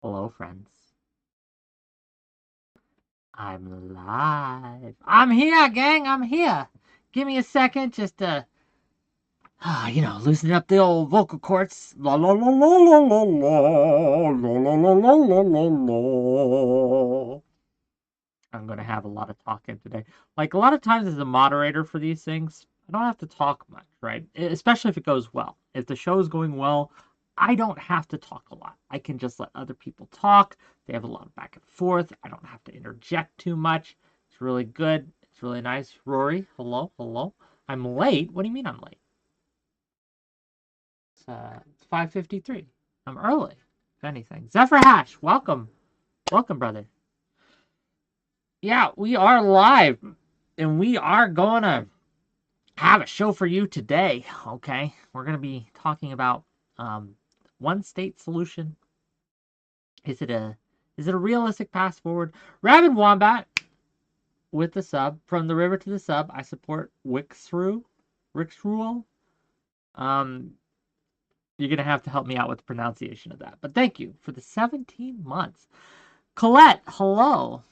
Hello, friends. I'm live. I'm here, gang. I'm here. Give me a second just to, loosen up the old vocal cords. La la la la la la la la la la la la la. I'm gonna have a lot of talking today. Like a lot of times as a moderator for these things, I don't have to talk much, right? Especially if it goes well. If the show is going well, I don't have to talk a lot. I can just let other people talk. They have a lot of back and forth. I don't have to interject too much. It's really good. It's really nice. Rory, hello, hello. I'm late. What do you mean I'm late? It's 5:53. I'm early, if anything. 𝕍𝖏, welcome. Welcome, brother. Yeah, we are live, and we are going to have a show for you today, okay? We're going to be talking about one-state solution. Is it a realistic path forward? Rabid Wombat with the sub. From the river to the sub, I support 𝕾𝖍𝖎𝖙. You're going to have to help me out with the pronunciation of that. But thank you for the 17 months. Colette, hello.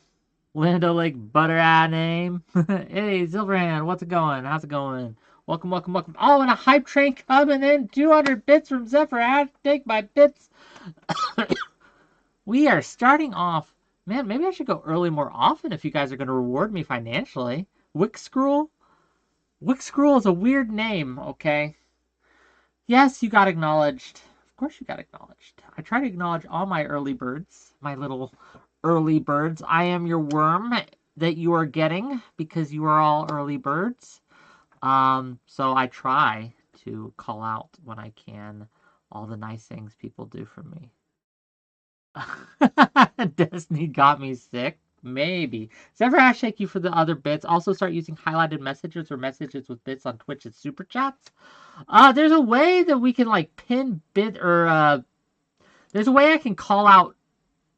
Linda Lake Butter name. Hey, 𝕾𝖎𝖙, what's it going? How's it going? Welcome, welcome, welcome. Oh, and a hype train coming in. 200 bits from 𝕍𝖏. Take my bits. We are starting off. Man, maybe I should go early more often if you guys are going to reward me financially. 𝕾𝖍𝖎𝖙? 𝕾𝖍𝖎𝖙 is a weird name, okay? Yes, you got acknowledged. Of course you got acknowledged. I try to acknowledge all my early birds. My little early birds. I am your worm that you are getting because you are all early birds. So I try to call out when I can all the nice things people do for me. Destiny got me sick. Maybe. 𝕍𝖏, thank you for the other bits. Also start using highlighted messages or messages with bits on Twitch as super chats. There's a way that we can like pin bit or there's a way I can call out,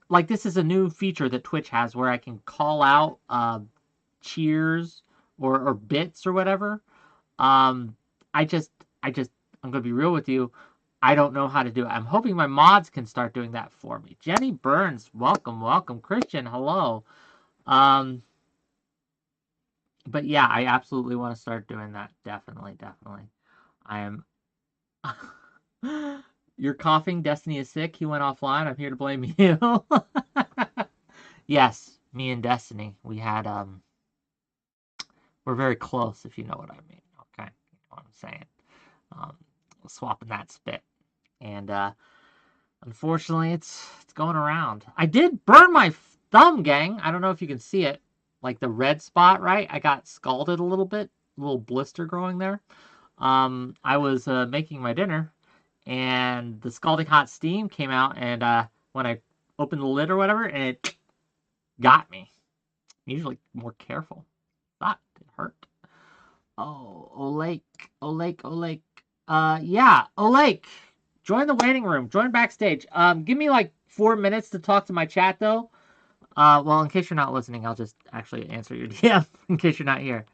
like this is a new feature that Twitch has where I can call out cheers or bits or whatever. I'm gonna be real with you. I don't know how to do it. I'm hoping my mods can start doing that for me. Jenny Burns, welcome, welcome. Christian, hello. But yeah, I absolutely want to start doing that. Definitely, definitely. I am. You're coughing. Destiny is sick. He went offline. I'm here to blame you. Yes, me and Destiny. We had we're very close, if you know what I mean. Okay, you know what I'm saying. Swapping that spit, and unfortunately, it's going around. I did burn my thumb, gang. I don't know if you can see it, like the red spot, right? I got scalded a little bit, a little blister growing there. I was making my dinner, and the scalding hot steam came out, and when I opened the lid or whatever, and it got me. I'm usually more careful. Thought it hurt. Oh, Olake. Yeah, Olake. Join the waiting room. Join backstage. Give me like 4 minutes to talk to my chat though. Well, in case you're not listening, I'll just actually answer your DM in case you're not here.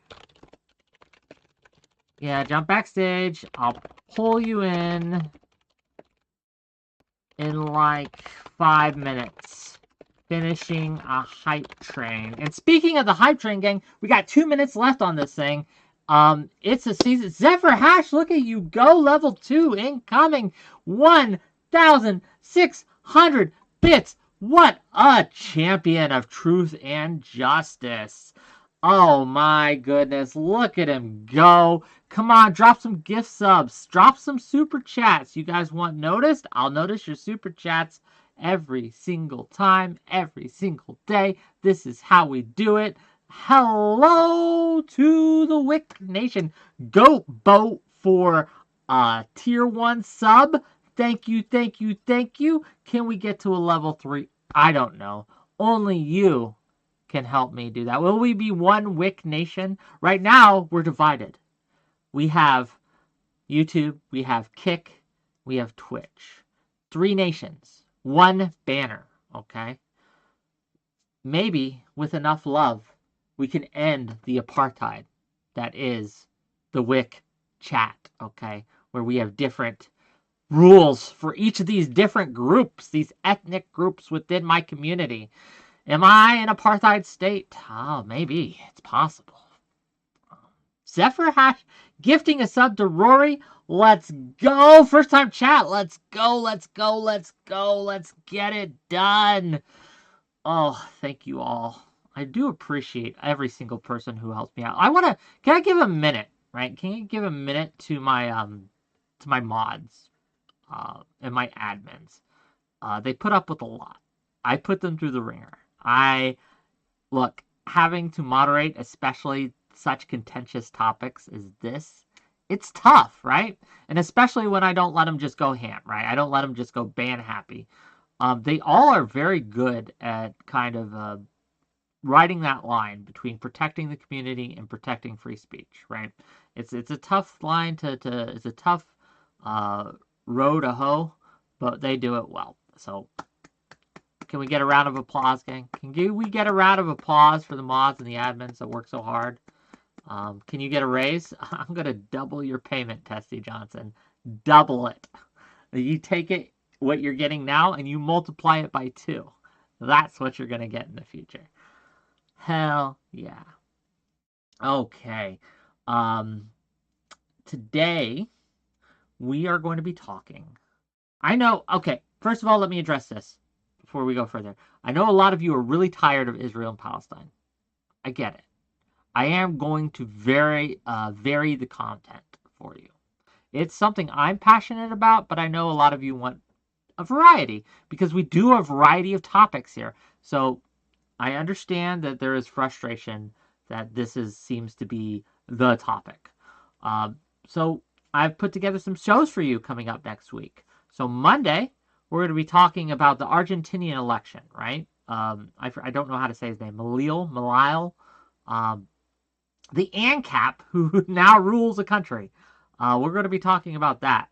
Yeah, jump backstage. I'll pull you in like 5 minutes. Finishing a hype train. And speaking of the hype train, gang, we got 2 minutes left on this thing. It's a season. 𝕍𝖏, look at you go. Level 2 incoming. 1,600 bits. What a champion of truth and justice. Oh my goodness. Look at him go. Come on, drop some gift subs. Drop some super chats. You guys want noticed? I'll notice your super chats every single time, every single day. This is how we do it. Hello to the Whick Nation. Go vote for a tier 1 sub. Thank you, thank you, thank you. Can we get to a level 3? I don't know. Only you can help me do that. Will we be one Whick Nation? Right now, we're divided. We have YouTube, we have Kick, we have Twitch. 3 nations. 1 banner, okay? Maybe with enough love, we can end the apartheid that is the Whick chat, okay? Where we have different rules for each of these different groups, these ethnic groups within my community. Am I an apartheid state? Oh, maybe. It's possible. 𝕍𝖎 gifting a sub to Rory. Let's go. First time chat. Let's go. Let's go. Let's go. Let's get it done. Oh, thank you all. I do appreciate every single person who helps me out. Can I give a minute, right? Can you give a minute to my mods and my admins? They put up with a lot. I put them through the ringer. Look, having to moderate, especially such contentious topics as this, it's tough, right? And especially when I don't let them just go ham, right? I don't let them just go ban happy. They all are very good at kind of riding that line between protecting the community and protecting free speech, right? It's a tough line it's a tough row to hoe, but they do it well. So can we get a round of applause, gang? Can we get a round of applause for the mods and the admins that work so hard? Can you get a raise? I'm going to double your payment, Tessie Johnson. Double it. You take it, what you're getting now, and you multiply it by 2. That's what you're going to get in the future. Hell yeah. Okay. Today, we are going to be talking. Okay, first of all, let me address this before we go further. I know a lot of you are really tired of Israel and Palestine. I get it. I am going to vary the content for you. It's something I'm passionate about, but I know a lot of you want a variety because we do a variety of topics here. So I understand that there is frustration that this seems to be the topic. So I've put together some shows for you coming up next week. So Monday, we're going to be talking about the Argentinian election, right? I don't know how to say his name. Malil. The ANCAP, who now rules the country. We're going to be talking about that.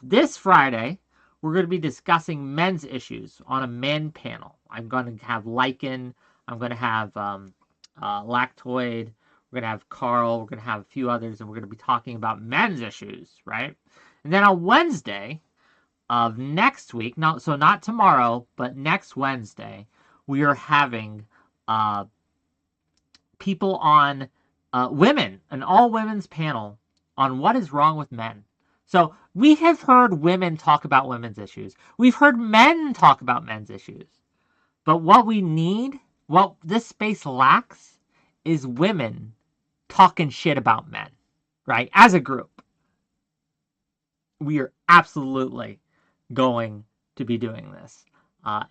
This Friday, we're going to be discussing men's issues on a men panel. I'm going to have Lycan. I'm going to have Lactoid. We're going to have Carl. We're going to have a few others, and we're going to be talking about men's issues, right? And then on Wednesday of next week, so not tomorrow, but next Wednesday, we are having people on women, an all-women's panel on what is wrong with men. So we have heard women talk about women's issues. We've heard men talk about men's issues. But what we need, what this space lacks, is women talking shit about men, right? As a group. We are absolutely going to be doing this.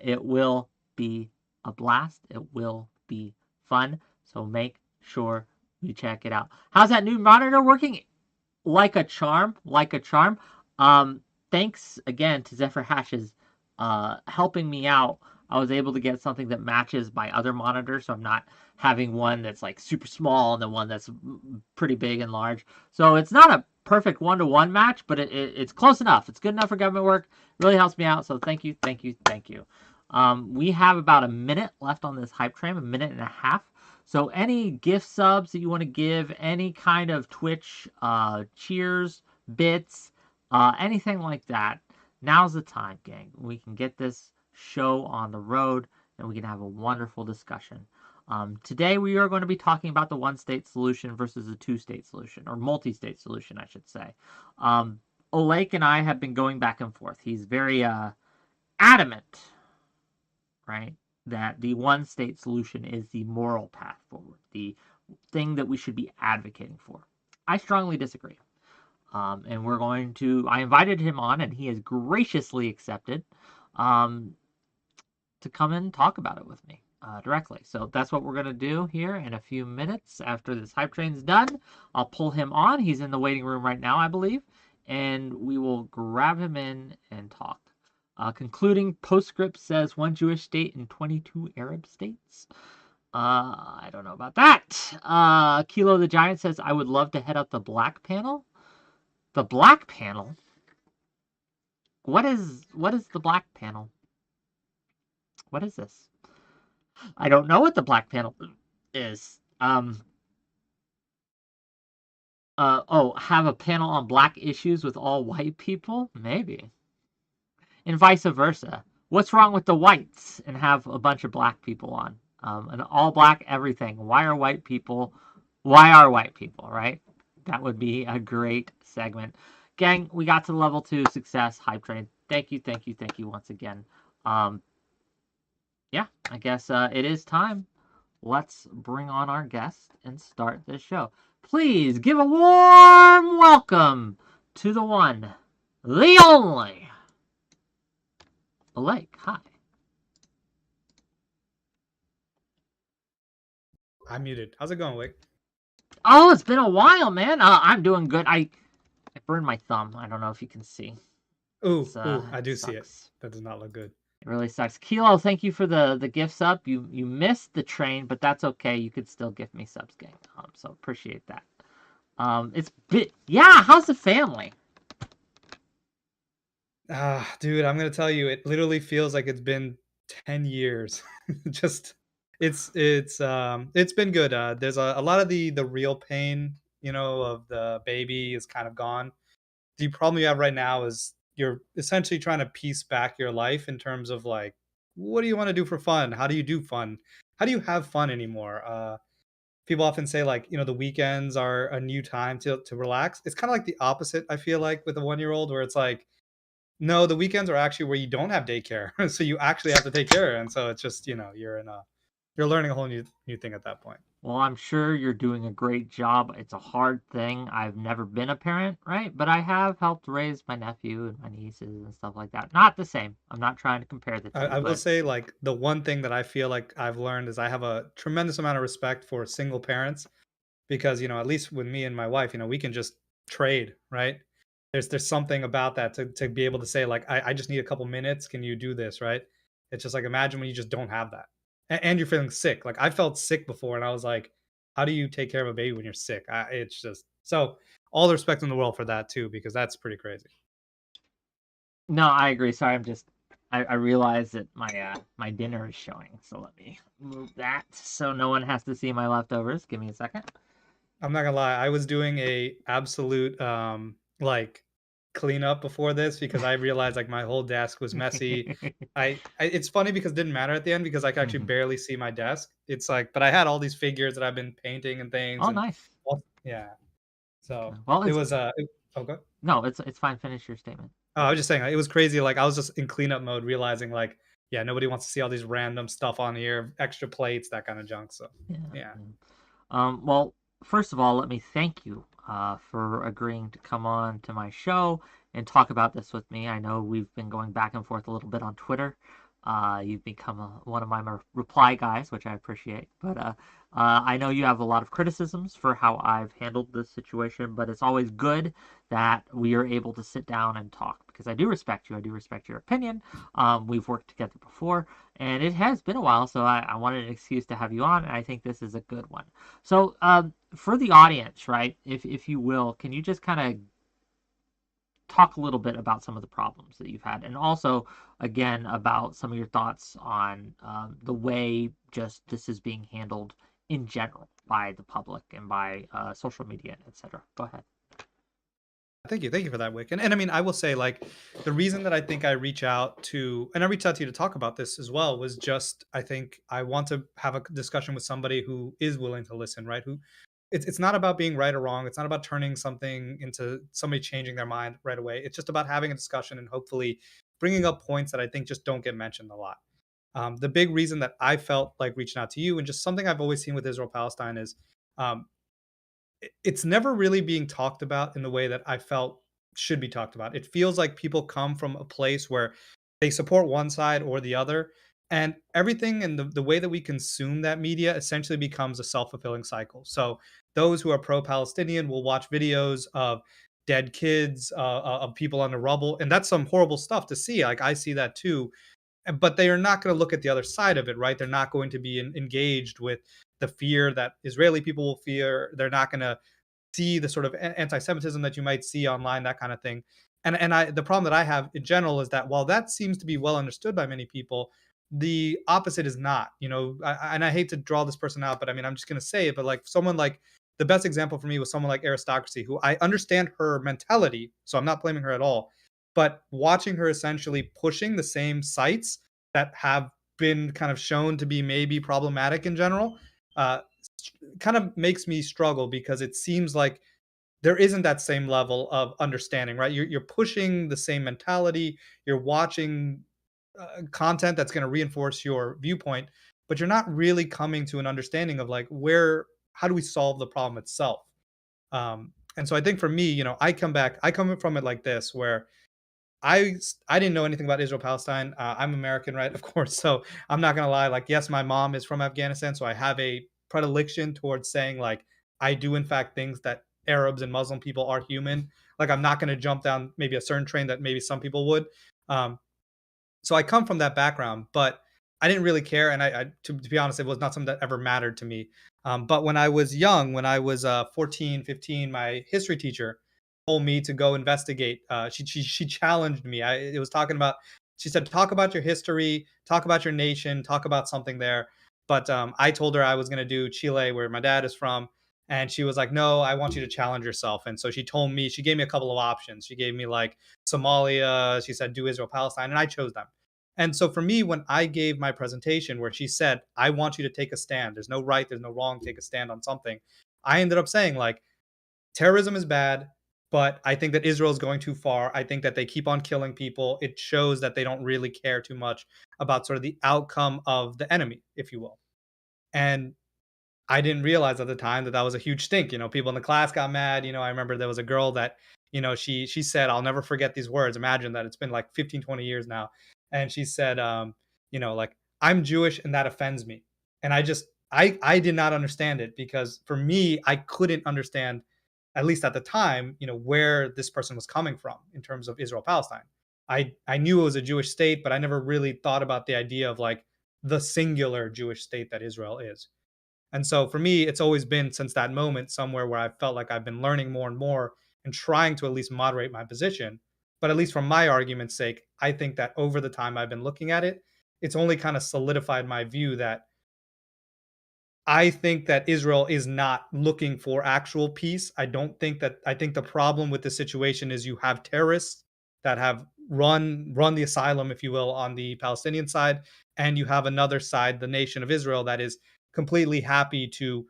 It will be a blast. It will be fun. So make sure you check it out. How's that new monitor working? Like a charm. Like a charm. Thanks again to 𝕍𝖎 helping me out. I was able to get something that matches my other monitor, so I'm not having one that's like super small and then one that's pretty big and large. So it's not a perfect one-to-one match, but it's close enough. It's good enough for government work. It really helps me out. So thank you, thank you, thank you. We have about a minute left on this hype train, a minute and a half. So any gift subs that you want to give, any kind of Twitch cheers, bits, anything like that, now's the time, gang. We can get this show on the road and we can have a wonderful discussion. Today we are going to be talking about the one-state solution versus a two-state solution, or multi-state solution, I should say. Olake and I have been going back and forth. He's very adamant, right, that the one-state solution is the moral path forward, the thing that we should be advocating for. I strongly disagree. And I invited him on, and he has graciously accepted to come and talk about it with me directly. So that's what we're going to do here in a few minutes. After this hype train's done, I'll pull him on. He's in the waiting room right now, I believe, and we will grab him in and talk. Concluding postscript says 1 Jewish state and 22 Arab states. I don't know about that. Kilo the Giant says, I would love to head up the black panel. The black panel? What is the black panel? What is this? I don't know what the black panel is. Have a panel on black issues with all white people? Maybe. and vice versa. What's wrong with the whites and have a bunch of black people on? An all black everything. Why are white people? Why are white people? Right? That would be a great segment. Gang, we got to level 2 success hype train. Thank you, thank you, thank you once again. Yeah, I guess it is time. Let's bring on our guest and start this show. Please give a warm welcome to the one, the only, Olake. Hi. I'm muted. How's it going, Whick? Oh, it's been a while, man. I'm doing good. I burned my thumb. I don't know if you can see. Ooh, I do see it. Sucks. That does not look good. It really sucks. Kilo, thank you for the gifts up. You missed the train, but that's okay. You could still gift me subs, gang. So appreciate that. Yeah. How's the family? Dude, I'm gonna tell you, it literally feels like it's been 10 years. Just it's been good. There's a lot of the real pain, of the baby is kind of gone. The problem you have right now is you're essentially trying to piece back your life in terms of like, what do you want to do for fun? How do you do fun? How do you have fun anymore? People often say like, the weekends are a new time to relax. It's kind of like the opposite, I feel like, with a 1-year-old, where it's like, no, the weekends are actually where you don't have daycare. So you actually have to take care of her. And so it's just, you're learning a whole new thing at that point. Well, I'm sure you're doing a great job. It's a hard thing. I've never been a parent, right? But I have helped raise my nephew and my nieces and stuff like that. Not the same. I'm not trying to compare the two, I will but say, like, the one thing that I feel like I've learned is I have a tremendous amount of respect for single parents because, at least with me and my wife, we can just trade, right? There's something about that to be able to say, like, I just need a couple minutes. Can you do this, right? It's just like, imagine when you just don't have that. And you're feeling sick. Like, I felt sick before and I was like, how do you take care of a baby when you're sick? It's just so all the respect in the world for that too, because that's pretty crazy. no, I agree. Sorry, I realize that my dinner is showing, so let me move that so no one has to see my leftovers. Give me a second. I'm not gonna lie, I was doing a absolute like cleanup before this because I realized like my whole desk was messy. It's funny because it didn't matter at the end because I could actually Mhm. barely see my desk. It's like, but I had all these figures that I've been painting and things, Oh, and nice. yeah. So Well, it it's was okay. no, it's fine. Finish your statement. Oh, I was just saying it was crazy. Like I was just in cleanup mode, realizing like, yeah, nobody wants to see all these random stuff on here, extra plates, that kind of junk. So Yeah. yeah. Yeah. Well, first of all, let me thank you for agreeing to come on to my show and talk about this with me. I know we've been going back and forth a little bit on Twitter. You've become one of my reply guys, which I appreciate. But I know you have a lot of criticisms for how I've handled this situation, but it's always good that we are able to sit down and talk because I do respect you. I do respect your opinion. We've worked together before, and it has been a while, so I wanted an excuse to have you on, and I think this is a good one. So, for the audience, right, if you will, can you just kind of talk a little bit about some of the problems that you've had, and also, again, about some of your thoughts on the way just this is being handled in general by the public and by social media, etc. Go ahead. Thank you for that, Wick. And I mean, I will say, like, the reason that I think I reach out to, and I reached out to you to talk about this as well, was just I think I want to have a discussion with somebody who is willing to listen, right? Who it's not about being right or wrong. It's not about turning something into somebody changing their mind right away. It's just about having a discussion and hopefully bringing up points that I think just don't get mentioned a lot. The big reason that I felt like reaching out to you, and just something I've always seen with Israel Palestine, is um, it's never really being talked about in the way that I felt should be talked about. It feels like people come from a place where they support one side or the other, and everything and the way that we consume that media essentially becomes a self-fulfilling cycle. So those who are pro-Palestinian will watch videos of dead kids, of people on the rubble, and that's some horrible stuff to see. Like I see that too, but they are not going to look at the other side of it, right? They're not going to be engaged with the fear that Israeli people will fear. They're not going to see the sort of anti-Semitism that you might see online, that kind of thing. And the problem that I have in general is that while that seems to be well understood by many people, the opposite is not. And I hate to draw this person out, but I mean, I'm just going to say it. But like someone like the best example for me was someone like Aristocracy, who I understand her mentality, so I'm not blaming her at all. but watching her essentially pushing the same sites that have been kind of shown to be maybe problematic in general, uh, kind of makes me struggle because it seems like there isn't that same level of understanding, right? You're pushing the same mentality. You're watching content that's going to reinforce your viewpoint, but you're not really coming to an understanding of like how do we solve the problem itself? And so I think for me, I come from it like this, where I didn't know anything about Israel Palestine. I'm American, right? Of course. So I'm not gonna lie. Like, yes, my mom is from Afghanistan, so I have a predilection towards saying like I do in fact things that Arabs and Muslim people are human. Like, I'm not gonna jump down maybe a certain train that maybe some people would. Um, so I come from that background, but I didn't really care. And to be honest, it was not something that ever mattered to me. But when I was young, when I was 14, 15, my history teacher told me to go investigate. She challenged me. It was talking about, she said, talk about your history, talk about your nation, talk about something there. But I told her I was going to do Chile, where my dad is from. And she was like, no, I want you to challenge yourself. And so she gave me a couple of options. She gave me like Somalia. She said, do Israel Palestine. And I chose them. And so for me, when I gave my presentation where she said, I want you to take a stand, there's no right, there's no wrong, take a stand on something. I ended up saying, like, terrorism is bad, but I think that Israel is going too far. I think that they keep on killing people. It shows that they don't really care too much about sort of the outcome of the enemy, if you will. And I didn't realize at the time that that was a huge stink. People in the class got mad. I remember there was a girl that, she said, I'll never forget these words. Imagine that it's been like 15, 20 years now. And she said, like, I'm Jewish and that offends me. And I did not understand it, because for me, I couldn't understand, at least at the time, where this person was coming from in terms of Israel Palestine. I knew it was a Jewish state, but I never really thought about the idea of like the singular Jewish state that Israel is. And so for me, it's always been since that moment somewhere where I felt like I've been learning more and more and trying to at least moderate my position. But at least from my argument's sake, I think that over the time I've been looking at it, it's only kind of solidified my view that I think that Israel is not looking for actual peace. I think the problem with the situation is you have terrorists that have run the asylum, if you will, on the Palestinian side, and you have another side, the nation of Israel, that is completely happy to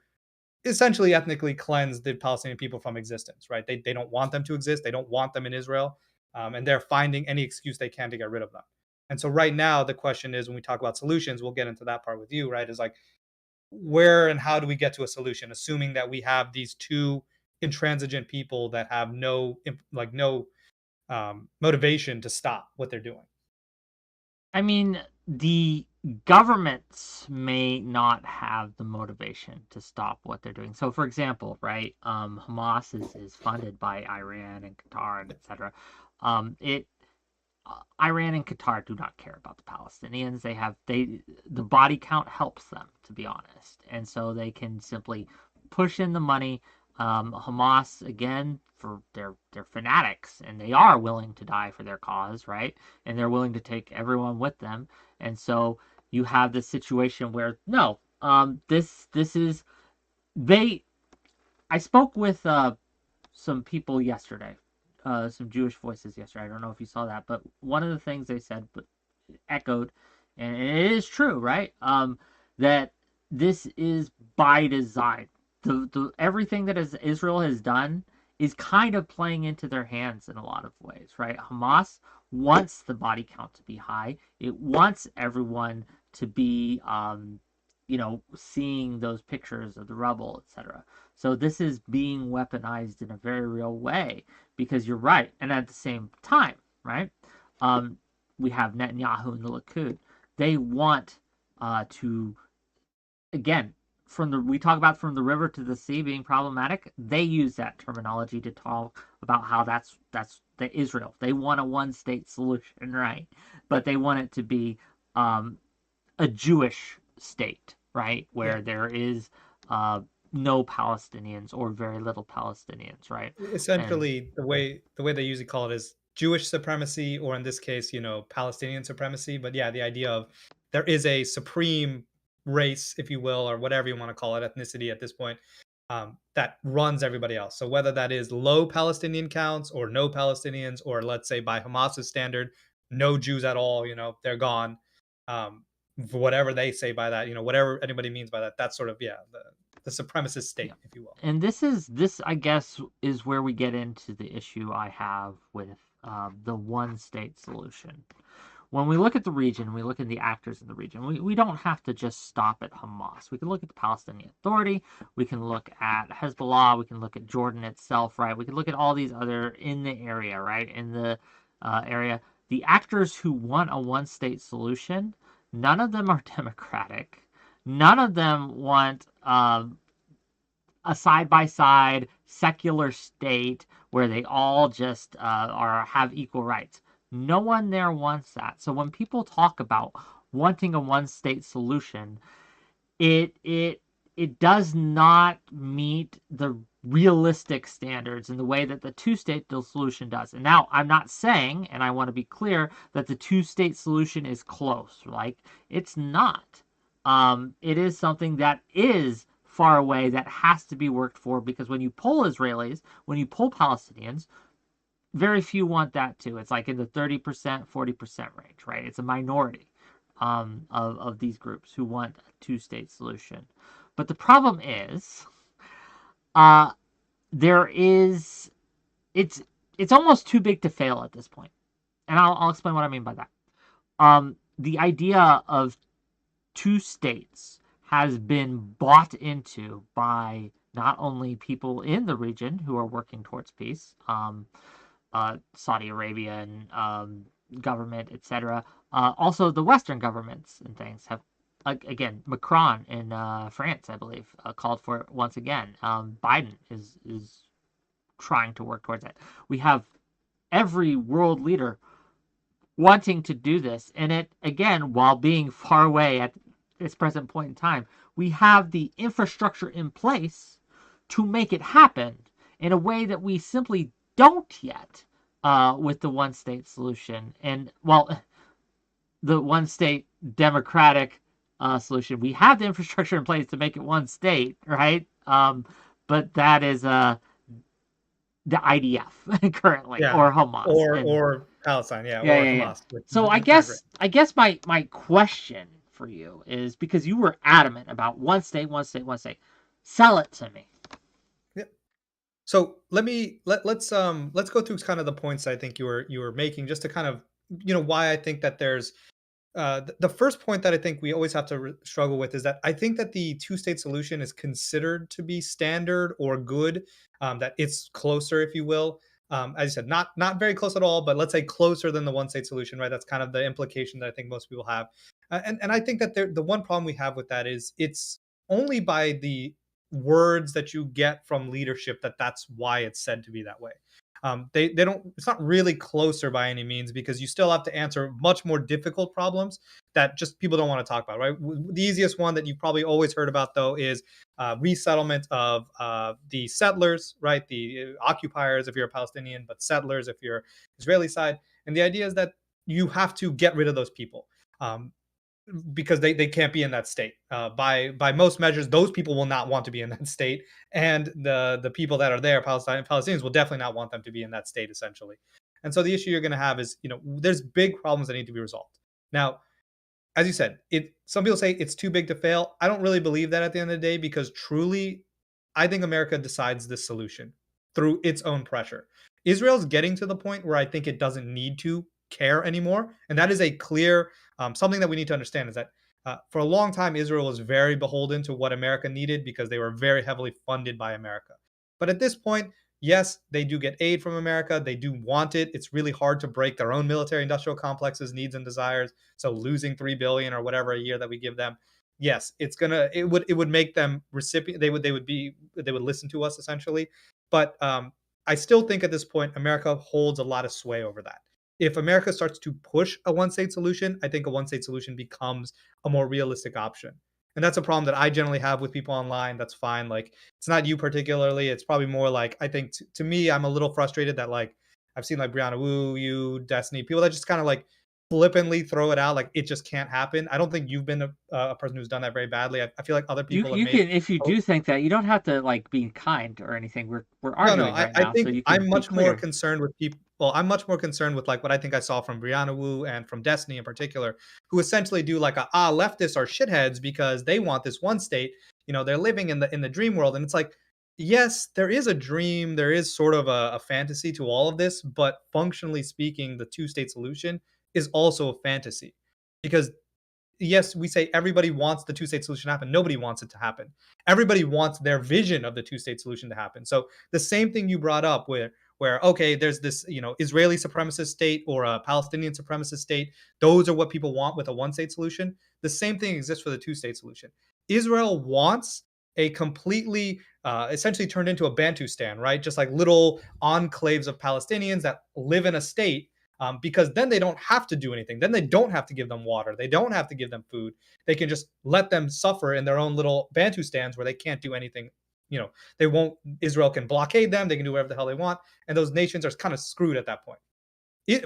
essentially ethnically cleanse the Palestinian people from existence, right? They don't want them to exist. They don't want them in Israel. And they're finding any excuse they can to get rid of them. And so right now, the question is, when we talk about solutions, we'll get into that part with you, right? Is like, where and how do we get to a solution, assuming that we have these two intransigent people that have no motivation to stop what they're doing. I mean, the governments may not have the motivation to stop what they're doing. So, for example, right, Hamas is funded by Iran and Qatar and etc. It Iran and Qatar do not care about the Palestinians. The body count helps them, to be honest, and so they can simply push in the money. Hamas, again, for they're fanatics, and they are willing to die for their cause, right? And they're willing to take everyone with them, and so you have this situation where no, this is they. I spoke with some people yesterday, some Jewish voices yesterday. I don't know if you saw that, but one of the things they said, but echoed, and it is true, right? That this is by design. The everything that Israel has done is kind of playing into their hands in a lot of ways, right? Hamas wants the body count to be high. It wants everyone to be, seeing those pictures of the rubble, etc. So this is being weaponized in a very real way, because you're right. And at the same time, right, um, we have Netanyahu and the Likud. They want to, again, we talk about from the river to the sea being problematic. They use that terminology to talk about how that's the Israel. They want a one state solution, right? But they want it to be a Jewish state, right, Yeah. where there is no Palestinians or very little Palestinians, right? And Essentially, the way they usually call it is Jewish supremacy, or in this case, Palestinian supremacy. But yeah, the idea of there is a supreme race, if you will, or whatever you want to call it, ethnicity at this point, that runs everybody else. So whether that is low Palestinian counts or no Palestinians, or let's say by Hamas's standard, no Jews at all, they're gone. Um, for whatever they say by that, whatever anybody means by that, that's sort of, yeah, the supremacist Yeah. state, if you will. And this, I guess, is where we get into the issue I have with the one state solution. When we look at the region, we look at the actors in the region, we don't have to just stop at Hamas. We can look at the Palestinian Authority, we can look at Hezbollah, we can look at Jordan itself, right? We can look at all these other in the area, right? In the area. The actors who want a one state solution, none of them are democratic. None of them want a side by side secular state where they all just have equal rights. No one there wants that. So when people talk about wanting a one state solution, it does not meet the realistic standards in the way that the two-state solution does. And now I'm not saying, and I want to be clear, that the two-state solution is close. Like, it's not. It is something that is far away, that has to be worked for, because when you poll Israelis, when you poll Palestinians, very few want that too. It's like in the 30%, 40% range, right? It's a minority of these groups who want a two-state solution. But the problem is, it's almost too big to fail at this point. And I'll explain what I mean by that. The idea of two states has been bought into by not only people in the region who are working towards peace, Saudi Arabian government, etc. Also, the Western governments and things have, again, Macron in France, I believe, called for it once again. Biden is trying to work towards it. We have every world leader wanting to do this, and it, again, while being far away at this present point in time, we have the infrastructure in place to make it happen in a way that we simply don't yet with the one state solution. And, well, the one state democratic solution, we have the infrastructure in place to make it one state, right? But that is the IDF currently, Yeah. or Hamas, or Palestine, yeah, or Hamas. So I guess my question for you is, because you were adamant about one state, sell it to me. Yeah. So let's go through kind of the points I think you were making, just to kind of, why I think that there's the first point that I think we always have to struggle with is that I think that the two-state solution is considered to be standard or good, that it's closer, if you will. As you said, not very close at all, but let's say closer than the one-state solution, right? That's kind of the implication that I think most people have. And I think that the one problem we have with that is it's only by the words that you get from leadership that's why it's said to be that way. They don't, it's not really closer by any means, because you still have to answer much more difficult problems that just people don't want to talk about, right? The easiest one that you've probably always heard about, though, is resettlement of the settlers, right? The occupiers if you're a Palestinian, but settlers if you're Israeli side. And the idea is that you have to get rid of those people. Because they can't be in that state. By most measures, those people will not want to be in that state, and the people that are there, Palestinians, will definitely not want them to be in that state, essentially. And so the issue you're going to have is, there's big problems that need to be resolved. Now, as you said, some people say it's too big to fail. I don't really believe that at the end of the day, because truly, I think America decides this solution through its own pressure. Israel's getting to the point where I think it doesn't need to care anymore, and that is a clear something that we need to understand, is that for a long time Israel was very beholden to what America needed, because they were very heavily funded by America. But at this point, yes, they do get aid from America. They do want it. It's really hard to break their own military industrial complexes, needs and desires. So losing $3 billion or whatever a year that we give them, yes, it would make them recipient. They would listen to us, essentially. But I still think at this point America holds a lot of sway over that. If America starts to push a one-state solution, I think a one-state solution becomes a more realistic option. And that's a problem that I generally have with people online. That's fine. Like, it's not you particularly. It's probably more like, I think to me, I'm a little frustrated that, like, I've seen like Brianna Wu, you, Destiny, people that just kind of like flippantly throw it out like it just can't happen. I don't think you've been a person who's done that very badly. I feel like other people have You made. can, if you do think that, you don't have to like be kind or anything. We're No, arguing right I now, so think you can I'm be much more clear. concerned with people. Well, I'm much more concerned with like what I think I saw from 𝕵𝖎𝖙 and from Destiny in particular, who essentially do like leftists are shitheads because they want this one state. They're living in the dream world, and it's like, yes, there is a dream, there is sort of a fantasy to all of this, but functionally speaking, the two-state solution is also a fantasy because yes, we say everybody wants the two-state solution to happen. Nobody wants it to happen. Everybody wants their vision of the two-state solution to happen. So the same thing you brought up where okay, there's this, Israeli supremacist state or a Palestinian supremacist state. Those are what people want with a one-state solution. The same thing exists for the two-state solution. Israel wants a completely essentially turned into a Bantustan, right? Just like little enclaves of Palestinians that live in a state because then they don't have to do anything. Then they don't have to give them water. They don't have to give them food. They can just let them suffer in their own little Bantustans where they can't do anything. They won't. Israel can blockade them. They can do whatever the hell they want, and those nations are kind of screwed at that point.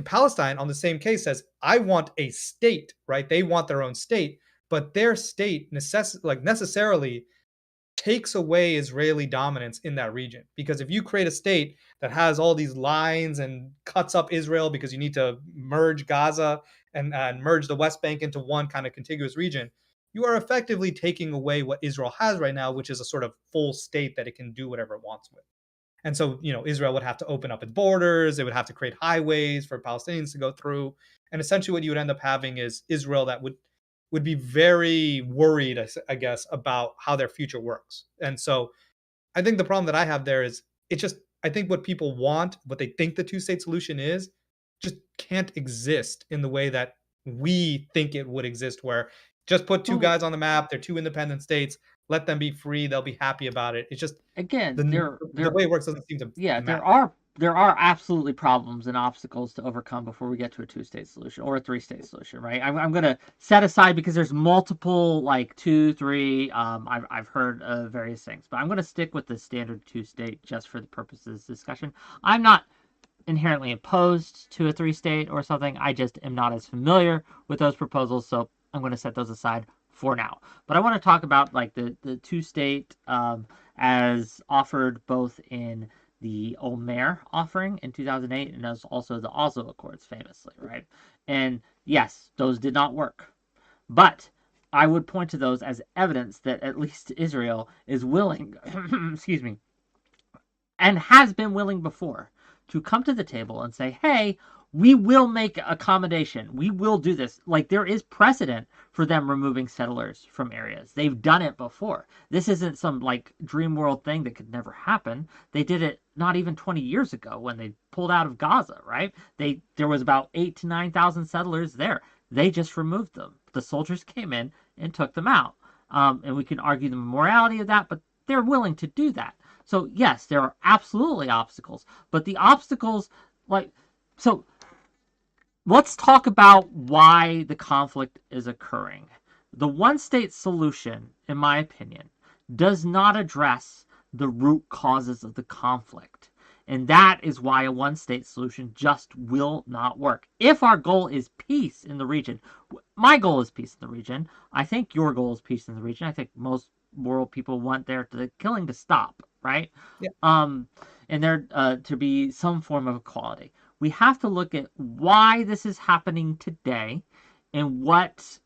Palestine, on the same case, says, "I want a state." Right? They want their own state, but their state necessarily takes away Israeli dominance in that region. Because if you create a state that has all these lines and cuts up Israel because you need to merge Gaza and merge the West Bank into one kind of contiguous region, you are effectively taking away what Israel has right now, which is a sort of full state that it can do whatever it wants with. And so, Israel would have to open up its borders. It would have to create highways for Palestinians to go through. And essentially what you would end up having is Israel that would be very worried, I guess, about how their future works. And so I think the problem that I have there is I think what people want, what they think the two-state solution is, just can't exist in the way that we think it would exist, where just put two Well, guys on the map, they're two independent states, let them be free, they'll be happy about it. It's just again, the way it works doesn't seem to yeah, match. there are absolutely problems and obstacles to overcome before we get to a two-state solution or a three-state solution, right? I'm going to set aside because there's multiple, like two, three. I've heard various things, but I'm going to stick with the standard two-state just for the purposes of this discussion. I'm not inherently opposed to a three-state or something. I just am not as familiar with those proposals, so I'm going to set those aside for now. But I want to talk about like the two-state as offered both in the 𝕾𝖍𝖎𝖙 offering in 2008 and as also the Oslo Accords famously, right? And yes, those did not work. But I would point to those as evidence that at least Israel is willing, excuse me, and has been willing before to come to the table and say, hey, we will make accommodation. We will do this. Like, there is precedent for them removing settlers from areas. They've done it before. This isn't some, like, dream world thing that could never happen. They did it not even 20 years ago when they pulled out of Gaza, right? There was about 8,000 to 9,000 settlers there. They just removed them. The soldiers came in and took them out. And we can argue the morality of that, but they're willing to do that. So, yes, there are absolutely obstacles. But the obstacles, so let's talk about why the conflict is occurring. The one-state solution, in my opinion, does not address the root causes of the conflict. And that is why a one-state solution just will not work. If our goal is peace in the region, my goal is peace in the region. I think your goal is peace in the region. I think most world people want the killing to stop, right? Yeah. And there to be some form of equality. We have to look at why this is happening today and what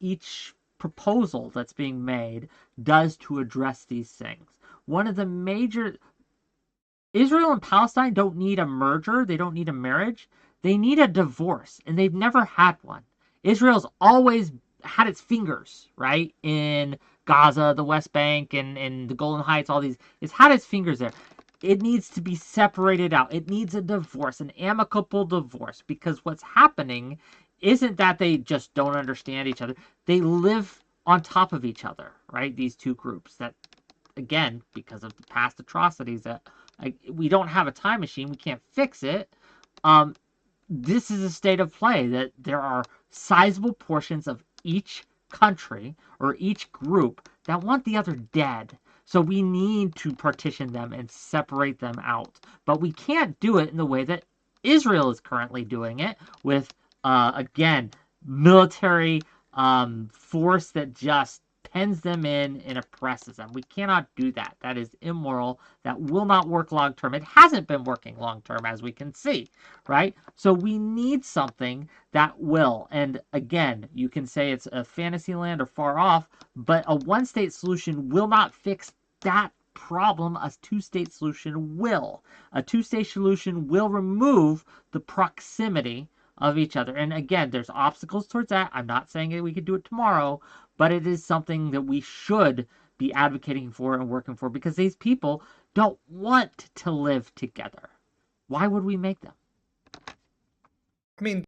each proposal that's being made does to address these things. One of the major... Israel and Palestine don't need a merger. They don't need a marriage. They need a divorce, and they've never had one. Israel's always had its fingers, right, in Gaza, the West Bank, and the Golan Heights, all these. It's had its fingers there. It needs to be separated out. It needs a divorce, an amicable divorce, because what's happening isn't that they just don't understand each other. They live on top of each other, right, these two groups that, again, because of the past atrocities that we don't have a time machine. We can't fix it. This is a state of play that there are sizable portions of each country or each group that want the other dead. So we need to partition them and separate them out. But we can't do it in the way that Israel is currently doing it with again, military force that just pens them in and oppresses them. We cannot do that. That is immoral. That will not work long term. It hasn't been working long term, as we can see, right? So we need something that will. And again, you can say it's a fantasy land or far off, but a one state solution will not fix that problem. A two-state solution will. A two-state solution will remove the proximity of each other. And again, there's obstacles towards that. I'm not saying that we could do it tomorrow, but it is something that we should be advocating for and working for, because these people don't want to live together. Why would we make them? I mean,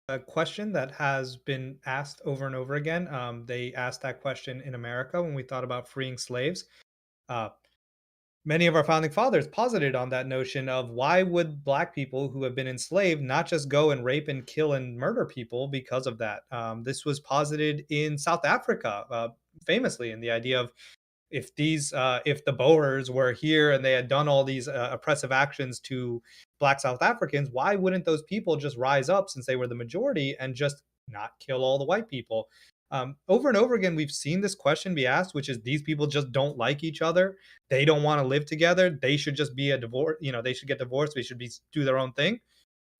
a question that has been asked over and over again. They asked that question in America when we thought about freeing slaves. Uh, Many of our founding fathers posited on that notion of why would black people who have been enslaved not just go and rape and kill and murder people because of that. This was posited in South Africa, famously, in the idea of if the Boers were here and they had done all these oppressive actions to black South Africans, why wouldn't those people just rise up, since they were the majority, and just not kill all the white people? Over and over again, we've seen this question be asked, which is these people just don't like each other. They don't want to live together. They should just be a divorce. They should get divorced. They should do their own thing.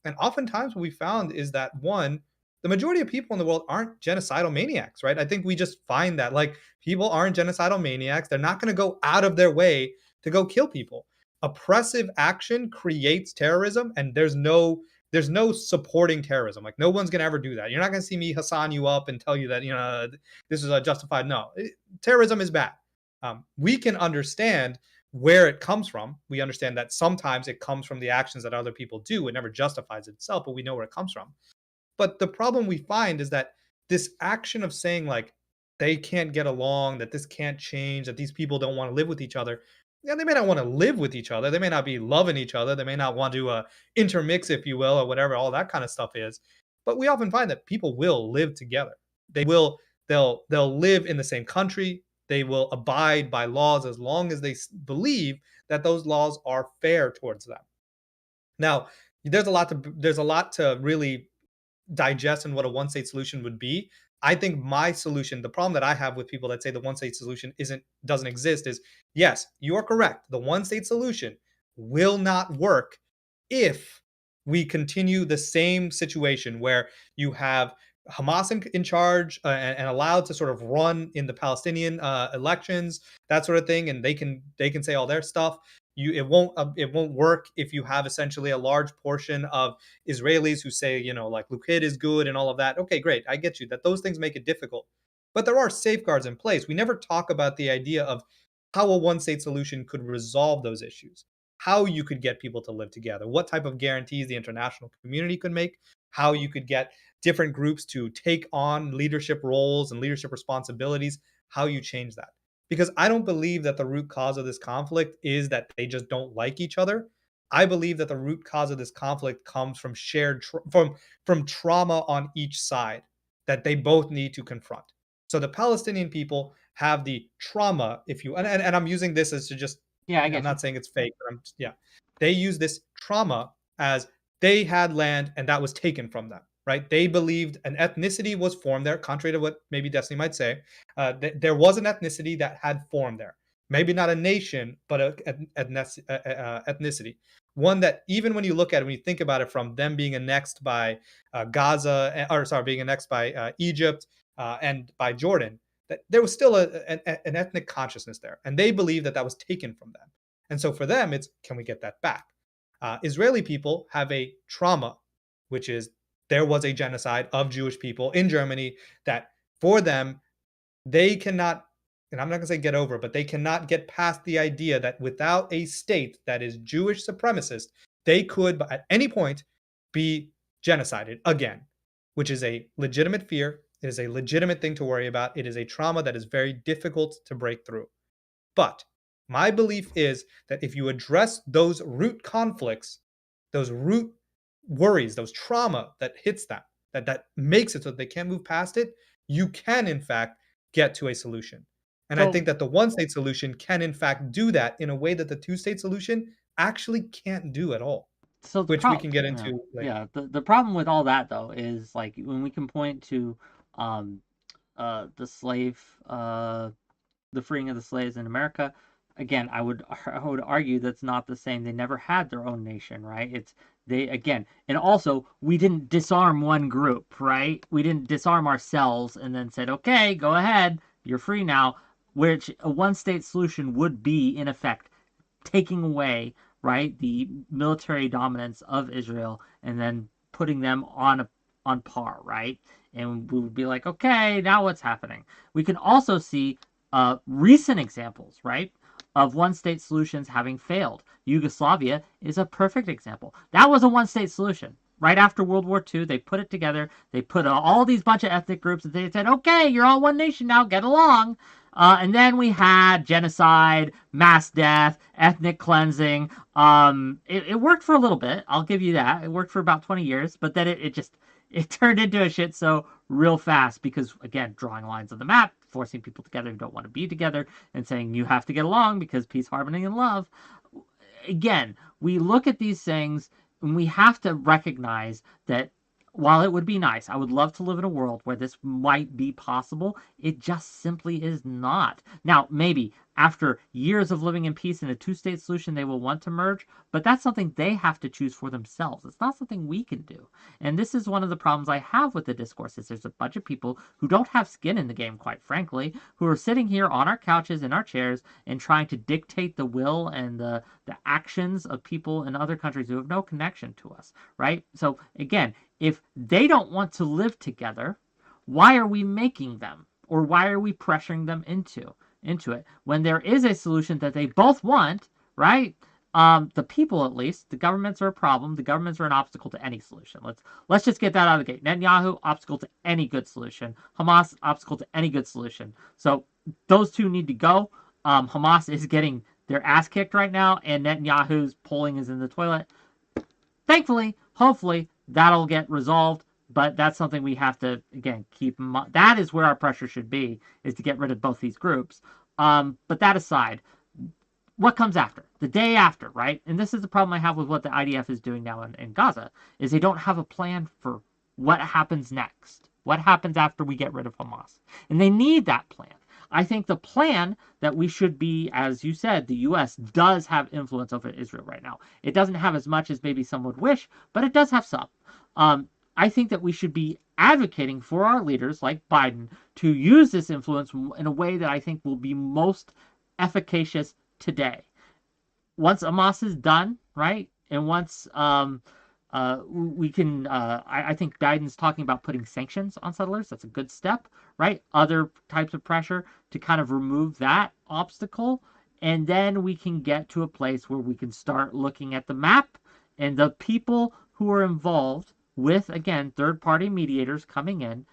And oftentimes, what we found is that one, the majority of people in the world aren't genocidal maniacs, right? I think we just find that like people aren't genocidal maniacs. They're not going to go out of their way to go kill people. Oppressive action creates terrorism, and there's no supporting terrorism. Like no one's going to ever do that. You're not going to see me Hassan you up and tell you that this is a justified. No, terrorism is bad. We can understand where it comes from. We understand that sometimes it comes from the actions that other people do. It never justifies itself, but we know where it comes from. But the problem we find is that this action of saying like they can't get along, that this can't change, that these people don't want to live with each other. Yeah, they may not want to live with each other. They may not be loving each other. They may not want to intermix, if you will, or whatever all that kind of stuff is. But we often find that people will live together. They will. They'll live in the same country. They will abide by laws as long as they believe that those laws are fair towards them. Now, there's a lot to really digest in what a one state solution would be. I think my solution, the problem that I have with people that say the one state solution doesn't exist is yes, you are correct. The one state solution will not work if we continue the same situation where you have Hamas in charge and allowed to sort of run in the Palestinian elections, that sort of thing, and they can say all their stuff. It won't work if you have essentially a large portion of Israelis who say, like 𝕾𝖍𝖎 is good and all of that. Okay, great. I get you that those things make it difficult. But there are safeguards in place. We never talk about the idea of how a one state solution could resolve those issues, how you could get people to live together, what type of guarantees the international community could make, how you could get different groups to take on leadership roles and leadership responsibilities, how you change that. Because I don't believe that the root cause of this conflict is that they just don't like each other. I believe that the root cause of this conflict comes from from trauma on each side that they both need to confront. So the Palestinian people have the trauma, if you and I'm using this as to just, Yeah, I I'm get you. not saying it's fake, but yeah, they use this trauma as they had land and that was taken from them, right? They believed an ethnicity was formed there, contrary to what maybe Destiny might say. There was an ethnicity that had formed there. Maybe not a nation, but ethnicity. One that even when you look at it, when you think about it, from them being annexed by Gaza, or sorry, being annexed by Egypt and by Jordan, that there was still an ethnic consciousness there, and they believe that that was taken from them. And so for them, it's, can we get that back? Israeli people have a trauma, which is there was a genocide of Jewish people in Germany that for them, they cannot, and I'm not going to say get over, but they cannot get past the idea that without a state that is Jewish supremacist, they could at any point be genocided again, which is a legitimate fear. It is a legitimate thing to worry about. It is a trauma that is very difficult to break through. But my belief is that if you address those root conflicts, those root worries, those trauma that hits them, that makes it so that they can't move past it, you can in fact get to a solution. And I So think that the one state solution can in fact do that in a way that the two state solution actually can't do at all. So the which we problem, can get yeah, into later. yeah. The problem with all that though is like when we can point to, um, the slave, the freeing of the slaves in America. Again, I would argue that's not the same. They never had their own nation, right? It's they again, and also we didn't disarm one group, right? We didn't disarm ourselves and then said, okay, go ahead, you're free now. Which a one-state solution would be, in effect, taking away, right, the military dominance of Israel and then putting them on par, right? And we would be like, okay, now what's happening? We can also see recent examples, right, of one-state solutions having failed. Yugoslavia is a perfect example. That was a one-state solution. Right after World War II, they put it together. They put all these bunch of ethnic groups, and they said, "Okay, you're all one nation now. Get along." And then we had genocide, mass death, ethnic cleansing. It worked for a little bit. I'll give you that. It worked for about 20 years, but then it turned into a shit show real fast because, again, drawing lines on the map, forcing people together who don't want to be together, and saying you have to get along because peace, harmony, and love. Again, we look at these things and we have to recognize that while it would be nice, I would love to live in a world where this might be possible, it just simply is not. Now, maybe after years of living in peace in a two-state solution, they will want to merge, but that's something they have to choose for themselves. It's not something we can do. And this is one of the problems I have with the discourse is there's a bunch of people who don't have skin in the game, quite frankly, who are sitting here on our couches, in our chairs, and trying to dictate the will and the actions of people in other countries who have no connection to us, right? So again, if they don't want to live together, why are we making them? Or why are we pressuring them into it? When there is a solution that they both want, right? The people, at least, the governments are a problem. The governments are an obstacle to any solution. Let's just get that out of the gate. Netanyahu, obstacle to any good solution. Hamas, obstacle to any good solution. So those two need to go. Hamas is getting their ass kicked right now, and Netanyahu's polling is in the toilet. Thankfully, hopefully, that'll get resolved, but that's something we have to, again, keep in mind. That is where our pressure should be, is to get rid of both these groups. But that aside, what comes after? The day after, right? And this is the problem I have with what the IDF is doing now in Gaza, is they don't have a plan for what happens next. What happens after we get rid of Hamas? And they need that plan. I think the plan that we should be, as you said, the U.S. does have influence over Israel right now. It doesn't have as much as maybe some would wish, but it does have some. I think that we should be advocating for our leaders like Biden to use this influence in a way that I think will be most efficacious today. Once Hamas is done, right, and once we can, I think Biden's talking about putting sanctions on settlers. That's a good step, right? Other types of pressure to kind of remove that obstacle. And then we can get to a place where we can start looking at the map and the people who are involved with, again, third-party mediators coming in,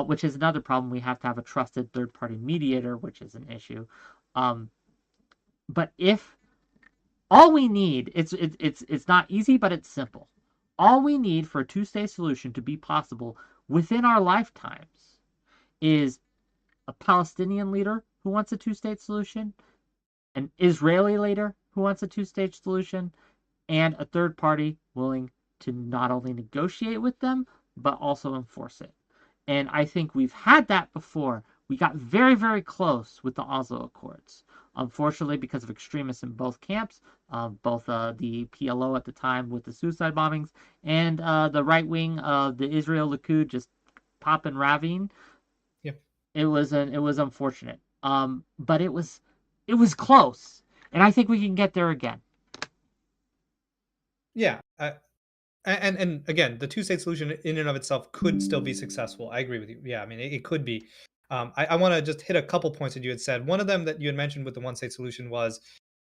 which is another problem. We have to have a trusted third-party mediator, which is an issue. But if all we need, it's not easy, but it's simple. All we need for a two-state solution to be possible within our lifetimes is a Palestinian leader who wants a two-state solution, an Israeli leader who wants a two-state solution, and a third party willing to not only negotiate with them, but also enforce it. And I think we've had that before. We got very, very close with the Oslo Accords. Unfortunately, because of extremists in both camps, both the PLO at the time with the suicide bombings and the right wing of the Israel Likud just popping Ravine. Yep. It was unfortunate, but it was close, and I think we can get there again. Yeah. And again, the two-state solution in and of itself could still be successful. I agree with you. Yeah, I mean, it could be. I want to just hit a couple points that you had said. One of them that you had mentioned with the one-state solution was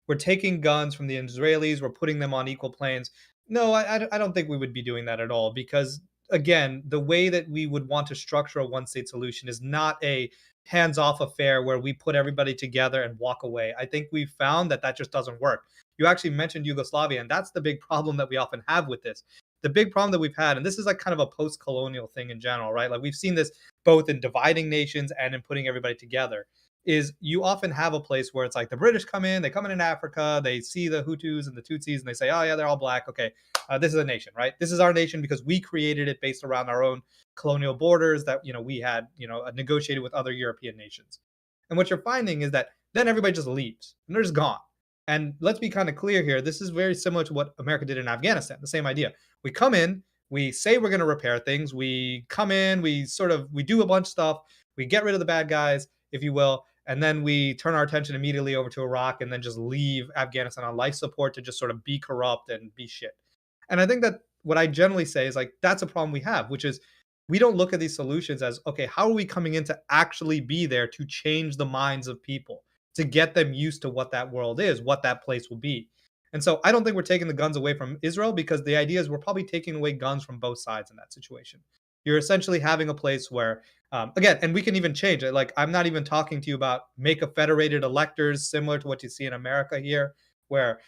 we're taking guns from the Israelis, we're putting them on equal planes. No, I don't think we would be doing that at all because, again, the way that we would want to structure a one-state solution is not a hands-off affair where we put everybody together and walk away. I think we found that just doesn't work. You actually mentioned Yugoslavia, and that's the big problem that we often have with this. The big problem that we've had, and this is like kind of a post-colonial thing in general, right? Like we've seen this both in dividing nations and in putting everybody together, is you often have a place where it's like the British come in Africa, they see the Hutus and the Tutsis, and they say, oh yeah, they're all black. Okay, this is a nation, right? This is our nation because we created it based around our own colonial borders that we had negotiated with other European nations. And what you're finding is that then everybody just leaves and they're just gone. And let's be kind of clear here. This is very similar to what America did in Afghanistan. The same idea. We come in, we say we're going to repair things. We come in, we do a bunch of stuff. We get rid of the bad guys, if you will, and then we turn our attention immediately over to Iraq and then just leave Afghanistan on life support to just sort of be corrupt and be shit. And I think that what I generally say is like, that's a problem we have, which is we don't look at these solutions as, okay, how are we coming in to actually be there to change the minds of people, to get them used to what that world is, what that place will be. And so I don't think we're taking the guns away from Israel, because the idea is we're probably taking away guns from both sides in that situation. You're essentially having a place where, again, and we can even change it. Like, I'm not even talking to you about make a federated electors similar to what you see in America here, where,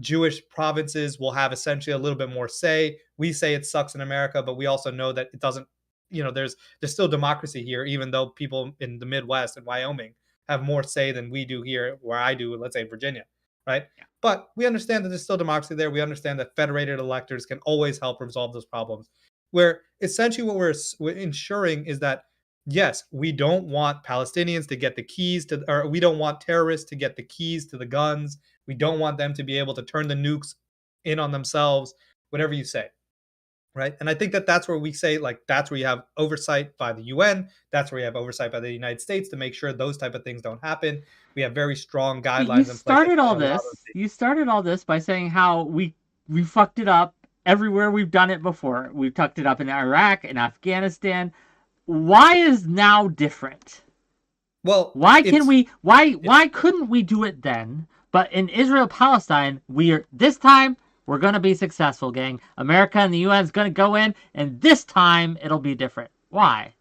Jewish provinces will have essentially a little bit more say. We say it sucks in America, but we also know that it doesn't, there's still democracy here, even though people in the Midwest and Wyoming have more say than we do here, where I do, let's say Virginia, right? Yeah. But we understand that there's still democracy there. We understand that federated electors can always help resolve those problems. Where essentially what we're ensuring is that, yes, we don't want Palestinians to get the keys to, or we don't want terrorists to get the keys to the guns. We don't want them to be able to turn the nukes in on themselves, whatever you say, right? And I think that that's where we say, like, that's where you have oversight by the UN. That's where you have oversight by the United States to make sure those type of things don't happen. We have very strong guidelines in place. You started all this by saying how we fucked it up everywhere we've done it before. We've fucked it up in Iraq and Afghanistan. Why is now different? Well, why couldn't we do it then? But in Israel Palestine, this time we're gonna be successful, gang. America and the UN is gonna go in, and this time it'll be different. Why?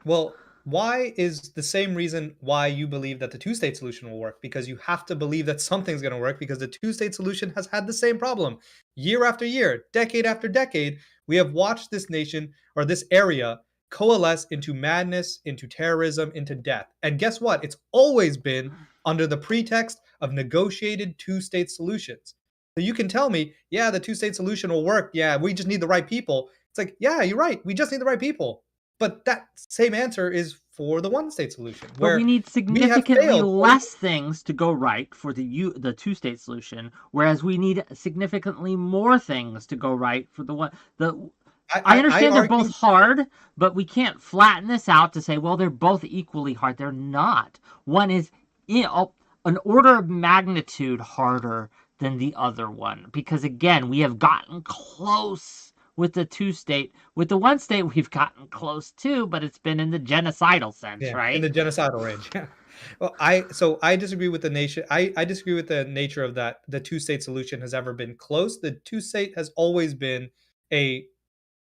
Well, why is the same reason why you believe that the two-state solution will work, because you have to believe that something's going to work, because the two-state solution has had the same problem year after year, decade after decade. We have watched this nation, or this area, coalesce into madness, into terrorism, into death. And guess what? It's always been under the pretext of negotiated two-state solutions. So you can tell me, yeah, the two-state solution will work. Yeah, we just need the right people. It's like, yeah, you're right. We just need the right people. But that same answer is for the one-state solution. But we need significantly less things to go right for the two-state solution, whereas we need significantly more things to go right for the one. I understand they're both hard, but we can't flatten this out to say, well, they're both equally hard. They're not. One is an order of magnitude harder than the other one, because again, we have gotten close with the two-state. With the one-state, we've gotten close too, but it's been in the genocidal sense, right? In the genocidal range. Yeah. Well, I disagree with the nation. I disagree with the nature of that. The two-state solution has ever been close. The two-state has always been a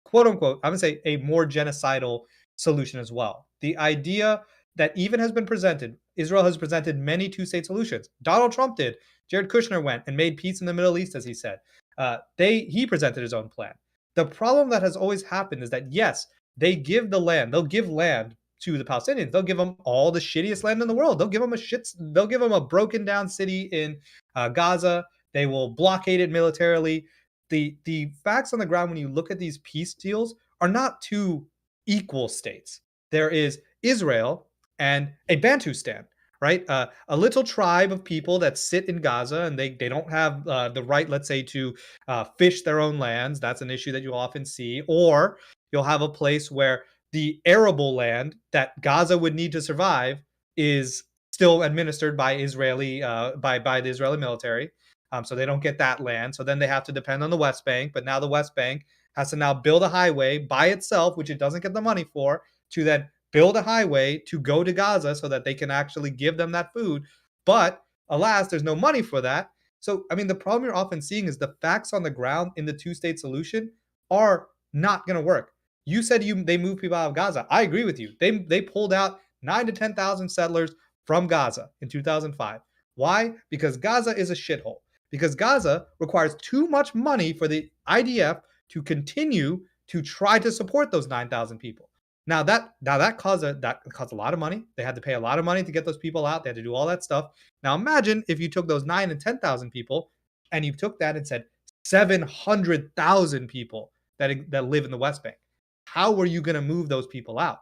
quote unquote, I'm gonna say, a more genocidal solution as well. The idea that even has been presented, Israel has presented many two-state solutions. Donald Trump did. Jared Kushner went and made peace in the Middle East, as he said. He presented his own plan. The problem that has always happened is that, yes, they give the land. They'll give land to the Palestinians. They'll give them all the shittiest land in the world. They'll give them a broken down city in Gaza. They will blockade it militarily. The facts on the ground when you look at these peace deals are not two equal states. There is Israel and a Bantustan, right? A little tribe of people that sit in Gaza, and they don't have the right, let's say, to fish their own lands. That's an issue that you'll often see. Or you'll have a place where the arable land that Gaza would need to survive is still administered by the Israeli military. So they don't get that land. So then they have to depend on the West Bank. But now the West Bank has to now build a highway by itself, which it doesn't get the money for, to then build a highway to go to Gaza so that they can actually give them that food. But alas, there's no money for that. So, I mean, the problem you're often seeing is the facts on the ground in the two-state solution are not going to work. You said they moved people out of Gaza. I agree with you. They pulled out 9,000 to 10,000 settlers from Gaza in 2005. Why? Because Gaza is a shithole. Because Gaza requires too much money for the IDF to continue to try to support those 9,000 people. Now that caused a lot of money. They had to pay a lot of money to get those people out. They had to do all that stuff. Now imagine if you took those 9 and 10,000 people and you took that and said 700,000 people that live in the West Bank. How are you going to move those people out?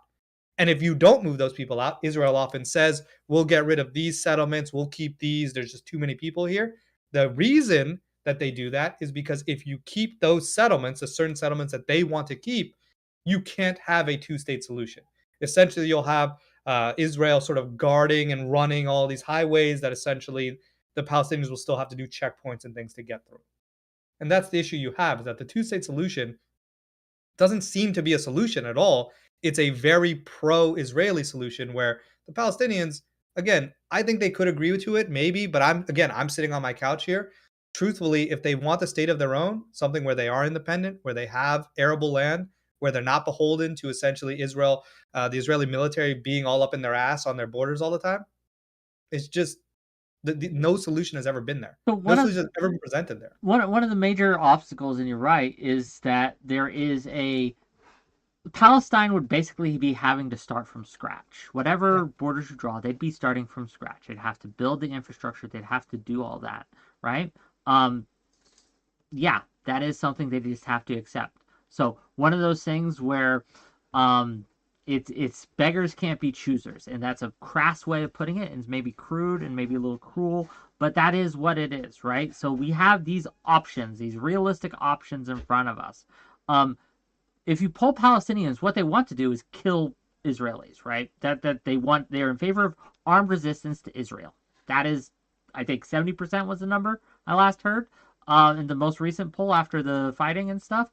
And if you don't move those people out, Israel often says, we'll get rid of these settlements, we'll keep these, there's just too many people here. The reason that they do that is because if you keep those settlements, the certain settlements that they want to keep, you can't have a two-state solution. Essentially, you'll have Israel sort of guarding and running all these highways that essentially the Palestinians will still have to do checkpoints and things to get through. And that's the issue you have, is that the two-state solution doesn't seem to be a solution at all. It's a very pro-Israeli solution where the Palestinians, again, I think they could agree to it, maybe, but I'm sitting on my couch here. Truthfully, if they want a state of their own, something where they are independent, where they have arable land, where they're not beholden to essentially Israel, the Israeli military being all up in their ass on their borders all the time, it's just no solution has ever been there. So No solution has ever been presented there. One of the major obstacles, and you're right, is that there is Palestine would basically be having to start from scratch. Whatever borders you draw, they'd be starting from scratch. They'd have to build the infrastructure. They'd have to do all that, right? Yeah, that is something they just have to accept. So one of those things where it's beggars can't be choosers, and that's a crass way of putting it, and it's maybe crude and maybe a little cruel, but that is what it is, right? So we have these options, these realistic options in front of us. If you poll Palestinians, what they want to do is kill Israelis, right? They're in favor of armed resistance to Israel. That is, I think 70% was the number I last heard in the most recent poll after the fighting and stuff.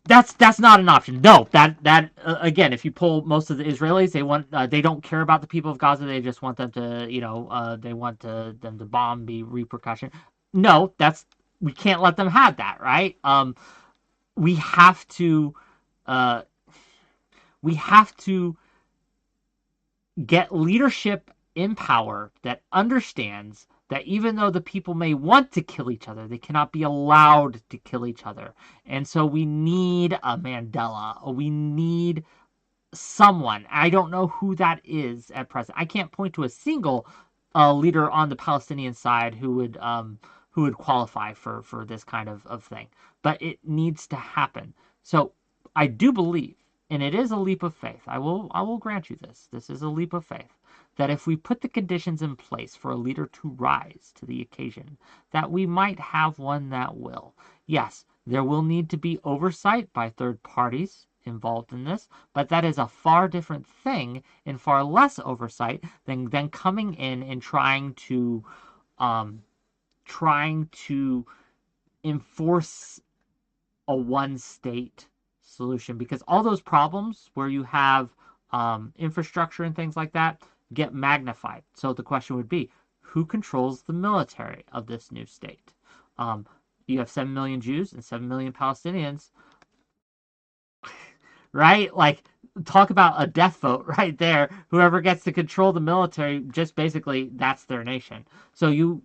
That's not an option. No, again, if you poll most of the Israelis, they don't care about the people of Gaza. They just want them to, they want them to bomb, be repercussion. No, we can't let them have that, right? We have to get leadership in power that understands that even though the people may want to kill each other, they cannot be allowed to kill each other. And so we need a Mandela, or we need someone. I don't know who that is at present. I can't point to a single leader on the Palestinian side who would qualify for this kind of thing. But it needs to happen. So I do believe, and it is a leap of faith, I will grant you this. This is a leap of faith, that if we put the conditions in place for a leader to rise to the occasion, that we might have one that will. Yes, there will need to be oversight by third parties involved in this, but that is a far different thing and far less oversight than coming in and trying to enforce a one-state solution, because all those problems where you have infrastructure and things like that get magnified. So the question would be, who controls the military of this new state? You have 7 million Jews and 7 million Palestinians, right? Like, talk about a death vote right there. Whoever gets to control the military, just basically, that's their nation. So you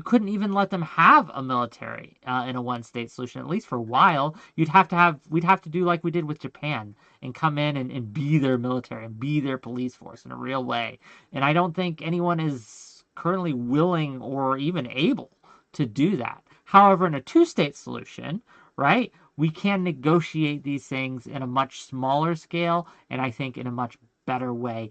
couldn't even let them have a military in a one-state solution, at least for a while. We'd have to do like we did with Japan and come in and be their military and be their police force in a real way. And I don't think anyone is currently willing or even able to do that. However, in a two-state solution, right, we can negotiate these things in a much smaller scale, and I think in a much better way.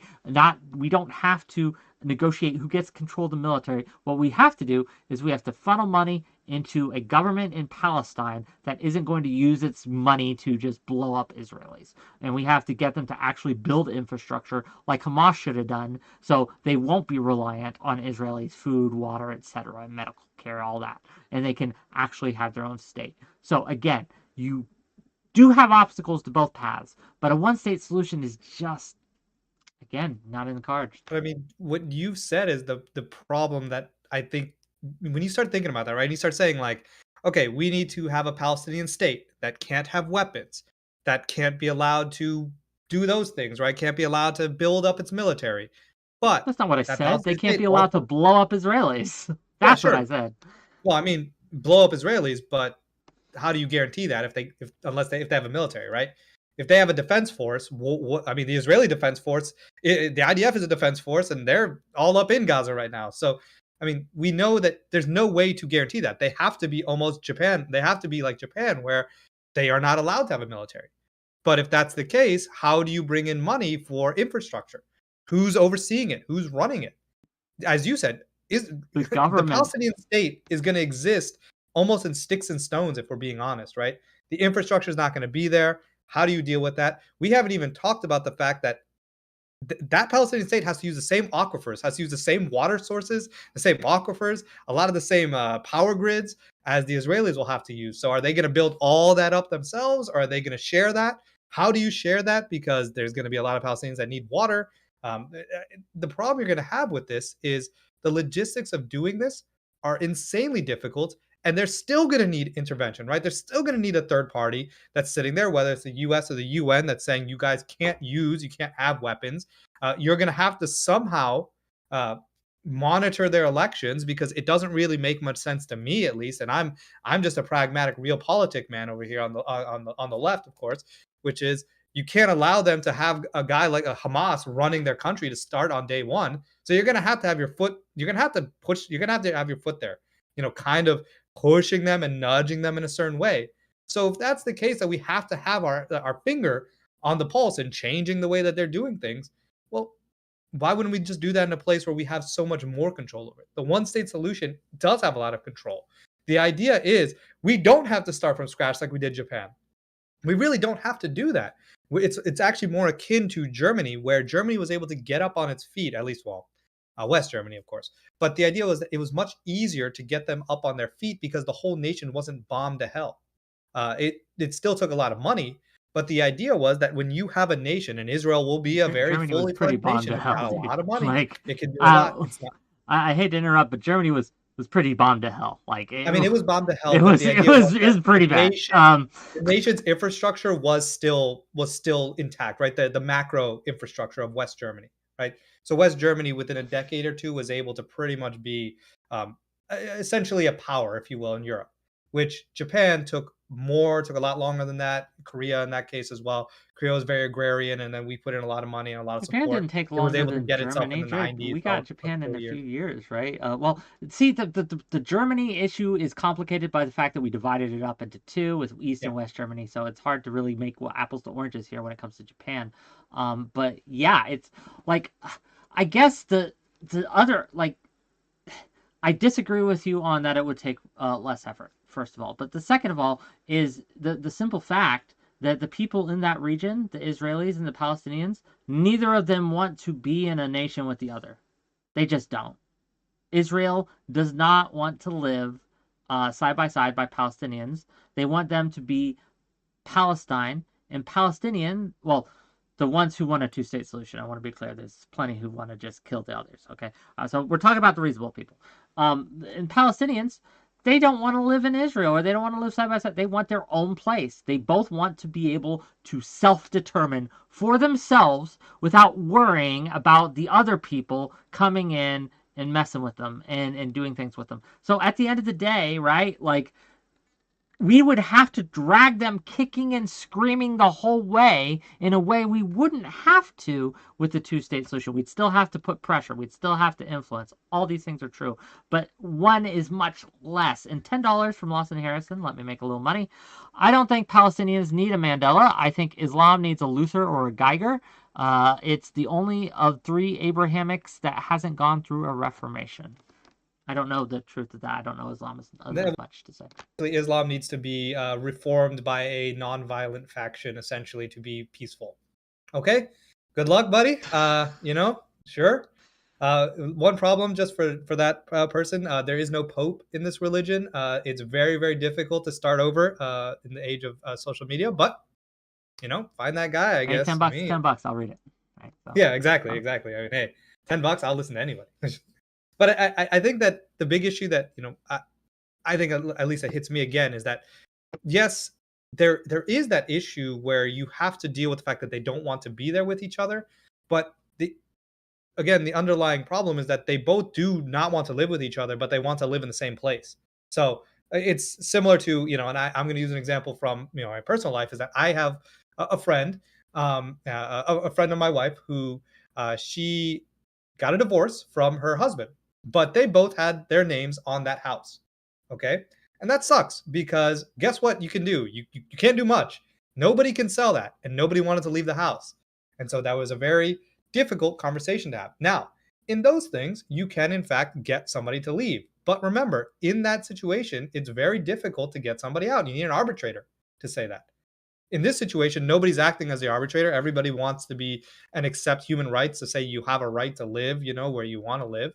We don't have to negotiate who gets control of the military. What we have to do is we have to funnel money into a government in Palestine that isn't going to use its money to just blow up Israelis. And we have to get them to actually build infrastructure like Hamas should have done, so they won't be reliant on Israelis' food, water, etc., medical care, all that. And they can actually have their own state. So again, you do have obstacles to both paths, but a one-state solution is just, again, not in the cards. But I mean, what you've said is the problem that I think when you start thinking about that, right? And you start saying like, okay, we need to have a Palestinian state that can't have weapons, that can't be allowed to do those things, right? Can't be allowed to build up its military. But that's not what I said. They Palestinian can't state be allowed to blow up Israelis. That's sure. what I said. Well, I mean, blow up Israelis, but how do you guarantee that if they have a military, right? If they have a defense force, I mean, the Israeli defense force, the IDF is a defense force, and they're all up in Gaza right now. So, I mean, we know that there's no way to guarantee that. They have to be almost Japan. They have to be like Japan, where they are not allowed to have a military. But if that's the case, how do you bring in money for infrastructure? Who's overseeing it? Who's running it? As you said, is The the government. Palestinian state is going to exist almost in sticks and stones, if we're being honest, right? The infrastructure is not going to be there. How do you deal with that? We haven't even talked about the fact that that Palestinian state has to use the same aquifers, has to use the same water sources, the same aquifers, a lot of the same power grids as the Israelis will have to use. So are they going to build all that up themselves, or are they going to share that? How do you share that? Because there's going to be a lot of Palestinians that need water. The problem you're going to have with this is the logistics of doing this are insanely difficult, and they're still going to need intervention, right? They're still going to need a third party that's sitting there, whether it's the US or the UN, that's saying you guys you can't have weapons. You're going to have to somehow monitor their elections, because it doesn't really make much sense to me, at least. And I'm just a pragmatic, realpolitik man over here on the left, of course, which is you can't allow them to have a guy like a Hamas running their country to start on day one. So you're going to have your foot. You're going to have to push. You're going to have your foot there. Kind of pushing them and nudging them in a certain way. So if that's the case, that we have to have our finger on the pulse and changing the way that they're doing things, well, why wouldn't we just do that in a place where we have so much more control over it? The one state solution does have a lot of control. The idea is we don't have to start from scratch like we did Japan. We really don't have to do that. It's actually more akin to Germany, where Germany was able to get up on its feet, at least, West Germany, of course. But the idea was that it was much easier to get them up on their feet because the whole nation wasn't bombed to hell. It still took a lot of money, but the idea was that when you have a nation, and Israel will be a very Germany was fully pretty fledged bombed nation, to it's hell, got a dude. lot of money. Like, It can do a lot. It's not, I hate to interrupt, but Germany was pretty bombed to hell. Like, I mean, it was bombed to hell, it but was the it idea was was it that was pretty the bad. the nation's infrastructure was still intact, right? The macro infrastructure of West Germany, right? So West Germany, within a decade or two, was able to pretty much be essentially a power, if you will, in Europe, which Japan took a lot longer than that. Korea, in that case as well. Korea was very agrarian, and then we put in a lot of money and a lot of Japan support. didn't take It was longer able to than get itself in Germany, the Drake. 90s, We got about Japan in 4 a few years. years, right? Well, see, the Germany issue is complicated by the fact that we divided it up into two with East Yeah. and West Germany, so it's hard to really make apples to oranges here when it comes to Japan. But yeah, it's like, I guess the other, like, I disagree with you on that it would take less effort, first of all. But the second of all is the simple fact that the people in that region, the Israelis and the Palestinians, neither of them want to be in a nation with the other. They just don't. Israel does not want to live side by side by Palestinians. They want them to be Palestine and Palestinian. Well, the ones who want a two-state solution. I want to be clear. There's plenty who want to just kill the others. Okay, so we're talking about the reasonable people. And Palestinians, they don't want to live in Israel, or they don't want to live side by side. They want their own place. They both want to be able to self-determine for themselves without worrying about the other people coming in and messing with them and doing things with them. So at the end of the day, right, like, we would have to drag them kicking and screaming the whole way in a way we wouldn't have to with the two-state solution. We'd still have to put pressure. We'd still have to influence. All these things are true. But one is much less. And $10 from Lawson Harrison, let me make a little money. I don't think Palestinians need a Mandela. I think Islam needs a Luther or a Geiger. It's the only of three Abrahamics that hasn't gone through a reformation. I don't know the truth of that. I don't know Islam as much to say. Islam needs to be reformed by a non-violent faction, essentially, to be peaceful. Okay, good luck, buddy. Sure. One problem just for that person, there is no pope in this religion. It's very, very difficult to start over in the age of social media, but find that guy, I guess. $10, $10, I'll read it. Right, so. Yeah, exactly. I mean, hey, $10, I'll listen to anybody. But I think that the big issue that I think at least it hits me again is that, yes, there is that issue where you have to deal with the fact that they don't want to be there with each other, but the underlying problem is that they both do not want to live with each other, but they want to live in the same place. So It's similar to, and I'm going to use an example from, my personal life, is that I have a friend, a friend of my wife who, she got a divorce from her husband, but they both had their names on that house. Okay. And that sucks because guess what you can do? You can't do much. Nobody can sell that, and nobody wanted to leave the house. And so that was a very difficult conversation to have. Now, in those things, you can in fact get somebody to leave. But remember, in that situation, it's very difficult to get somebody out. You need an arbitrator to say that. In this situation, nobody's acting as the arbitrator. Everybody wants to be and accept human rights to say you have a right to live, where you want to live.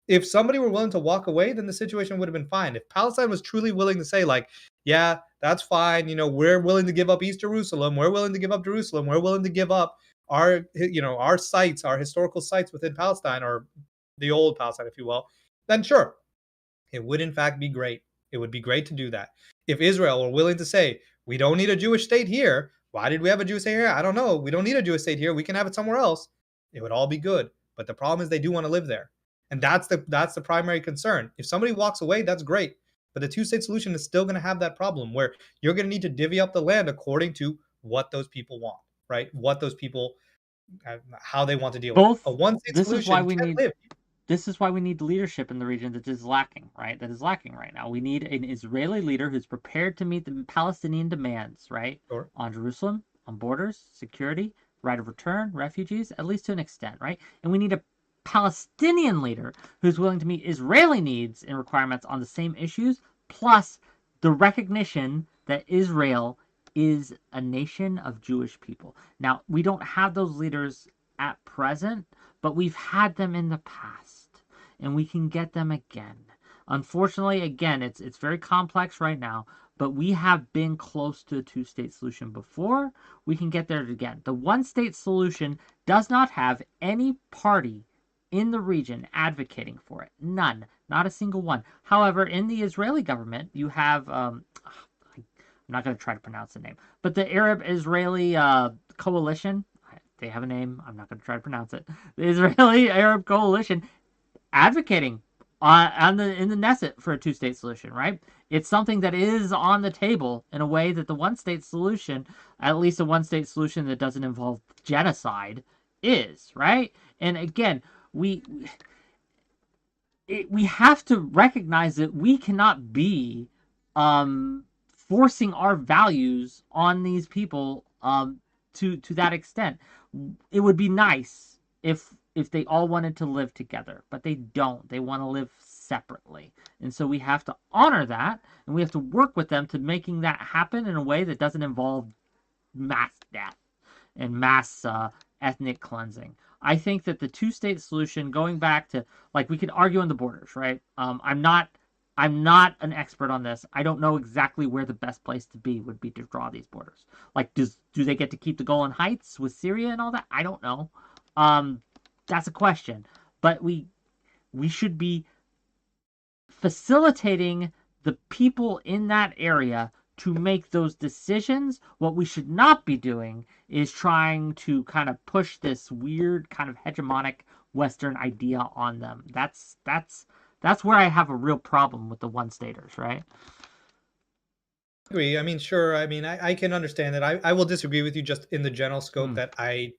If somebody were willing to walk away, then the situation would have been fine. If Palestine was truly willing to say, like, yeah, that's fine, we're willing to give up East Jerusalem, we're willing to give up Jerusalem, we're willing to give up our sites, our historical sites within Palestine, or the old Palestine, if you will, then sure, it would in fact be great. It would be great to do that. If Israel were willing to say, we don't need a Jewish state here. Why did we have a Jewish state here? I don't know. We don't need a Jewish state here. We can have it somewhere else. It would all be good. But the problem is they do want to live there. And that's the primary concern. If somebody walks away, that's great. But the two-state solution is still going to have that problem where you're going to need to divvy up the land according to what those people want, right? What those people, how they want to deal with it. A one-state solution can live. This is why we need leadership in the region that is lacking, right? That is lacking right now. We need an Israeli leader who's prepared to meet the Palestinian demands, right? Sure. On Jerusalem, on borders, security, right of return, refugees, at least to an extent, right? And we need a Palestinian leader who's willing to meet Israeli needs and requirements on the same issues, plus the recognition that Israel is a nation of Jewish people. Now, we don't have those leaders at present, but we've had them in the past, and we can get them again. Unfortunately, again, it's very complex right now, but we have been close to a two-state solution before. We can get there again. The one-state solution does not have any party in the region advocating for it. None. Not a single one. However, in the Israeli government, you have, I'm not going to try to pronounce the name, but the Arab-Israeli coalition, they have a name, I'm not going to try to pronounce it, the Israeli-Arab coalition advocating in the Knesset for a two-state solution, right? It's something that is on the table in a way that the one-state solution, at least a one-state solution that doesn't involve genocide, is, right? And again, we have to recognize that we cannot be forcing our values on these people to that extent. It would be nice if they all wanted to live together, but they don't. They want to live separately. And so we have to honor that, and we have to work with them to making that happen in a way that doesn't involve mass death and mass ethnic cleansing. I think that the two-state solution, going back to, like, we could argue on the borders, right? I'm not an expert on this. I don't know exactly where the best place to be would be to draw these borders. Like, do they get to keep the Golan Heights with Syria and all that? I don't know. That's a question. But we should be facilitating the people in that area to make those decisions. What we should not be doing is trying to kind of push this weird kind of hegemonic Western idea on them. That's where I have a real problem with the one-staters, right? Agree. I mean, sure. I mean, I can understand that. I will disagree with you just in the general scope that I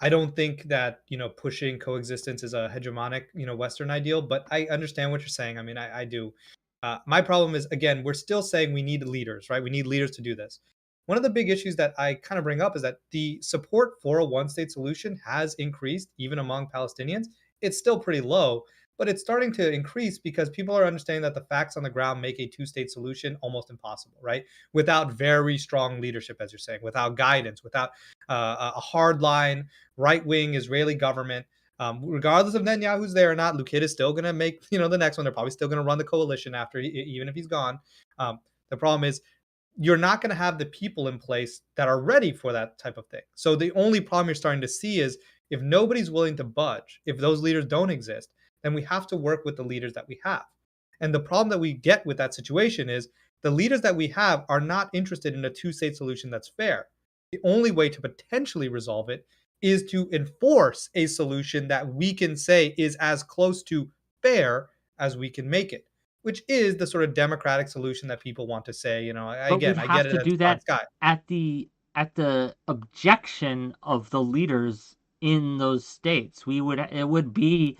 don't think that, pushing coexistence is a hegemonic, Western ideal, but I understand what you're saying. I mean, I do. My problem is, again, we're still saying we need leaders, right? We need leaders to do this. One of the big issues that I kind of bring up is that the support for a one-state solution has increased even among Palestinians. It's still pretty low, but it's starting to increase because people are understanding that the facts on the ground make a two-state solution almost impossible, right? Without very strong leadership, as you're saying, without guidance, without a hardline right-wing Israeli government. Regardless of Netanyahu's there or not, 𝕾𝖍𝖎𝖙 is still going to make the next one. They're probably still going to run the coalition after, even if he's gone. The problem is you're not going to have the people in place that are ready for that type of thing. So the only problem you're starting to see is if nobody's willing to budge, if those leaders don't exist, then we have to work with the leaders that we have. And the problem that we get with that situation is the leaders that we have are not interested in a two-state solution that's fair. The only way to potentially resolve it is to enforce a solution that we can say is as close to fair as we can make it. which is the sort of democratic solution that people want to say. But we'd Again, I get have it. to That's do pie in that the sky. at the objection of the leaders in those states. It would be,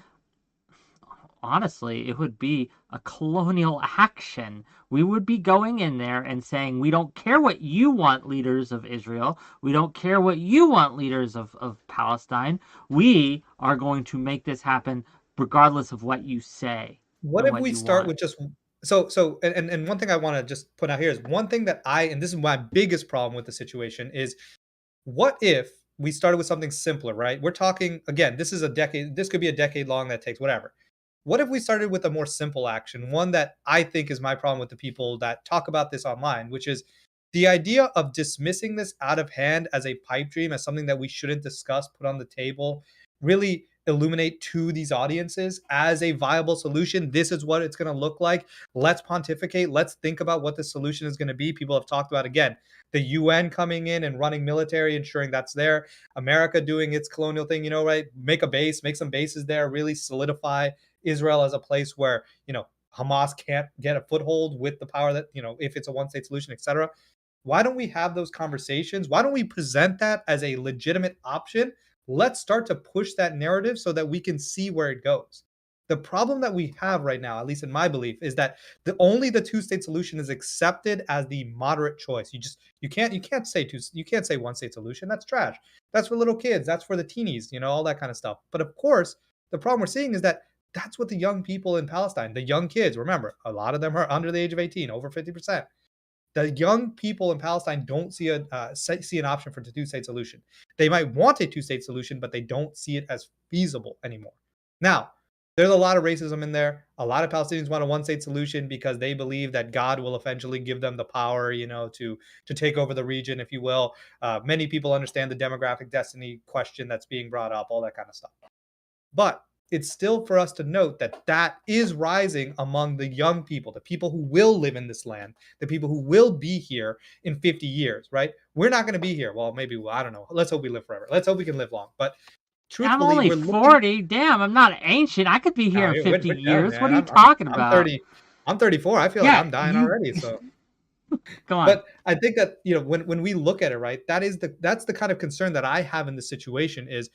honestly, it would be a colonial action. We would be going in there and saying, we don't care what you want, leaders of Israel. We don't care what you want, leaders of Palestine. We are going to make this happen regardless of what you say What and if what we you start want. with just and one thing I want to just put out here is one thing that and this is my biggest problem with the situation is what if we started with something simpler, right? We're talking again, this could be a decade long that takes whatever. What if we started with a more simple action, one that I think is my problem with the people that talk about this online, which is the idea of dismissing this out of hand as a pipe dream, as something that we shouldn't discuss, put on the table, really illuminate to these audiences as a viable solution. This is what it's going to look like. Let's pontificate. Let's think about what the solution is going to be. People have talked about, again, the UN coming in and running military, ensuring that's there. America doing its colonial thing, right? Make a base, make some bases there, really solidify Israel as a place where, Hamas can't get a foothold with the power that, if it's a one state solution, etc. Why don't we have those conversations? Why don't we present that as a legitimate option? Let's start to push that narrative so that we can see where it goes. The problem that we have right now, at least in my belief, is that the two-state solution is accepted as the moderate choice. You can't say one-state solution. That's trash. That's for little kids. That's for the teenies. All that kind of stuff. But of course, the problem we're seeing is that that's what the young people in Palestine, the young kids, remember, a lot of them are under the age of 18, over 50%. The young people in Palestine don't see an option for the two-state solution. They might want a two-state solution, but they don't see it as feasible anymore. Now, there's a lot of racism in there. A lot of Palestinians want a one-state solution because they believe that God will eventually give them the power, to take over the region, if you will. Many people understand the demographic destiny question that's being brought up, all that kind of stuff. But it's still for us to note that that is rising among the young people, the people who will live in this land, the people who will be here in 50 years, right? We're not going to be here. Well, maybe, I don't know. Let's hope we live forever. Let's hope we can live long. But I'm truthfully, only we're looking. 40. Damn, I'm not ancient. I could be here No, in 50 we're young, years. What man. are you I'm talking I'm about? 30. I'm 34. I feel like Yeah, I'm dying already. So, go on. but I think that when we look at it, right, that's the kind of concern that I have in this situation is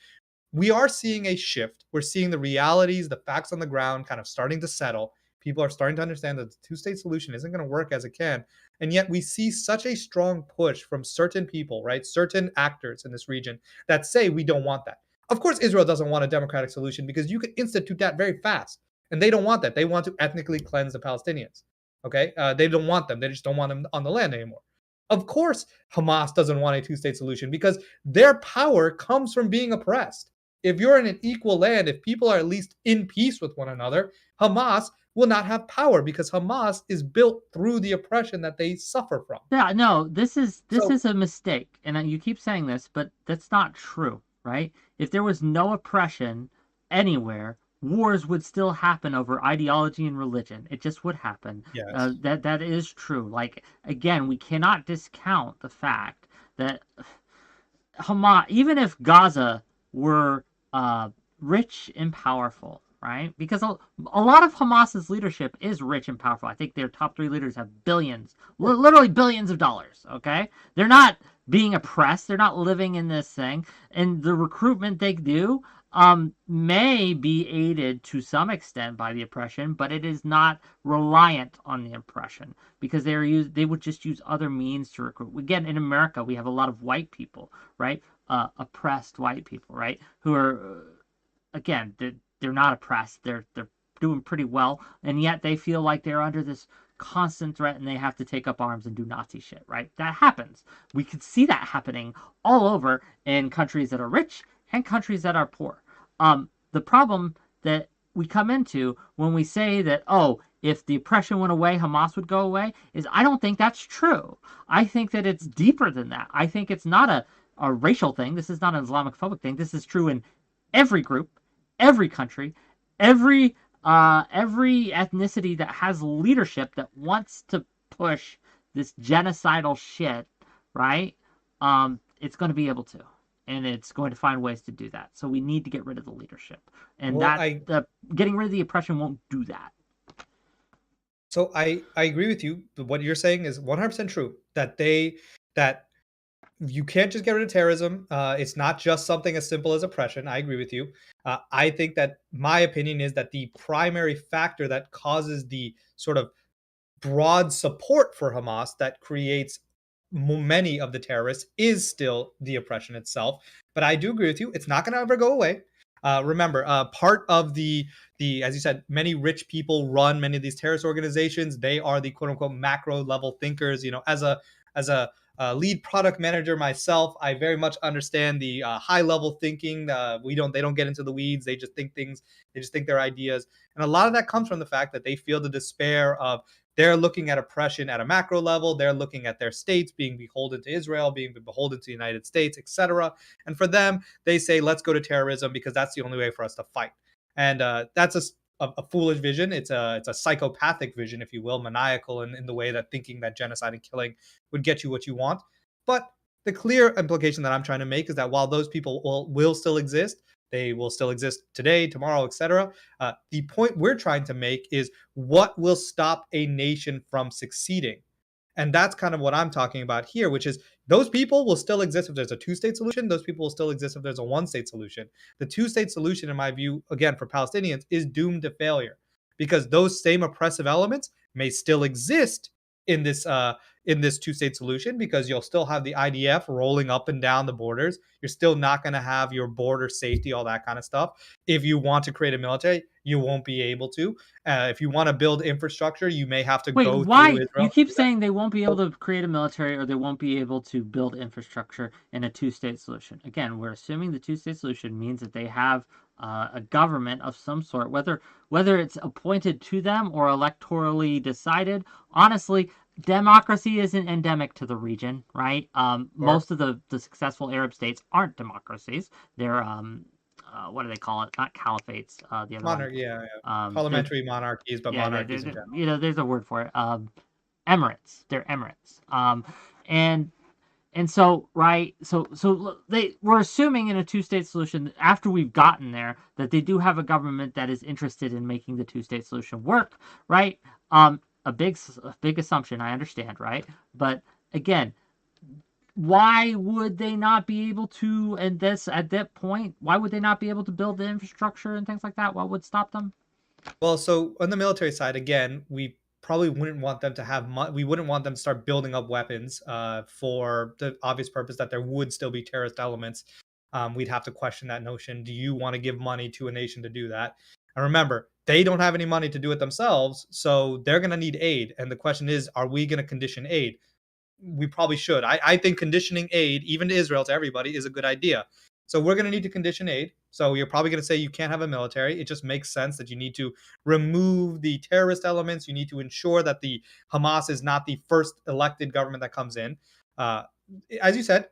we are seeing a shift. We're seeing the realities, the facts on the ground kind of starting to settle. People are starting to understand that the two-state solution isn't going to work as it can. And yet we see such a strong push from certain people, right? Certain actors in this region that say we don't want that. Of course, Israel doesn't want a democratic solution because you could institute that very fast. And they don't want that. They want to ethnically cleanse the Palestinians. Okay? They don't want them. They just don't want them on the land anymore. Of course, Hamas doesn't want a two-state solution because their power comes from being oppressed. If you're in an equal land, if people are at least in peace with one another, Hamas will not have power because Hamas is built through the oppression that they suffer from. Yeah, no, this So, is a mistake, and you keep saying this, but that's not true, right? If there was no oppression anywhere, wars would still happen over ideology and religion. It just would happen. yes. That is true. Like, again, we cannot discount the fact that Hamas, even if Gaza were rich and powerful, right? Because a lot of Hamas's leadership is rich and powerful. I think their top three leaders have billions, literally billions of dollars. Okay, they're not being oppressed. They're not living in this thing, and the recruitment they do may be aided to some extent by the oppression, but it is not reliant on the oppression because they would just use other means to recruit. Again, in America, we have a lot of white people, right? Oppressed white people, right? Who are again, they're not oppressed. They're doing pretty well, and yet they feel like they're under this constant threat and they have to take up arms and do Nazi shit, right? That happens. We could see that happening all over in countries that are rich and countries that are poor. The problem that we come into when we say that, oh, if the oppression went away, Hamas would go away, is I don't think that's true. I think that it's deeper than that. I think it's not a racial thing. This is not an Islamophobic thing. This is true in every group, every country, every ethnicity that has leadership that wants to push this genocidal shit, right? It's going to be able to, and it's going to find ways to do that. So we need to get rid of the leadership, and Well, getting rid of the oppression won't do that. So I agree with you. What you're saying is 100% true. That you can't just get rid of terrorism. It's not just something as simple as oppression. I agree with you. I think that my opinion is that the primary factor that causes the sort of broad support for Hamas that creates many of the terrorists is still the oppression itself. But I do agree with you; it's not going to ever go away. Remember, part of the as you said, many rich people run many of these terrorist organizations. They are the quote unquote macro level thinkers. You know, as a lead product manager myself, I very much understand the high level thinking. They don't get into the weeds. They just think things. They just think their ideas, and a lot of that comes from the fact that they feel the despair of they're looking at oppression at a macro level. They're looking at their states being beholden to Israel, being beholden to the United States, etc. And for them, they say, let's go to terrorism because that's the only way for us to fight. And that's a foolish vision. It's a psychopathic vision, if you will, maniacal in the way that thinking that genocide and killing would get you what you want. But the clear implication that I'm trying to make is that while those people will still exist, they will still exist today, tomorrow, etc. The point we're trying to make is what will stop a nation from succeeding. And that's kind of what I'm talking about here, which is those people will still exist if there's a two-state solution. Those people will still exist if there's a one-state solution. The two-state solution, in my view, again, for Palestinians, is doomed to failure because those same oppressive elements may still exist in this two-state solution because you'll still have the IDF rolling up and down the borders. You're still not going to have your border safety, all that kind of stuff. If you want to create a military, you won't be able to. If you want to build infrastructure, you may have to Wait, go through why? You Israel. keep saying they won't be able to create a military or they won't be able to build infrastructure in a two-state solution. Again, we're assuming the two-state solution means that they have a government of some sort, whether it's appointed to them or electorally decided. Honestly, democracy isn't endemic to the region, right? Most of the successful Arab states aren't democracies. They're what do they call it? Not caliphates. The other one. Yeah. They're Parliamentary monarchies, but yeah, monarchies in general. you know, there's a word for it. Emirates. They're emirates. And so right, so we're assuming in a two-state solution after we've gotten there that they do have a government that is interested in making the two-state solution work, right? A big assumption, I understand, right? But again, why would they not be able to? And this at that point, why would they not be able to build the infrastructure and things like that? What would stop them? Well, so on the military side, again, we probably wouldn't want them to have we wouldn't want them to start building up weapons for the obvious purpose that there would still be terrorist elements. We'd have to question that notion. Do you want to give money to a nation to do that? And remember, they don't have any money to do it themselves, so they're going to need aid. And the question is, are we going to condition aid? We probably should. I think conditioning aid, even to Israel, to everybody, is a good idea. So we're going to need to condition aid. So you're probably going to say you can't have a military. It just makes sense that you need to remove the terrorist elements. You need to ensure that the Hamas is not the first elected government that comes in. Uh, as you said,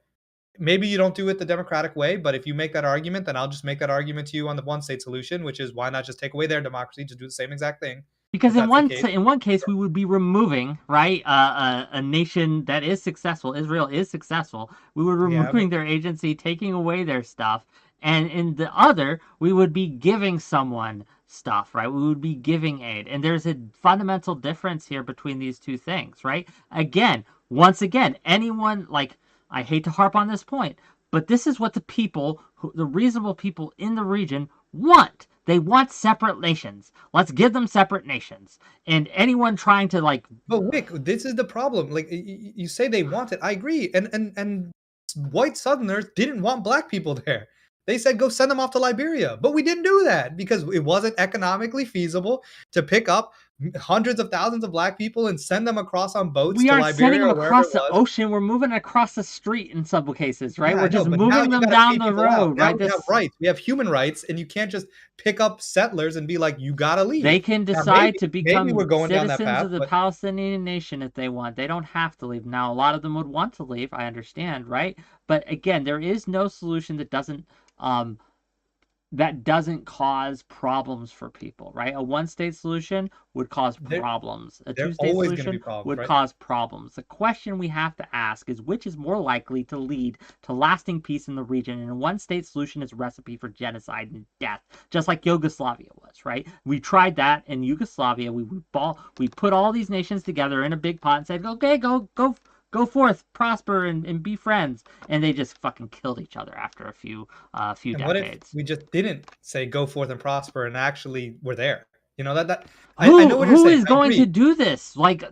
maybe you don't do it the democratic way, but if you make that argument, then I'll just make that argument to you on the one state solution, which is why not just take away their democracy, just do the same exact thing. If Because that's the case. in one case we would be removing right a nation that is successful. Israel is successful. We would be removing their agency, taking away their stuff, and in the other we would be giving someone stuff, right? We would be giving aid, and there's a fundamental difference here between these two things, right? Once again, anyone like I hate to harp on this point, but this is what the reasonable people in the region want. They want separate nations. Let's give them separate nations. And anyone trying to like, But Wick, this is the problem. Like you say they want it. I agree. And white Southerners didn't want black people there. They said go send them off to Liberia. But we didn't do that because it wasn't economically feasible to pick up hundreds of thousands of black people and send them across on boats we to aren't sending Liberia them or wherever across it the was. ocean. We're moving across the street in some cases, right? Yeah, We're I know, just but now moving you them gotta down pay the people out. road, Now right? we have rights. We have human rights, and you can't just pick up settlers and be like, you gotta leave. They can Now, decide to maybe we're become going down that citizens path, of the but Palestinian nation if they want. They don't have to leave. Now, a lot of them would want to leave, I understand, right? But again, there is no solution that doesn't that doesn't cause problems for people, right? A one-state solution would cause There problems. A there are two-state always going to be solution problems, would right? cause problems. The question we have to ask is which is more likely to lead to lasting peace in the region? And a one-state solution is a recipe for genocide and death, just like Yugoslavia was, right? We tried that in Yugoslavia. We put all these nations together in a big pot and said, okay, go forth, prosper, and be friends. And they just fucking killed each other after a few And what if decades. we just didn't say go forth and prosper and actually were there? You know, that I know what you're Who saying. is I going to agree. do this? Like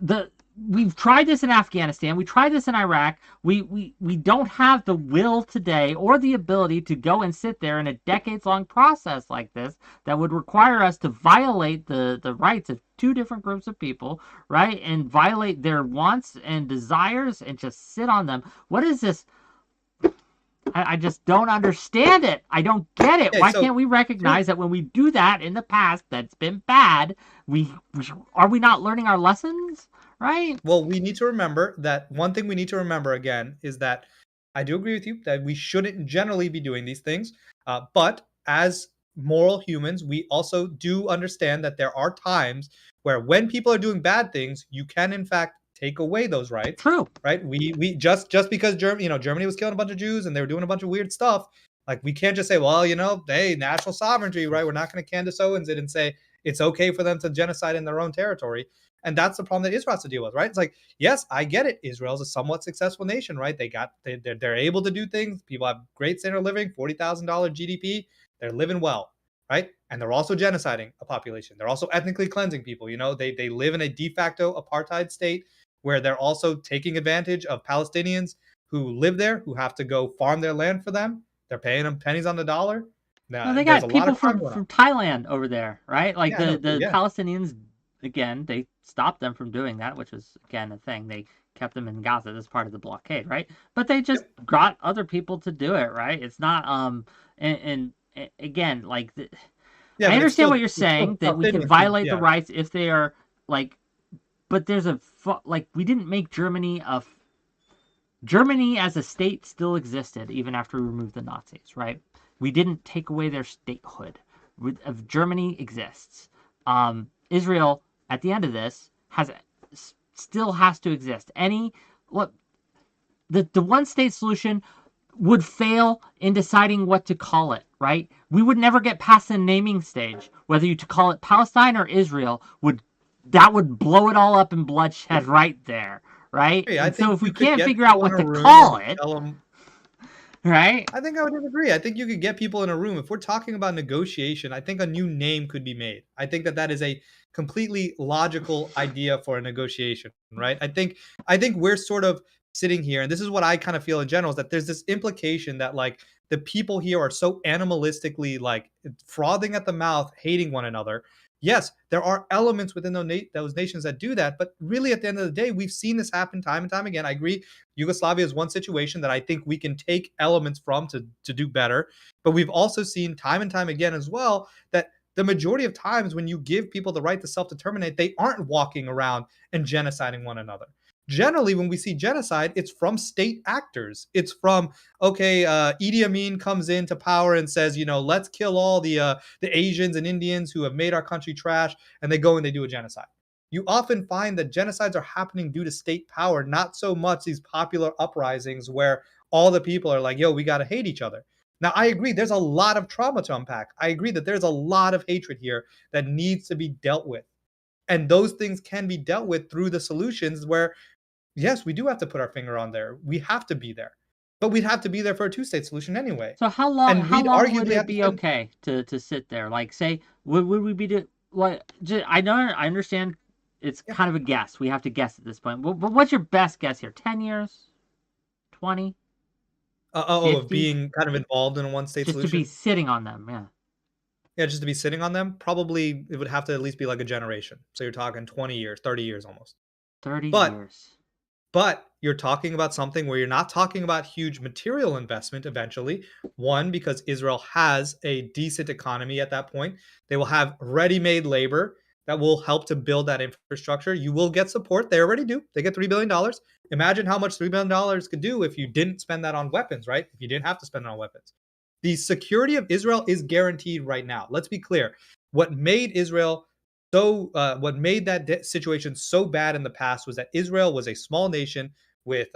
we've tried this in Afghanistan, we tried this in Iraq. We don't have the will today or the ability to go and sit there in a decades-long process like this that would require us to violate the rights of two different groups of people, right? And violate their wants and desires and just sit on them. What is this? I just don't understand it. I don't get it. Okay, Why so can't we here recognize that when we do that in the past that's been bad, are we not learning our lessons, right? well, we need to remember that one thing we need to remember again is that I do agree with you that we shouldn't generally be doing these things. But as moral humans, we also do understand that there are times where when people are doing bad things, you can in fact take away those rights, True. right? We just because Germany was killing a bunch of Jews and they were doing a bunch of weird stuff, like we can't just say, well, hey, national sovereignty, right? We're not going to Candace Owens it and say it's okay for them to genocide in their own territory. And that's the problem that Israel has to deal with, right? It's like, yes, I get it. Israel's a somewhat successful nation, right? They're able to do things. People have great standard of living, $40,000 GDP. They're living well, right? And they're also genociding a population. They're also ethnically cleansing people. They live in a de facto apartheid state where they're also taking advantage of Palestinians who live there, who have to go farm their land for them. They're paying them pennies on the dollar. Well, Now, they there's a got lot people of crime from going on. from Thailand over there, right? Like Yeah, I know. the Yeah, Palestinians, again, they stopped them from doing that, which was again a thing. They kept them in Gaza as part of the blockade, right? But they just yep, got other people to do it, right? It's not again, like yeah, I but understand what you're it's still saying that stuffed we in can with these. violate the Yeah, rights if they are like, but there's like we didn't make Germany Germany as a state still existed even after we removed the Nazis, right? We didn't take away their statehood. Germany exists. Israel at the end of this still has to exist. The one state solution would fail in deciding what to call it, right? We would never get past the naming stage. Whether you to call it Palestine or Israel would blow it all up in bloodshed right there, right? I And so think if we you could can't get figure out people in what a to room call and it, tell them. right? I think I would agree. I think you could get people in a room. If we're talking about negotiation, I think a new name could be made. I think that is a completely logical idea for a negotiation, right? I think we're sort of sitting here, and this is what I kind of feel in general, is that there's this implication that like the people here are so animalistically like frothing at the mouth, hating one another. Yes, there are elements within those nations that do that, but really at the end of the day, we've seen this happen time and time again. I agree. Yugoslavia is one situation that I think we can take elements from to do better. But we've also seen time and time again as well that the majority of times when you give people the right to self-determinate, they aren't walking around and genociding one another. Generally, when we see genocide, it's from state actors. It's from, okay, Idi Amin comes into power and says, let's kill all the Asians and Indians who have made our country trash, and they go and they do a genocide. You often find that genocides are happening due to state power, not so much these popular uprisings where all the people are like, yo, we got to hate each other. Now, I agree, there's a lot of trauma to unpack. I agree that there's a lot of hatred here that needs to be dealt with. And those things can be dealt with through the solutions where, yes, we do have to put our finger on there. We have to be there. But we'd have to be there for a two-state solution anyway. So And how we'd long would arguably it have to be spend. okay to sit there? Like say would we be to like I understand it's Yeah. kind of a guess. We have to guess at this point. But what's your best guess here? 10 years? 20? Of 50? being kind of involved in a one-state Just to be solution. sitting on them, yeah. Yeah, just to be sitting on them, probably it would have to at least be like a generation. So you're talking 20 years, 30 years almost. 30 But years. but you're talking about something where you're not talking about huge material investment eventually. One, because Israel has a decent economy at that point. They will have ready-made labor that will help to build that infrastructure. You will get support. They already do. They get $3 billion. Imagine how much $3 billion could do if you didn't spend that on weapons, right? If you didn't have to spend it on weapons. The security of Israel is guaranteed right now. Let's be clear. What made Israel what made that situation so bad in the past was that Israel was a small nation with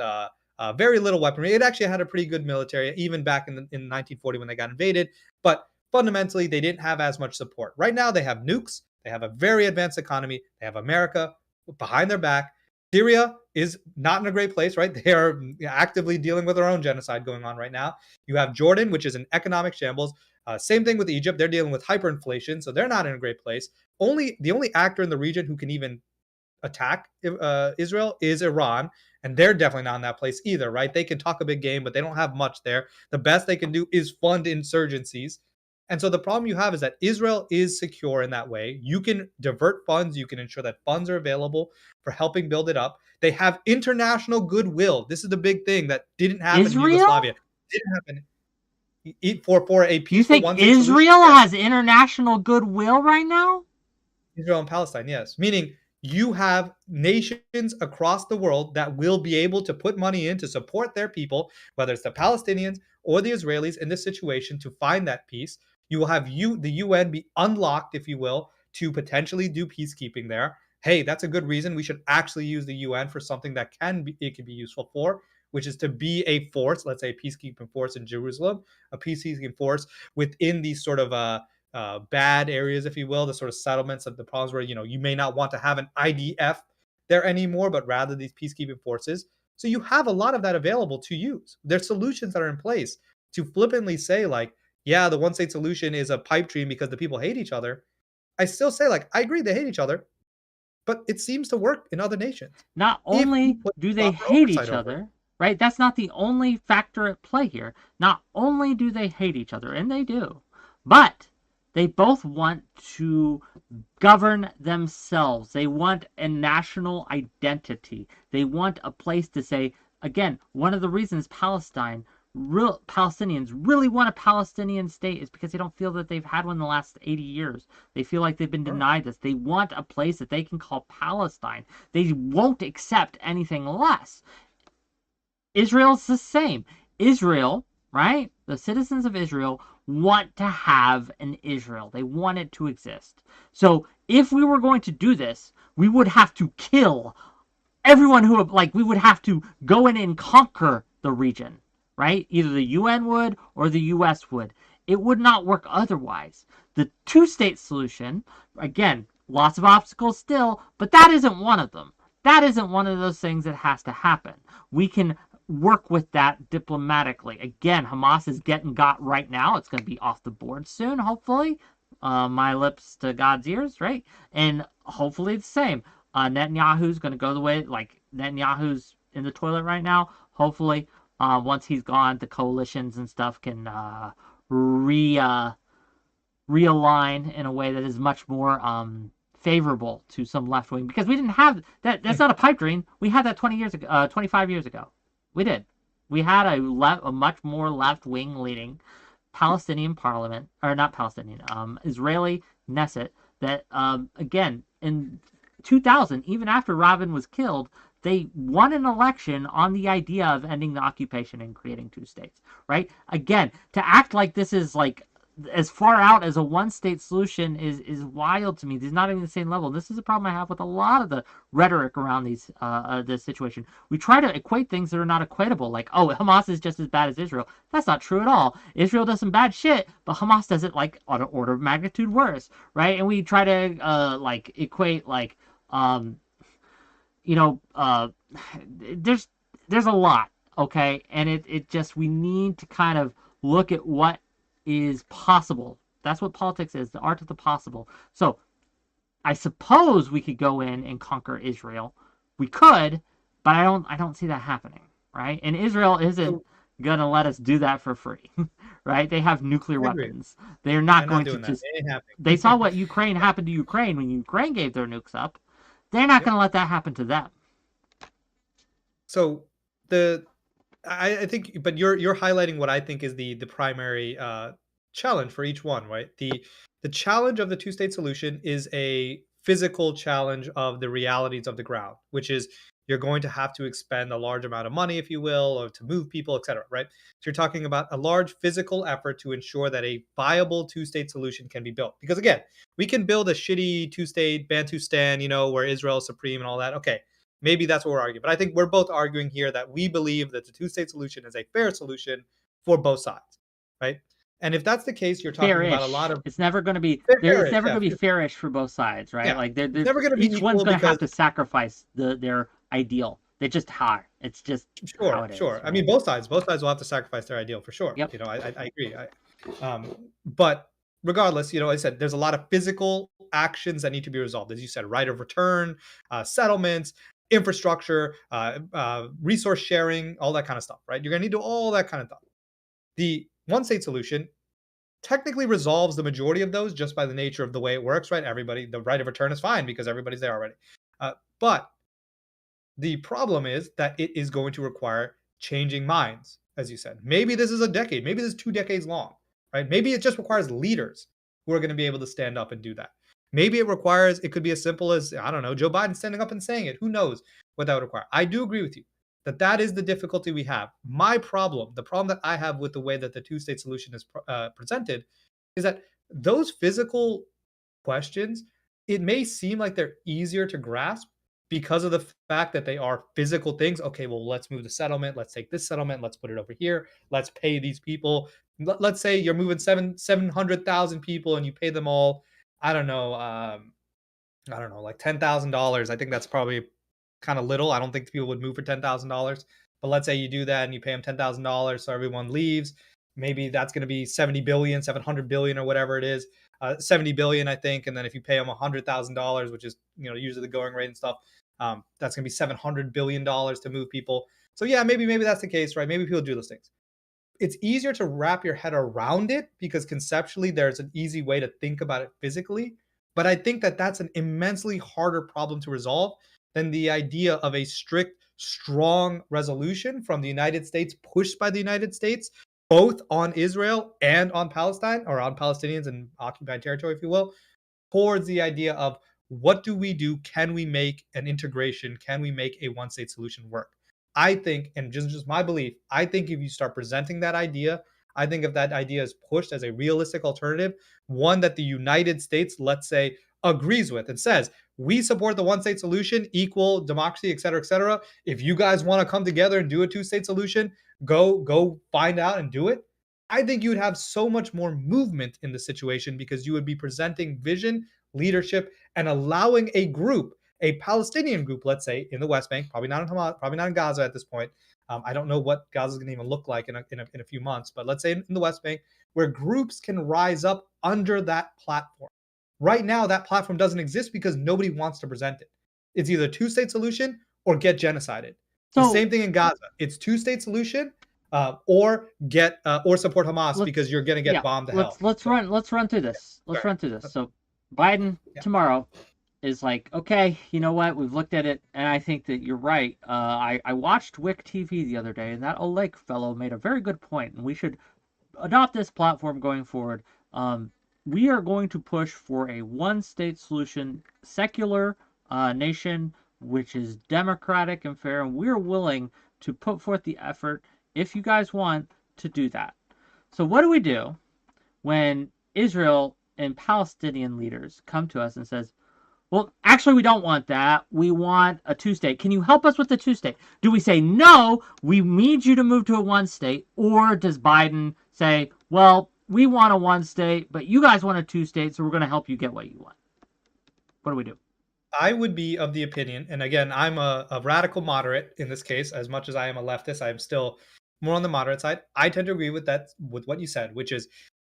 very little weaponry. It actually had a pretty good military, even back in 1940 when they got invaded. But fundamentally, they didn't have as much support. Right now, they have nukes. They have a very advanced economy. They have America behind their back. Syria is not in a great place, right? They are actively dealing with their own genocide going on right now. You have Jordan, which is an economic shambles. Same thing with Egypt. They're dealing with hyperinflation, so they're not in a great place. The only actor in the region who can even attack Israel is Iran, and they're definitely not in that place either, right? They can talk a big game, but they don't have much there. The best they can do is fund insurgencies. And so the problem you have is that Israel is secure in that way. You can divert funds, you can ensure that funds are available for helping build it up. They have international goodwill. This is the big thing that didn't happen in Israel? Yugoslavia. Didn't happen for a You peaceful think one-state solution. Israel has international goodwill right now? Israel and Palestine, yes. Meaning you have nations across the world that will be able to put money in to support their people, whether it's the Palestinians or the Israelis in this situation to find that peace. You will have the UN be unlocked, if you will, to potentially do peacekeeping there. Hey, that's a good reason we should actually use the UN for something that it can be useful for, which is to be a force, let's say a peacekeeping force in Jerusalem, a peacekeeping force within these sort of bad areas, if you will, the sort of settlements of the problems where, you may not want to have an IDF there anymore, but rather these peacekeeping forces. So you have a lot of that available to use. There's solutions that are in place. To flippantly say, like, yeah, the one state solution is a pipe dream because the people hate each other. I still say, like, I agree they hate each other, but it seems to work in other nations. Not only do they hate each other, right? That's not the only factor at play here. Not only do they hate each other, and they do, but they both want to govern themselves. They want a national identity. They want a place to say, again, one of the reasons Palestinians really want a Palestinian state is because they don't feel that they've had one in the last 80 years. They feel like they've been denied this. They want a place that they can call Palestine. They won't accept anything less. Israel's the same. Israel, right? The citizens of Israel want to have an Israel. They want it to exist. So if we were going to do this, we would have to kill everyone we would have to go in and conquer the region, right? Either the UN would or the US would. It would not work otherwise. The two-state solution, again, lots of obstacles still, but that isn't one of them. That isn't one of those things that has to happen. We can work with that diplomatically. Again, Hamas is getting got right now. It's going to be off the board soon, hopefully. My lips to God's ears, right? And hopefully the same. Netanyahu's going to go the way, Netanyahu's in the toilet right now. Hopefully, once he's gone, the coalitions and stuff can realign in a way that is much more favorable to some left wing, because we didn't have that. That's not a pipe dream. We had that 25 years ago. We did. We had a much more left wing leaning Palestinian parliament, or not Palestinian, Israeli Knesset. That again in 2000, even after Rabin was killed, they won an election on the idea of ending the occupation and creating two states. Right? Again, to act like this is like as far out as a one-state solution is wild to me. There's not even the same level. This is a problem I have with a lot of the rhetoric around this situation. We try to equate things that are not equatable, like, oh, Hamas is just as bad as Israel. That's not true at all. Israel does some bad shit, but Hamas does it like on an order of magnitude worse, right? And we try to equate there's a lot, okay, and it just, we need to kind of look at what is possible. That's what politics is, the art of the possible. So I suppose we could go in and conquer Israel. We could, but I don't see that happening, right? And Israel isn't gonna let us do that for free, right? They have nuclear weapons. They're not going to just. They saw what Ukraine happened to Ukraine when Ukraine gave their nukes up. They're not going to let that happen to them. So I think, but you're highlighting what I think is the primary challenge for each one, right? The challenge of the two-state solution is a physical challenge of the realities of the ground, which is you're going to have to expend a large amount of money, if you will, or to move people, etc. Right? So you're talking about a large physical effort to ensure that a viable two-state solution can be built. Because again, we can build a shitty two-state Bantustan, where Israel is supreme and all that. Okay, maybe that's what we're arguing. But I think we're both arguing here that we believe that the two-state solution is a fair solution for both sides, right? And if that's the case, you're talking about a lot Fairish. of It's never going to be It's fairish, never yeah, going to be fairish for both sides, right? yeah. Like It's never going to be each one's equal going to have because to sacrifice their ideal. They just are. It's just how sure, it is, sure. I mean, right? both sides will have to sacrifice their ideal for sure. Yep. I agree. But regardless, I said there's a lot of physical actions that need to be resolved, as you said, right of return, settlements, infrastructure, resource sharing, all that kind of stuff, right? You're going to need to do all that kind of stuff. The one-state solution technically resolves the majority of those just by the nature of the way it works, right? The right of return is fine because everybody's there already. But the problem is that it is going to require changing minds, as you said. Maybe this is a decade, maybe this is 2 decades long, right? Maybe it just requires leaders who are going to be able to stand up and do that. Maybe it could be as simple as, I don't know, Joe Biden standing up and saying it. Who knows what that would require? I do agree with you that that is the difficulty we have. The problem that I have with the way that the two-state solution is presented is that those physical questions, it may seem like they're easier to grasp because of the fact that they are physical things. Okay, well, let's move the settlement. Let's take this settlement. Let's put it over here. Let's pay these people. Let's say you're moving 700,000 people and you pay them all. I don't know. Like $10,000. I think that's probably kind of little. I don't think people would move for $10,000. But let's say you do that and you pay them $10,000, so everyone leaves. Maybe that's going to be 70 billion, 700 billion, or whatever it is. 70 billion, I think. And then if you pay them $100,000, which is usually the going rate and stuff, that's going to be $700 billion to move people. So yeah, maybe that's the case, right? Maybe people do those things. It's easier to wrap your head around it because conceptually there's an easy way to think about it physically. But I think that that's an immensely harder problem to resolve than the idea of a strict, strong resolution from the United States, pushed by the United States, both on Israel and on Palestine, or on Palestinians and occupied territory, if you will, towards the idea of what do we do? Can we make an integration? Can we make a one-state solution work? I think, and just my belief, I think if you start presenting that idea, I think if that idea is pushed as a realistic alternative, one that the United States, let's say, agrees with and says, we support the one-state solution, equal democracy, et cetera, et cetera. If you guys want to come together and do a two-state solution, go find out and do it. I think you would have so much more movement in the situation because you would be presenting vision, leadership, and allowing a Palestinian group, let's say, in the West Bank, probably not in Hamas, probably not in Gaza at this point. I don't know what Gaza is going to even look like in a few months, but let's say in the West Bank, where groups can rise up under that platform. Right now, that platform doesn't exist because nobody wants to present it. It's either two-state solution or get genocided. The same thing in Gaza. It's two-state solution or support Hamas because you're going to get bombed to hell. Let's run through this. So Biden tomorrow is like, okay, you know what? We've looked at it, and I think that you're right. I watched WhickTV the other day, and that Olake fellow made a very good point, and we should adopt this platform going forward. We are going to push for a one-state solution, secular nation, which is democratic and fair, and we're willing to put forth the effort, if you guys want, to do that. So what do we do when Israel and Palestinian leaders come to us and says, well, actually, we don't want that. We want a two-state. Can you help us with the two-state? Do we say, no, we need you to move to a one-state? Or does Biden say, well, we want a one-state, but you guys want a two-state, so we're going to help you get what you want? What do we do? I would be of the opinion, and again, I'm a radical moderate in this case. As much as I am a leftist, I am still more on the moderate side. I tend to agree with what you said, which is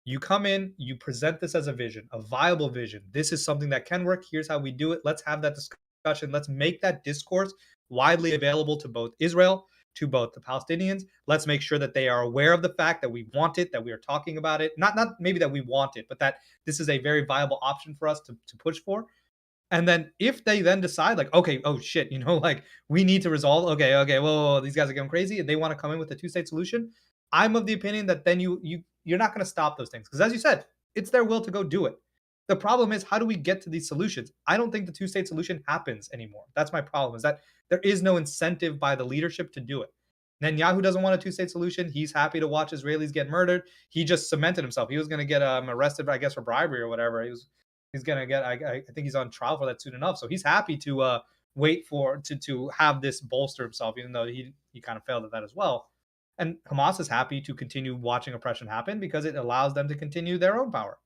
you come in, you present this as a vision, a viable vision. This is something that can work. Here's how we do it. Let's have that discussion. Let's make that discourse widely available to both Israel, to both the Palestinians. Let's make sure that they are aware of the fact that we want it, that we are talking about it. Not maybe that we want it, but that this is a very viable option for us to push for. And then if they then decide like, okay, oh shit, like we need to resolve, okay, whoa, these guys are going crazy and they want to come in with a two-state solution, I'm of the opinion that then you're not going to stop those things. Because as you said, it's their will to go do it. The problem is, how do we get to these solutions? I don't think the two-state solution happens anymore. That's my problem, is that there is no incentive by the leadership to do it. Netanyahu doesn't want a two-state solution. He's happy to watch Israelis get murdered. He just cemented himself. He was going to get arrested, I guess, for bribery or whatever. He's going to get. I think he's on trial for that soon enough. So he's happy to wait for to have this bolster himself, even though he kind of failed at that as well. And Hamas is happy to continue watching oppression happen because it allows them to continue their own power.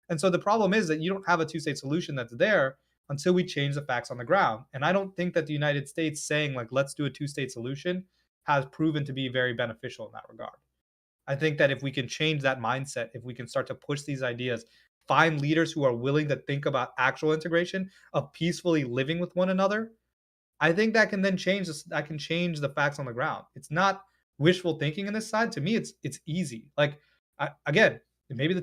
And so the problem is that you don't have a two-state solution that's there until we change the facts on the ground. And I don't think that the United States saying, like, let's do a two-state solution has proven to be very beneficial in that regard. I think that if we can change that mindset, if we can start to push these ideas, find leaders who are willing to think about actual integration of peacefully living with one another, I think that can then change this. That can change the facts on the ground. It's not wishful thinking on this side. To me, it's easy. Like, again, maybe the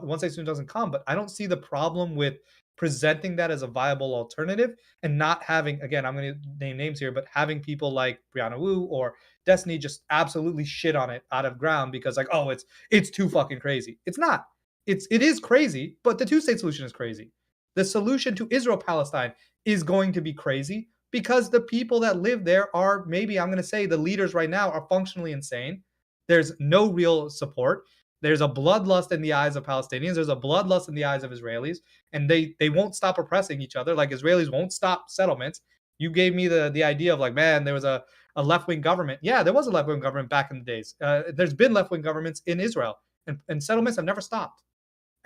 one state solution doesn't come, but I don't see the problem with presenting that as a viable alternative and not having, again, I'm going to name names here, but having people like Brianna Wu or Destiny just absolutely shit on it out of ground because, like, oh, it's too fucking crazy. It's not. It is crazy, but the two-state solution is crazy. The solution to Israel-Palestine is going to be crazy because the people that live there are, maybe I'm going to say the leaders right now are functionally insane. There's no real support. There's a bloodlust in the eyes of Palestinians. There's a bloodlust in the eyes of Israelis. And they won't stop oppressing each other. Like, Israelis won't stop settlements. You gave me the idea of, like, man, there was a left-wing government. Yeah, there was a left-wing government back in the days. There's been left-wing governments in Israel. And settlements have never stopped.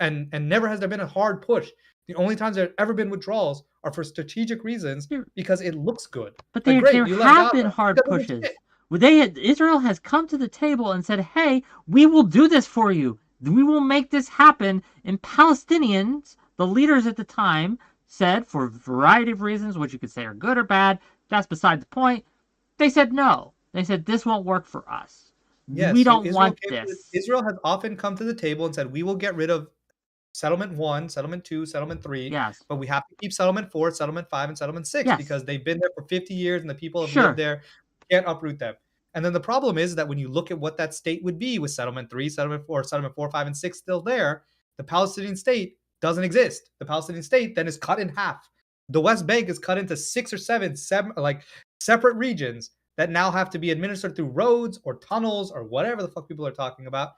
And never has there been a hard push. The only times there have ever been withdrawals are for strategic reasons because it looks good. But there have been hard pushes. Israel has come to the table and said, hey, we will do this for you. We will make this happen. And Palestinians, the leaders at the time, said, for a variety of reasons, which you could say are good or bad, that's beside the point, they said no. They said, this won't work for us. Yes, we don't want this. Israel has often come to the table and said, we will get rid of Settlement 1, Settlement 2, Settlement 3. Yes. But we have to keep Settlement 4, Settlement 5, and Settlement 6 yes. because they've been there for 50 years and the people have lived there. Can't uproot them. And then the problem is that when you look at what that state would be with Settlement 3, Settlement 4, Settlement 4, 5, and 6 still there, the Palestinian state doesn't exist. The Palestinian state then is cut in half. The West Bank is cut into 6 or 7 like separate regions that now have to be administered through roads or tunnels or whatever the fuck people are talking about.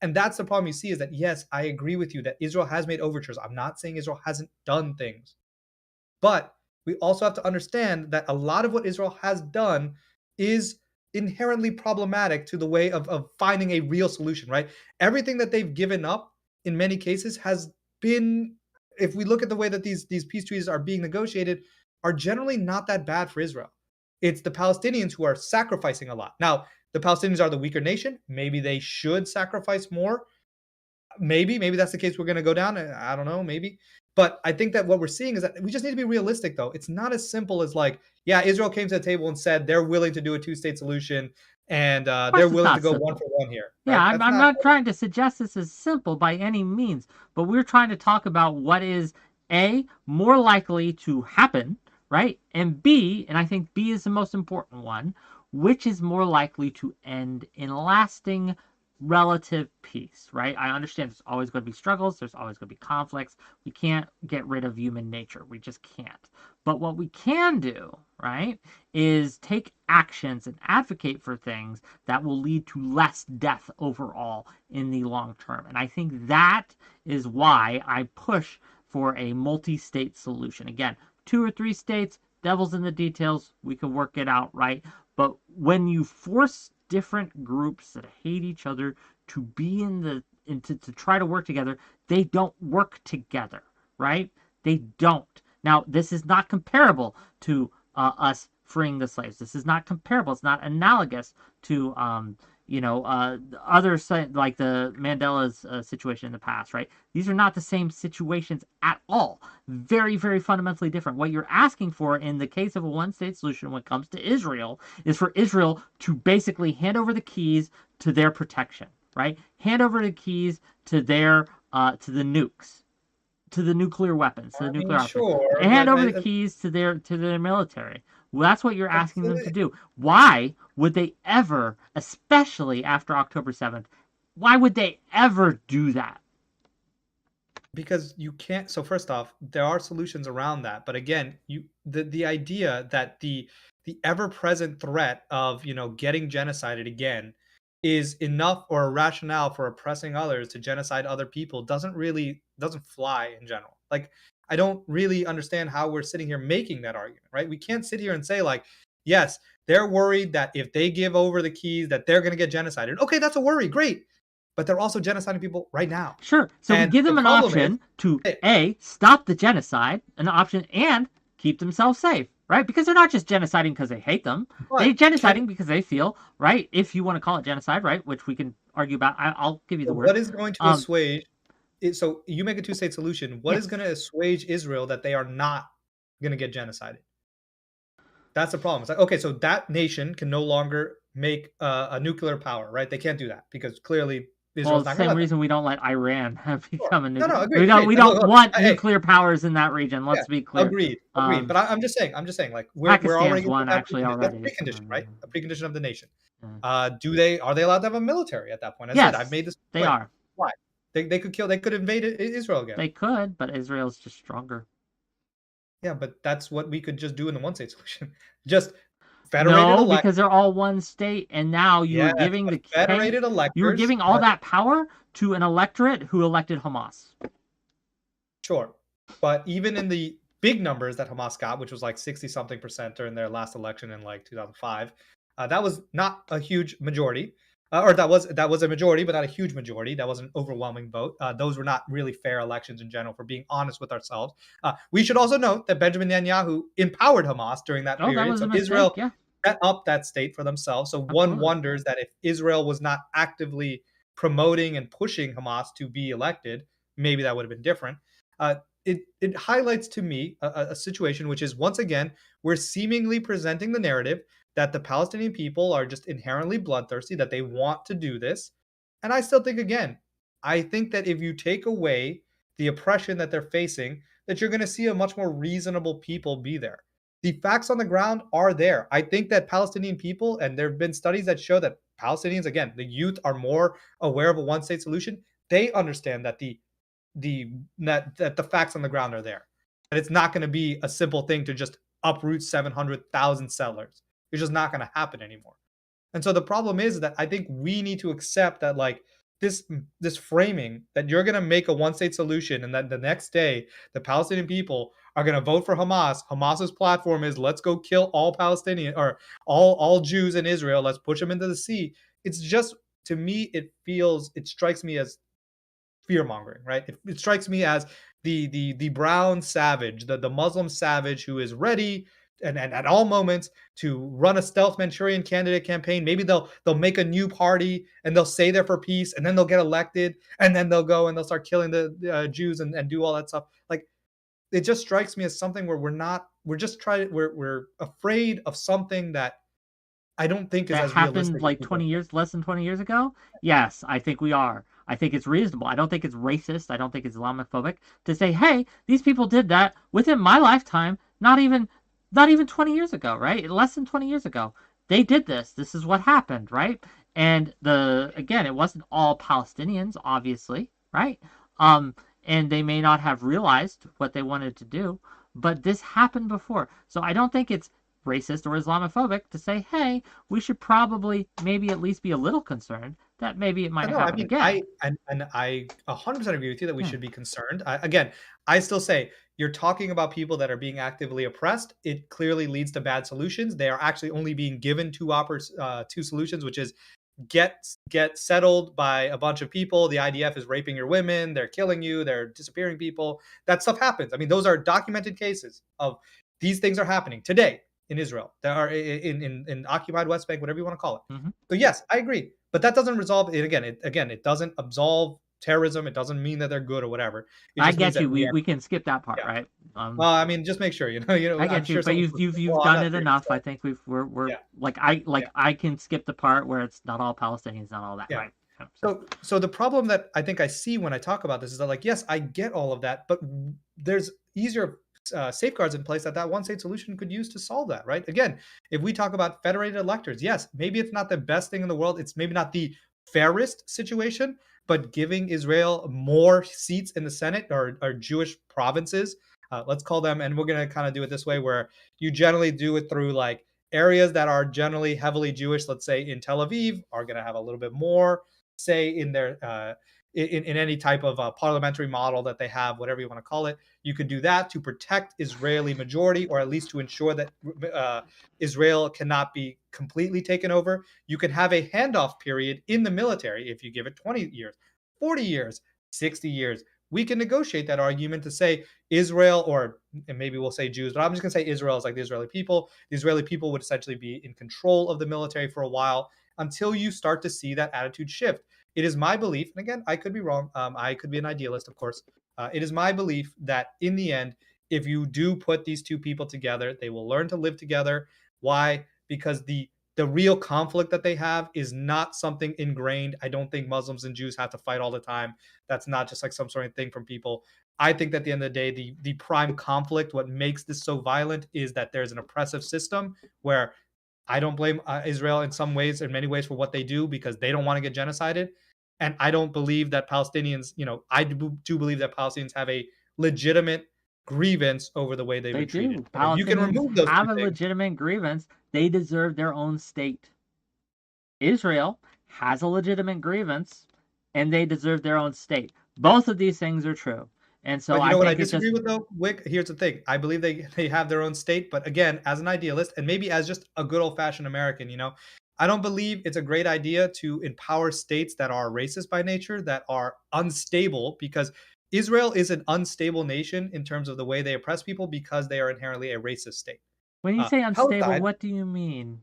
And that's the problem you see, is that, yes, I agree with you that Israel has made overtures. I'm not saying Israel hasn't done things. But we also have to understand that a lot of what Israel has done is inherently problematic to the way of finding a real solution, right? Everything that they've given up in many cases has been, if we look at the way that these peace treaties are being negotiated, are generally not that bad for Israel. It's the Palestinians who are sacrificing a lot. Now, the Palestinians are the weaker nation. Maybe they should sacrifice more. Maybe that's the case we're going to go down. I don't know, maybe. But I think that what we're seeing is that we just need to be realistic, though. It's not as simple as, like, yeah, Israel came to the table and said they're willing to do a two-state solution and they're willing to go simple. 1 for 1 here. Right? Yeah, I'm not trying to suggest this is simple by any means, but we're trying to talk about what is, A, more likely to happen, right? And B, and I think B is the most important one, which is more likely to end in lasting relative peace, right? I understand there's always going to be struggles. There's always going to be conflicts. We can't get rid of human nature. We just can't. But what we can do, right, is take actions and advocate for things that will lead to less death overall in the long term. And I think that is why I push for a multi-state solution. Again, 2 or 3 states, devil's in the details. We can work it out, right? But when you force different groups that hate each other to be to try to work together, they don't work together, right? They don't. Now, this is not comparable to us freeing the slaves. This is not comparable. It's not analogous to other, like the Mandela's situation in the past, right? These are not the same situations at all. Very, very fundamentally different. What you're asking for in the case of a one-state solution when it comes to Israel is for Israel to basically hand over the keys to their protection, right? Hand over the keys to their to the nukes, to the nuclear weapons, to the nuclear options. Sure, hand over the keys to their military. Well, that's what you're asking them to do. Why would they ever, especially after October 7th, why would they ever do that? because you can't. So first off, there are solutions around that, but again, the idea that the ever-present threat of, getting genocided again is enough or a rationale for oppressing others to genocide other people doesn't fly in general. Like, I don't really understand how we're sitting here making that argument, right? We can't sit here and say like, yes, they're worried that if they give over the keys that they're going to get genocided. Okay, that's a worry, great. But they're also genociding people right now. Sure. So we And give the them an problem is, option to hey, A, stop the genocide, an option, and keep themselves safe, right? Because they're not just genociding because they hate them. They're but can genociding because they feel, right, if you want to call it genocide, right, which we can argue about. I'll give you the word. what is going to Um, assuage it? So you make a two-state solution. What is yes. going to assuage Israel that they are not going to get genocided? That's the problem. It's like, okay, so that nation can no longer make a nuclear power, right? They can't do that because clearly Well, Israel's the not going to same let them. reason we don't let Iran have Sure. become a No, no, nuclear. agreed, We agreed. And don't look, want hey, nuclear powers in that region. yeah, Let's be clear. agreed, agreed. But I'm just saying, like we're already Pakistan's going to put one that actually that's a already. precondition, right? A precondition of the nation. Uh, Are they allowed to have a military at that point? As I said, I've yes, made this they point. are. Why? They could invade Israel again. They could, but Israel's just stronger. Yeah, but that's what we could just do in the one state solution. Just federated No, elect. because they're all one state, and now you were Yes, giving but the federated you were electors. giving all that power to an electorate who elected Hamas. Sure. But even in the big numbers that Hamas got, which was like 60 something percent during their last election in like 2005, that was not a huge majority. Or that was a majority, but not a huge majority. That was an overwhelming vote. Those were not really fair elections in general, for being honest with ourselves. We should also note that Benjamin Netanyahu empowered Hamas during that Oh, that period. was a So mistake. Israel Yeah, set up that state for themselves. So one absolutely. wonders that if Israel was not actively promoting and pushing Hamas to be elected, maybe that would have been different. Uh, it highlights to me a situation which is, once again, we're seemingly presenting the narrative that the Palestinian people are just inherently bloodthirsty, that they want to do this. And I still think, again, I think that if you take away the oppression that they're facing, that you're going to see a much more reasonable people be there. The facts on the ground are there. I think that Palestinian people, and there have been studies that show that Palestinians, again, the youth are more aware of a one state solution. They understand that that the facts on the ground are there. And it's not going to be a simple thing to just uproot 700,000 settlers. It's just not going to happen anymore. And so the problem is that I think we need to accept that, like, this framing that you're going to make a one state solution and that the next day the Palestinian people are going to vote for Hamas. Hamas's platform is, let's go kill all Palestinian or all Jews in Israel. Let's push them into the sea. It's just, to me, it strikes me as fear mongering, right? It strikes me as the brown savage, the Muslim savage who is ready and at all moments to run a stealth Manchurian candidate campaign. Maybe they'll make a new party and they'll say they're for peace, and then they'll get elected, and then they'll go and they'll start killing the Jews and do all that stuff. Like, it just strikes me as something where we're afraid of something that I don't think is That as happened realistic as like people. 20 years, less than 20 years ago? Yes, I think we are. I think it's reasonable. I don't think it's racist. I don't think it's Islamophobic to say, hey, these people did that within my lifetime, not even 20 years ago, right? Less than 20 years ago. They did this. This is what happened, right? And again, it wasn't all Palestinians, obviously, right? Um, and they may not have realized what they wanted to do, but this happened before. So I don't think it's racist or Islamophobic to say, hey, we should probably maybe at least be a little concerned that maybe it might No, I happen mean, again. I 100% agree with you that we Yeah. should be concerned. Again, I still say, you're talking about people that are being actively oppressed. It clearly leads to bad solutions. They are actually only being given two solutions, which is get settled by a bunch of people. The IDF is raping your women. They're killing you. They're disappearing people. That stuff happens. I mean, those are documented cases of these things are happening today in Israel. There are in occupied West Bank, whatever you want to call it. Hmm. So yes, I agree, but that doesn't resolve it. It doesn't absolve terrorism. It doesn't mean that they're good or whatever. It I just means get you. that we We are. we can skip that part, Yeah. right? Well, I mean, just make sure I I'm get you, sure but someone. you've Well, I'm done not it sure. enough. I So think we're yeah, like yeah, I can skip the part where it's not all Palestinians, not all that, yeah. right? Yeah, so So the problem that I think I see when I talk about this is that, like, yes, I get all of that, but there's easier safeguards in place that one state solution could use to solve that, right? Again, if we talk about federated electors, yes, maybe it's not the best thing in the world. It's maybe not the fairest situation, but giving Israel more seats in the Senate or Jewish provinces. Let's call them, and we're going to kind of do it this way, where you generally do it through like areas that are generally heavily Jewish. Let's say in Tel Aviv are going to have a little bit more say in their in any type of parliamentary model that they have, whatever you want to call it. You could do that to protect Israeli majority, or at least to ensure that Israel cannot be completely taken over. You can have a handoff period in the military if you give it 20 years, 40 years, 60 years. We can negotiate that argument to say Israel, or and maybe we'll say Jews, but I'm just going to say Israel is like the Israeli people. The Israeli people would essentially be in control of the military for a while until you start to see that attitude shift. It is my belief, and again, I could be wrong. I could be an idealist, of course. It is my belief that in the end, if you do put these two people together, they will learn to live together. Why? Because the real conflict that they have is not something ingrained. I don't think Muslims and Jews have to fight all the time. That's not just like some sort of thing from people. I think that at the end of the day, the prime conflict, what makes this so violent, is that there's an oppressive system where I don't blame Israel in some ways, in many ways, for what they do because they don't want to get genocided. And I don't believe that Palestinians, I do believe that Palestinians have a legitimate grievance over the way they've They been treated. do. And if you can Palestinians remove those have two a things, legitimate grievance. They deserve their own state. Israel has a legitimate grievance, and they deserve their own state. Both of these things are true. And so but you I know what I think it's disagree just, with though, Wick? Here's the thing. I believe they have their own state, but again, as an idealist and maybe as just a good old-fashioned American, I don't believe it's a great idea to empower states that are racist by nature, that are unstable, because Israel is an unstable nation in terms of the way they oppress people because they are inherently a racist state. when you say unstable, Palestine, what do you mean?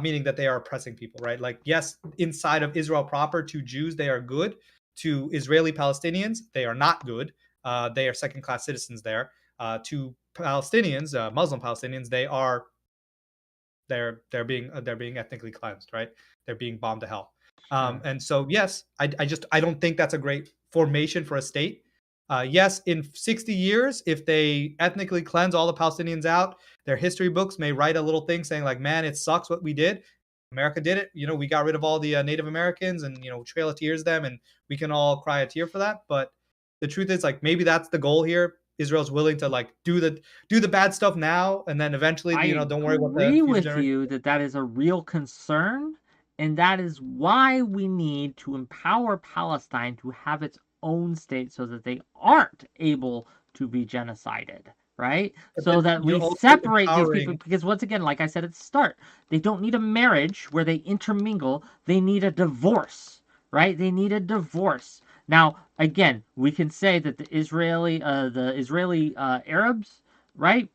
meaning that they are oppressing people, right? Like, yes, inside of Israel proper, to Jews, they are good. To Israeli Palestinians, they are not good. They are second class citizens there. To Palestinians, Muslim Palestinians, they're being ethnically cleansed, right? They're being bombed to hell. Sure. And so yes, I don't think that's a great formation for a state. Yes, in 60 years, if they ethnically cleanse all the Palestinians out, their history books may write a little thing saying like, "Man, it sucks what we did. America did it. We got rid of all the Native Americans, and Trail of Tears them, and we can all cry a tear for that." But the truth is, like, maybe that's the goal here. Israel's willing to like do the bad stuff now, and then eventually, I don't worry about the agree future with generation. you that that is a real concern, and that is why we need to empower Palestine to have its own state so that they aren't able to be genocided, right? But So then that you're we also separate these people, empowering. because once again, like I said at the start, they don't need a marriage where they intermingle, they need a divorce, right? They need a divorce. Now, again, we can say that the Israeli Arabs, right?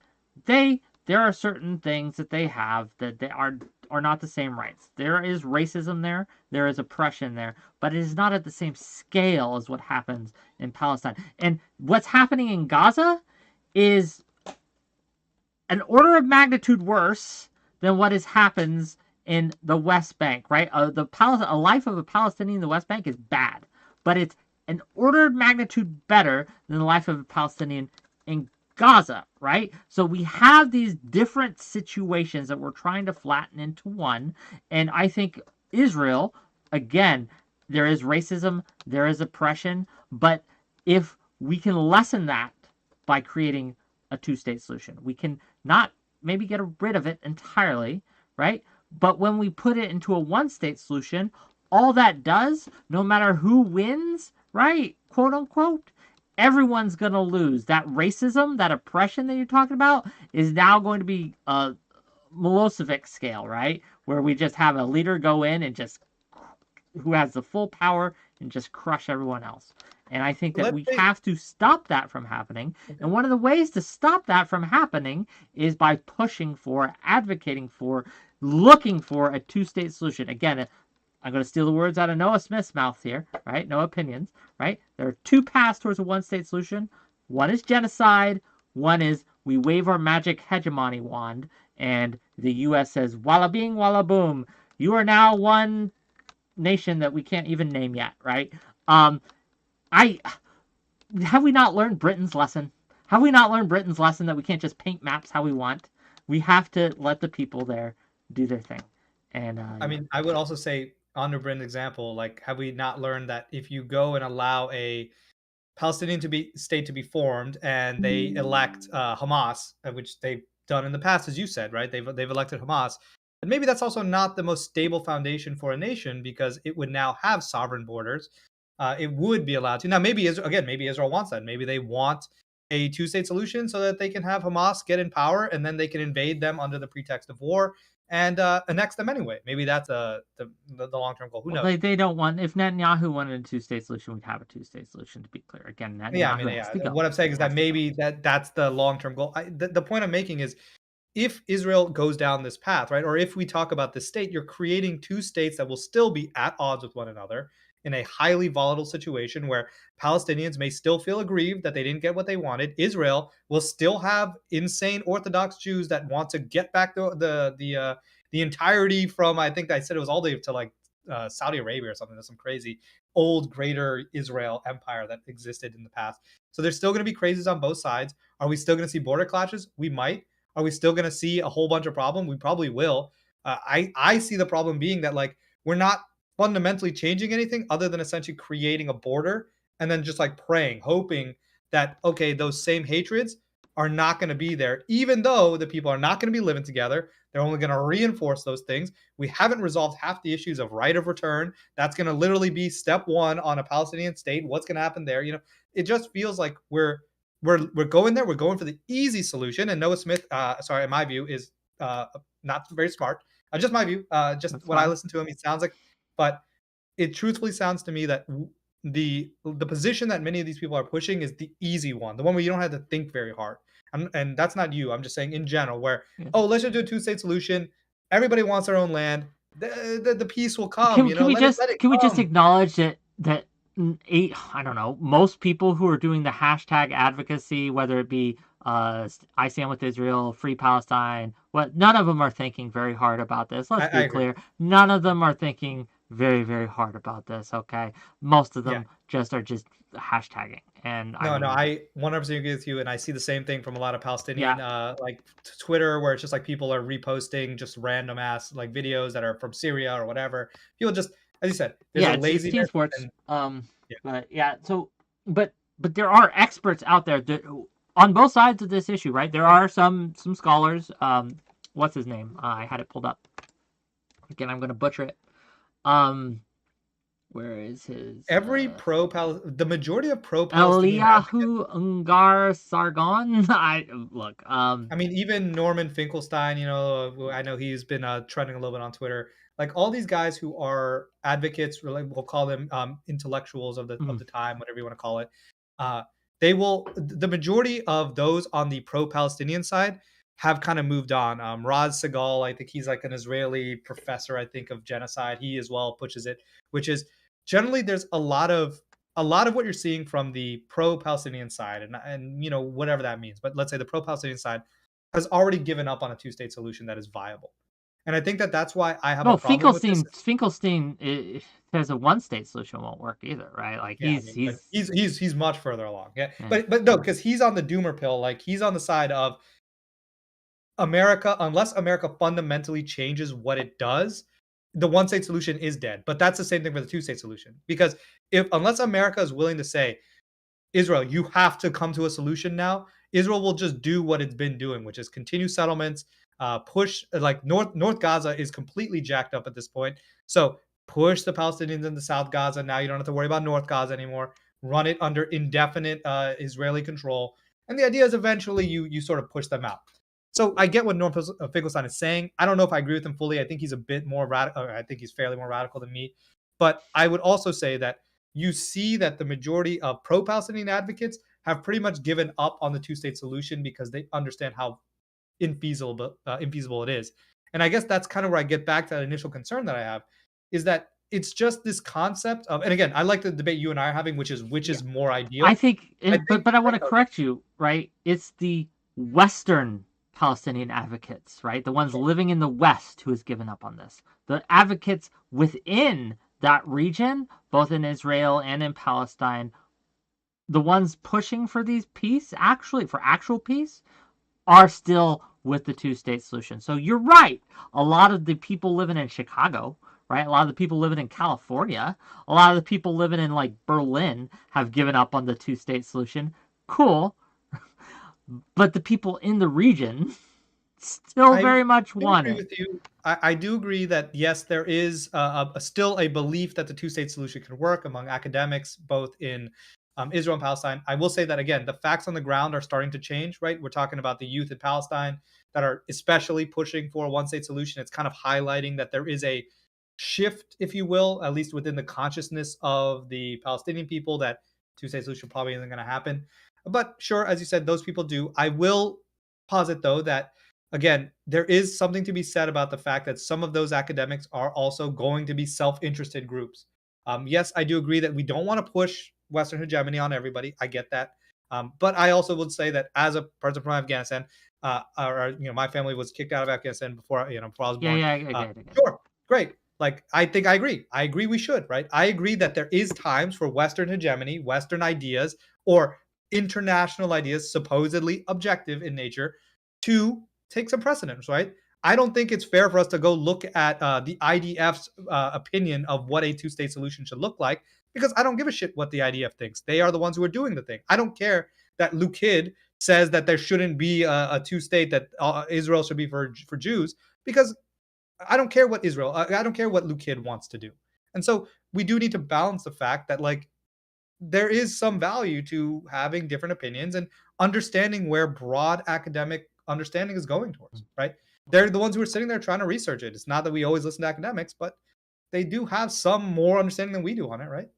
There are certain things that they have that they are not the same rights. There is racism there is oppression there, but it is not at the same scale as what happens in Palestine. And what's happening in Gaza is an order of magnitude worse than what happens in the West Bank, right? A life of a Palestinian in the West Bank is bad, but it's an order of magnitude better than the life of a Palestinian in Gaza, right? So we have these different situations that we're trying to flatten into one, and I think Israel, again, there is racism, there is oppression, but if we can lessen that by creating a two-state solution, we can not maybe get rid of it entirely, right? But when we put it into a one-state solution, all that does, no matter who wins, right, quote unquote, everyone's going to lose. That racism, that oppression that you're talking about is now going to be a Milosevic scale, right? Where we just have a leader go in and just who has the full power and just crush everyone else. And I think that Let's we say have to stop that from happening. And one of the ways to stop that from happening is by pushing for, advocating for, looking for a two-state solution. Again, I'm going to steal the words out of Noah Smith's mouth here, right? No opinions, right? There are two paths towards a one-state solution. One is genocide. One is we wave our magic hegemony wand, and the U.S. says, "Walla bing, walla boom. You are now one nation that we can't even name yet," right? I have we not learned Britain's lesson? Have we not learned Britain's lesson that we can't just paint maps how we want? We have to let the people there do their thing. And I mean, I would also say on Bryn's example, like, have we not learned that if you go and allow a Palestinian state to be formed, and they elect Hamas, which they've done in the past, as you said, right? They've elected Hamas, and maybe that's also not the most stable foundation for a nation because it would now have sovereign borders. It would be allowed to now. Maybe Israel, again, maybe Israel wants that. Maybe they want a two-state solution so that they can have Hamas get in power, and then they can invade them under the pretext of war and annex them anyway. Maybe that's the long-term goal. Who Well, knows? they don't want. If Netanyahu wanted a two-state solution, we'd have a two-state solution. To be clear, again, Yeah, I mean, Netanyahu has yeah. to go. What I'm saying is He that has to go. maybe that's the long-term goal. The point I'm making is if Israel goes down this path, right, or if we talk about this state, you're creating two states that will still be at odds with one another in a highly volatile situation where Palestinians may still feel aggrieved that they didn't get what they wanted. Israel will still have insane Orthodox Jews that want to get back the entirety from, I think I said it was all the way to like Saudi Arabia or something. That's some crazy old greater Israel empire that existed in the past. So there's still going to be crazies on both sides. Are we still going to see border clashes? We might. Are we still going to see a whole bunch of problem? We probably will. I see the problem being that like we're not fundamentally changing anything other than essentially creating a border and then just like praying, hoping that okay, those same hatreds are not going to be there, even though the people are not going to be living together. They're only going to reinforce those things. We haven't resolved half the issues of right of return. That's going to literally be step one on a Palestinian state. What's going to happen there? You know, it just feels like we're going there. We're going for the easy solution. And Noah Smith, sorry, in my view, is not very smart. Just my view. Just That's when I fine. listen to him, he sounds like, but it truthfully sounds to me that the position that many of these people are pushing is the easy one, the one where you don't have to think very hard. And that's not you. I'm just saying in general, where Yeah. oh, let's just do a two-state solution. Everybody wants their own land. The peace will come. You Can know, we let it just come. acknowledge that I don't know, most people who are doing the hashtag advocacy, whether it be I stand with Israel, free Palestine, what none of them are thinking very hard about this. Let's I be agree. clear, none of Yeah. them are thinking very hard about this. Okay, most of Yeah. them are just hashtagging, and I No, no, mean, I 100% agree with you, and I see the same thing from a lot of yeah, Palestinian, like Twitter, where it's just like people are reposting just random ass like videos that are from Syria or whatever. People just, as you said, there's a yeah, it's team laziness, sports. and yeah, But yeah, so but there are experts out there on both sides of this issue, right? There are some scholars. What's his name? I had it pulled up. Again, I'm going to butcher it. Um, where is his? the majority of pro-Palestinian advocates. 𝕼𝖎ห์Sargon. I look. I mean, even Norman Finkelstein, you know, I know he's been trending a little bit on Twitter. Like all these guys who are advocates, or like we'll call them intellectuals of Mm, the time, whatever you want to call it. Uh, they will. The majority of those on the pro-Palestinian side have kind of moved on. 𝕻𝖎h, I think he's like an Israeli professor, I think, of genocide. He as well pushes it, which is generally there's a lot of what you're seeing from the pro-Palestinian side, and you know whatever that means. But let's say the pro-Palestinian side has already given up on a two-state solution that is viable, and I think that that's why I have a no, problem with this. Finkelstein says a one-state solution won't work either, right? Like Yeah, I mean, but he's much further along. Yeah, yeah. but no, because he's on the doomer pill. Like he's on the side of America, unless America fundamentally changes what it does, the one state solution is dead. But that's the same thing for the two state solution. Because if unless America is willing to say, Israel, you have to come to a solution now, Israel will just do what it's been doing, which is continue settlements, push like North Gaza is completely jacked up at this point. So push the Palestinians into South Gaza. Now you don't have to worry about North Gaza anymore. Run it under indefinite Israeli control. And the idea is eventually you sort of push them out. So I get what Norm Finkelstein is saying. I don't know if I agree with him fully. I think he's a bit more radical. I think he's fairly more radical than me. But I would also say that you see that the majority of pro-Palestinian advocates have pretty much given up on the two-state solution because they understand how infeasible it is. And I guess that's kind of where I get back to that initial concern that I have, is that it's just this concept of, and again, I like the debate you and I are having, which Yeah. is more I ideal. think, I think, but I want to correct you, right? It's the Western Palestinian advocates, right? The ones sure, living in the West who has given up on this. The advocates within that region, both in Israel and in Palestine, the ones pushing for these peace, for actual peace, are still with the two-state solution. So you're right. A lot of the people living in Chicago, right? A lot of the people living in California, a lot of the people living in like Berlin have given up on the two-state solution. Cool. But the people in the region still I very much do want agree it. with you. I do agree that yes, there is still a belief that the two-state solution can work among academics, both in Israel and Palestine. I will say that again, the facts on the ground are starting to change. Right, we're talking about the youth in Palestine that are especially pushing for a one-state solution. It's kind of highlighting that there is a shift, if you will, at least within the consciousness of the Palestinian people, that two-state solution probably isn't going to happen. But sure, as you said, those people do. I will posit though that again, there is something to be said about the fact that some of those academics are also going to be self-interested groups. Yes, I do agree that we don't want to push Western hegemony on everybody. I get that. But I also would say that as a person from Afghanistan, my family was kicked out of Afghanistan before I was Yeah, born. yeah, I get it, I get it. Sure, great. Like I think I agree. I agree we should, right? I agree that there is times for Western hegemony, Western ideas, or international ideas, supposedly objective in nature, to take some precedence, right? I don't think it's fair for us to go look at the IDF's opinion of what a two-state solution should look like, because I don't give a shit what the IDF thinks. They are the ones who are doing the thing. I don't care that 𝕾𝖍𝖎𝖙 says that there shouldn't be a two-state, that Israel should be for Jews, because I don't care what I don't care what 𝕾𝖍𝖏𝖙 wants to do. And so we do need to balance the fact that like there is some value to having different opinions and understanding where broad academic understanding is going towards, right? They're the ones who are sitting there trying to research it. It's not that we always listen to academics, but they do have some more understanding than we do on it, right?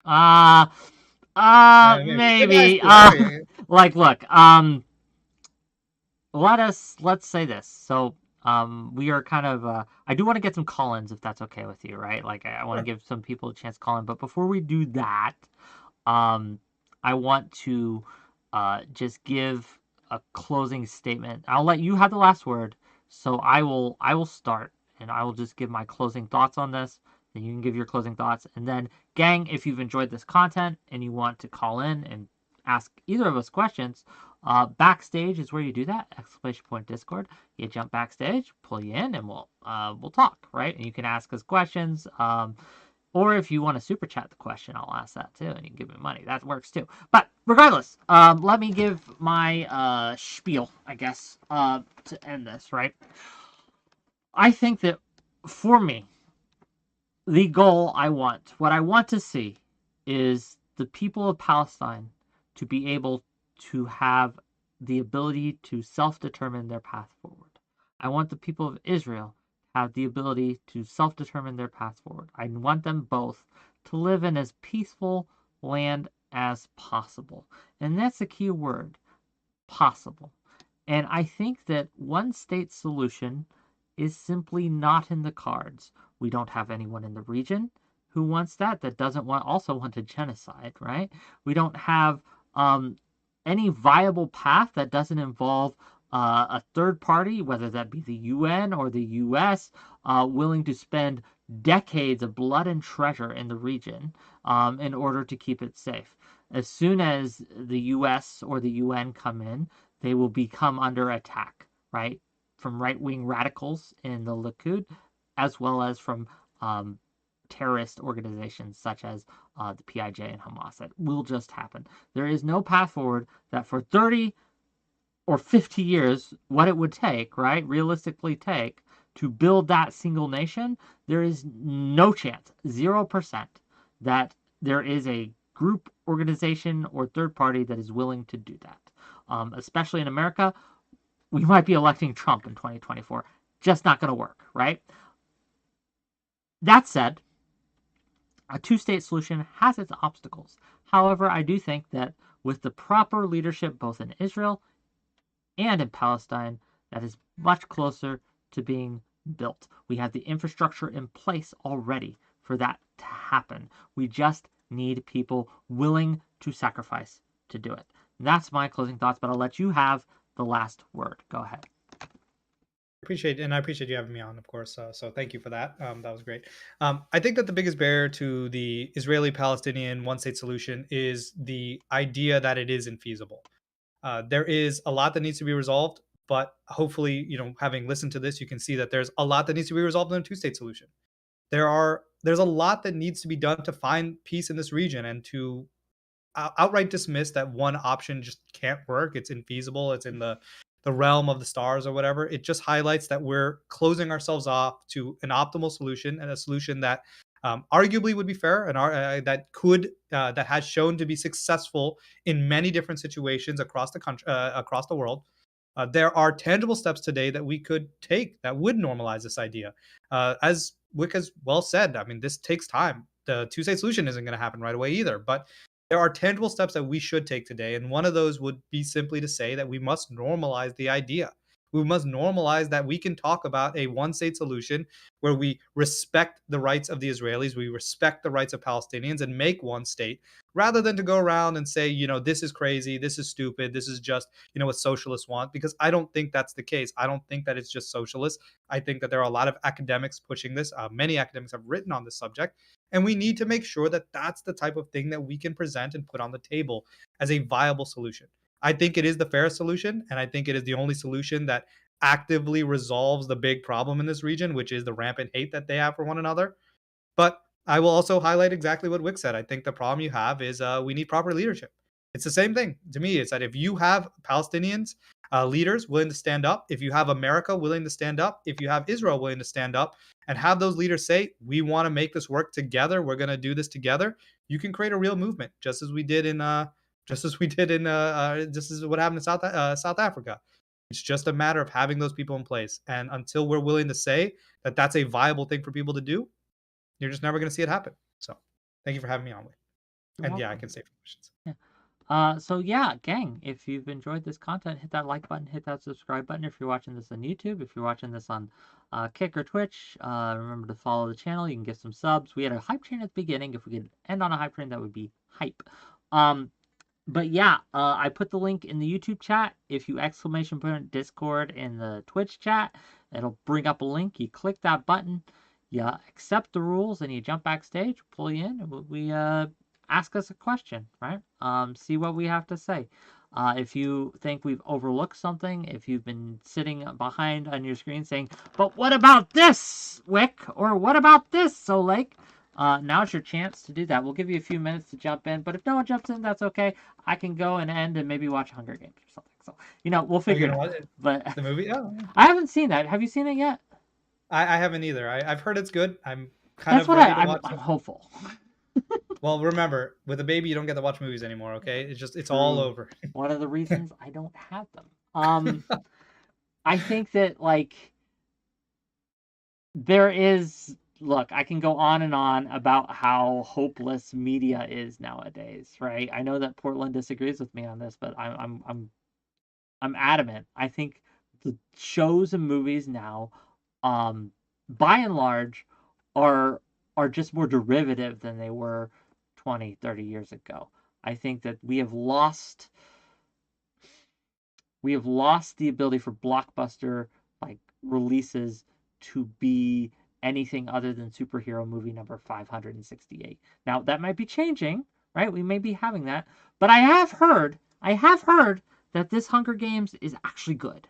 Uh, Maybe. Maybe I maybe. do. Okay. Like, look, let's say this. So, we are kind of, I do want to get some call-ins if that's okay with you, right? Like, I want to Sure. give some people a chance to call in, but before we do that, um, I want to, just give a closing statement. I'll let you have the last word, so I will start, and I will just give my closing thoughts on this. Then you can give your closing thoughts, and then, gang, if you've enjoyed this content and you want to call in and ask either of us questions, backstage is where you do that. Exclamation point Discord. You jump backstage, pull you in, and we'll talk, right? And you can ask us questions. Or if you want to super chat the question, I'll ask that too, and you can give me money. That works too. But regardless, let me give my spiel, I guess, to end this, right? I think that for me, the goal what I want to see is the people of Palestine to be able to have the ability to self-determine their path forward. I want the people of Israel to have the ability to self-determine their path forward. I want them both to live in as peaceful land as possible. And that's a key word, possible. And I think that one state solution is simply not in the cards. We don't have anyone in the region who wants that doesn't also want a genocide, right? We don't have any viable path that doesn't involve a third party, whether that be the UN or the US, willing to spend decades of blood and treasure in the region in order to keep it safe. As soon as the US or the UN come in, they will become under attack, right? From right-wing radicals in the Likud, as well as from terrorist organizations such as the 𝕵𝖧 and Hamas. That will just happen. There is no path forward that for 30 or 50 years, what it would take, right, realistically take, to build that single nation, there is no chance, 0%, that there is a group, organization, or third party that is willing to do that. Especially in America, we might be electing Trump in 2024. Just not going to work, right? That said, a two-state solution has its obstacles. However, I do think that with the proper leadership both in Israel and in Palestine, that is much closer to being built. We have the infrastructure in place already for that to happen. We just need people willing to sacrifice to do it. That's my closing thoughts, but I'll let you have the last word. Go ahead. I appreciate you having me on, of course. So thank you for that. That was great. I think that the biggest barrier to the Israeli-Palestinian one-state solution is the idea that it is infeasible. There is a lot that needs to be resolved. But hopefully, having listened to this, you can see that there's a lot that needs to be resolved in a two-state solution. There's a lot that needs to be done to find peace in this region and to outright dismiss that one option just can't work. It's infeasible. It's in the realm of the stars or whatever. It just highlights that we're closing ourselves off to an optimal solution, and a solution that arguably would be fair, and that has shown to be successful in many different situations across the country, across the world. There are tangible steps today that we could take that would normalize this idea. As Whick has well said, I mean, this takes time. The two-state solution isn't going to happen right away either, but there are tangible steps that we should take today. And one of those would be simply to say that we must normalize the idea. We must normalize that we can talk about a one-state solution where we respect the rights of the Israelis, we respect the rights of Palestinians, and make one state, rather than to go around and say, this is crazy, this is stupid, this is just, what socialists want. Because I don't think that's the case. I don't think that it's just socialists. I think that there are a lot of academics pushing this. Many academics have written on this subject. And we need to make sure that that's the type of thing that we can present and put on the table as a viable solution. I think it is the fairest solution, and I think it is the only solution that actively resolves the big problem in this region, which is the rampant hate that they have for one another. But I will also highlight exactly what Whick said. I think the problem you have is we need proper leadership. It's the same thing to me. It's that if you have Palestinians, leaders willing to stand up, if you have America willing to stand up, if you have Israel willing to stand up, and have those leaders say, we want to make this work together, we're going to do this together, you can create a real movement, just as what happened in South Africa. It's just a matter of having those people in place. And until we're willing to say that that's a viable thing for people to do, you're just never going to see it happen. So thank you for having me on, Whick. And yeah, I can say questions. Yeah. So yeah, gang, if you've enjoyed this content, hit that like button, hit that subscribe button. If you're watching this on YouTube, if you're watching this on Kick or Twitch, remember to follow the channel. You can get some subs. We had a hype train at the beginning. If we could end on a hype train, that would be hype. But yeah, I put the link in the YouTube chat. If you exclamation point Discord in the Twitch chat, it'll bring up a link. You click that button, you accept the rules, and you jump backstage, pull you in, and we ask us a question, right? See what we have to say. If you think we've overlooked something, if you've been sitting behind on your screen saying, but what about this, Whick? Or what about this, Olake? Now's your chance to do that. We'll give you a few minutes to jump in, but if no one jumps in, that's okay. I can go and end and maybe watch Hunger Games or something. So, we'll figure it out. But the movie? Oh, yeah. I haven't seen that. Have you seen it yet? I haven't either. I've heard it's good. I'm kind That's of what ready to watch I'm hopeful. Well, remember, with a baby, you don't get to watch movies anymore, okay? It's all over. One of the reasons I don't have them. I think that, there is... Look, I can go on and on about how hopeless media is nowadays, right? I know that Portland disagrees with me on this, but I'm adamant. I think the shows and movies now, by and large, are just more derivative than they were 20, 30 years ago. I think that we have lost the ability for blockbuster releases to be anything other than superhero movie number 568. Now, that might be changing, right? We may be having that. But I have heard that this Hunger Games is actually good.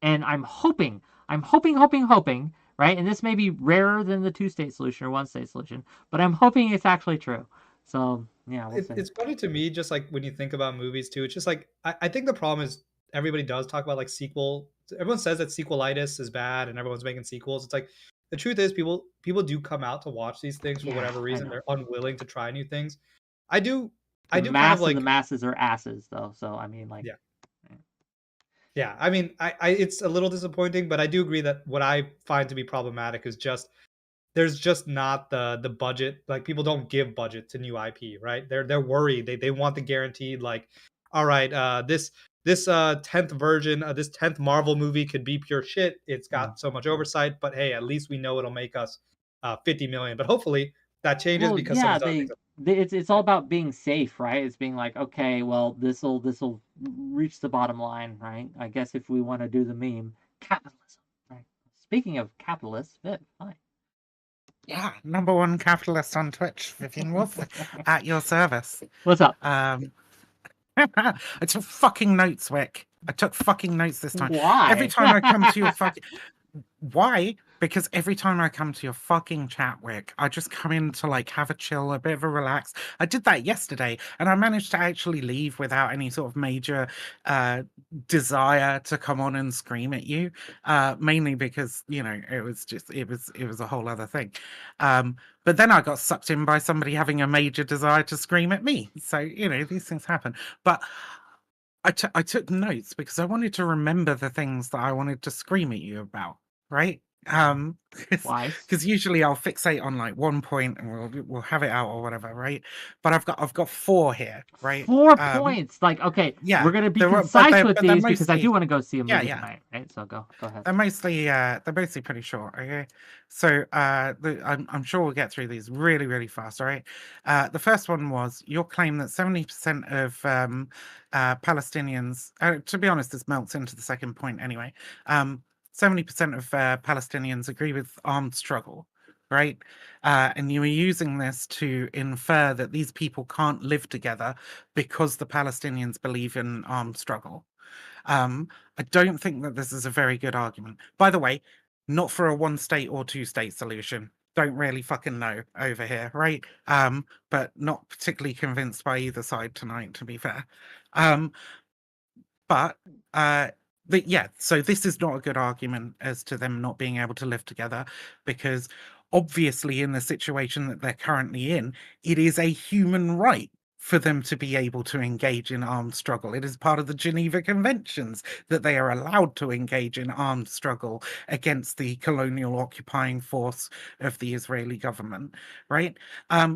And I'm hoping, right? And this may be rarer than the two-state solution or one-state solution, but I'm hoping it's actually true. So, yeah, we'll see. It's funny to me, just when you think about movies too, it's just I think the problem is everybody does talk about sequel. Everyone says that sequelitis is bad and everyone's making sequels. It's the truth is people do come out to watch these things for whatever reason. They're unwilling to try new things. The masses are asses though. So I mean Yeah. I mean, I it's a little disappointing, but I do agree that what I find to be problematic is there's just not the budget. People don't give budget to new IP, right? They're worried. They want the guaranteed all right, this 10th version of this 10th Marvel movie could be pure shit. It's got so much oversight, but hey, at least we know it'll make us 50 million. But hopefully that changes because it's all about being safe, right? It's being okay, well, this'll reach the bottom line, right? I guess if we want to do the meme, capitalism, right? Speaking of capitalists, Viv, hi. Yeah, #1 capitalist on Twitch, Vivian Wolf, at your service. What's up? It's fucking notes, Whick. I took fucking notes this time. Why? Every time I come to your fucking... Why? Because every time I come to your fucking chat, Wick, I just come in to like have a chill, a bit of a relax. I did that yesterday, and I managed to actually leave without any sort of major desire to come on and scream at you. Mainly because, you know, it was a whole other thing. But then I got sucked in by somebody having a major desire to scream at me. So, you know, these things happen. But I took notes because I wanted to remember the things that I wanted to scream at you about, right? Wise. Because usually I'll fixate on like one point and we'll have it out or whatever, right? But I've got 4 here, right? 4 points. Like, okay, Yeah, we're gonna be they're- but concise they're- with but they're these because I do mostly- want to go see a movie yeah. tonight, right? So go ahead. they're mostly pretty short, okay? So I'm sure we'll get through these really, really fast, all right? The first one was your claim that 70% of Palestinians, to be honest, this melts into the second point anyway. 70% of Palestinians agree with armed struggle, right? And you were using this to infer that these people can't live together because the Palestinians believe in armed struggle. I don't think that this is a very good argument. By the way, not for a 1-state or 2-state solution. Don't really fucking know over here, right? But not particularly convinced by either side tonight, to be fair. But yeah, so this is not a good argument as to them not being able to live together, because obviously in the situation that they're currently in, it is a human right for them to be able to engage in armed struggle. It is part of the Geneva Conventions that they are allowed to engage in armed struggle against the colonial occupying force of the Israeli government, right?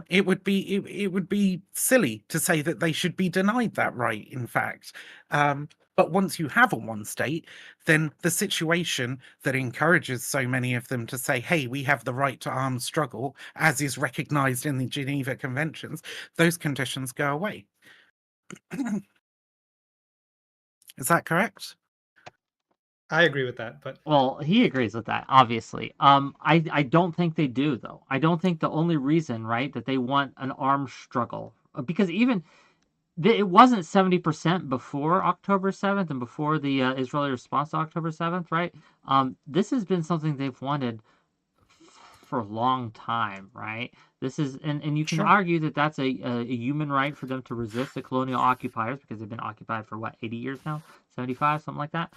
It would be silly to say that they should be denied that right, in fact. But once you have a 1-state, then the situation that encourages so many of them to say, hey, we have the right to armed struggle, as is recognized in the Geneva Conventions, those conditions go away. Is that correct? I agree with that, but Well, he agrees with that, obviously. I don't think they do, though. I don't think the only reason, right, that they want an armed struggle, because even it wasn't 70% before October 7th and before the Israeli response to October 7th, right? This has been something they've wanted for a long time, right? This is, and you can Sure. argue that that's a human right for them to resist the colonial occupiers because they've been occupied for what, 80 years now, 75, something like that.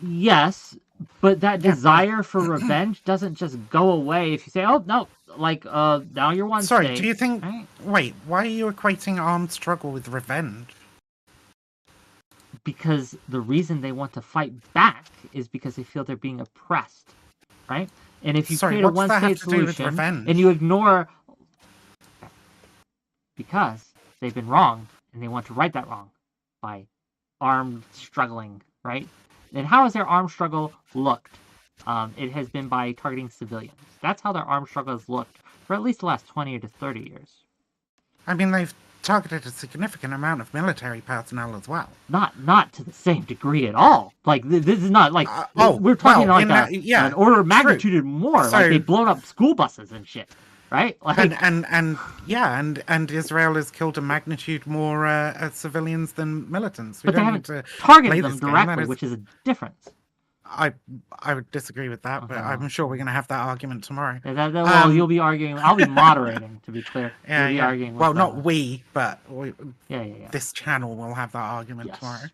Yes, but that desire for revenge doesn't just go away if you say, "Oh no, like now you're one Sorry, state." do you think? Right? Wait, why are you equating armed struggle with revenge? Because the reason they want to fight back is because they feel they're being oppressed, right? And if you create a what's that have one-state to do with solution revenge? and you ignore, because they've been wrong and they want to right that wrong by armed struggling, right? And how has their armed struggle looked? It has been by targeting civilians. That's how their armed struggle has looked for at least the last 20 to 30 years. I mean, they've targeted a significant amount of military personnel as well. Not to the same degree at all. Like this is not like we're talking well, like an order of magnitude more. So, like they've blown up school buses and shit, right? Like, and Israel has killed a magnitude more civilians than militants. But they haven't targeted them directly, which is a difference. I would disagree with that, but I'm sure we're going to have that argument tomorrow. Well, you'll be arguing. I'll be moderating, to be clear. You'll be arguing with, well, not we, but yeah. This channel will have that argument tomorrow.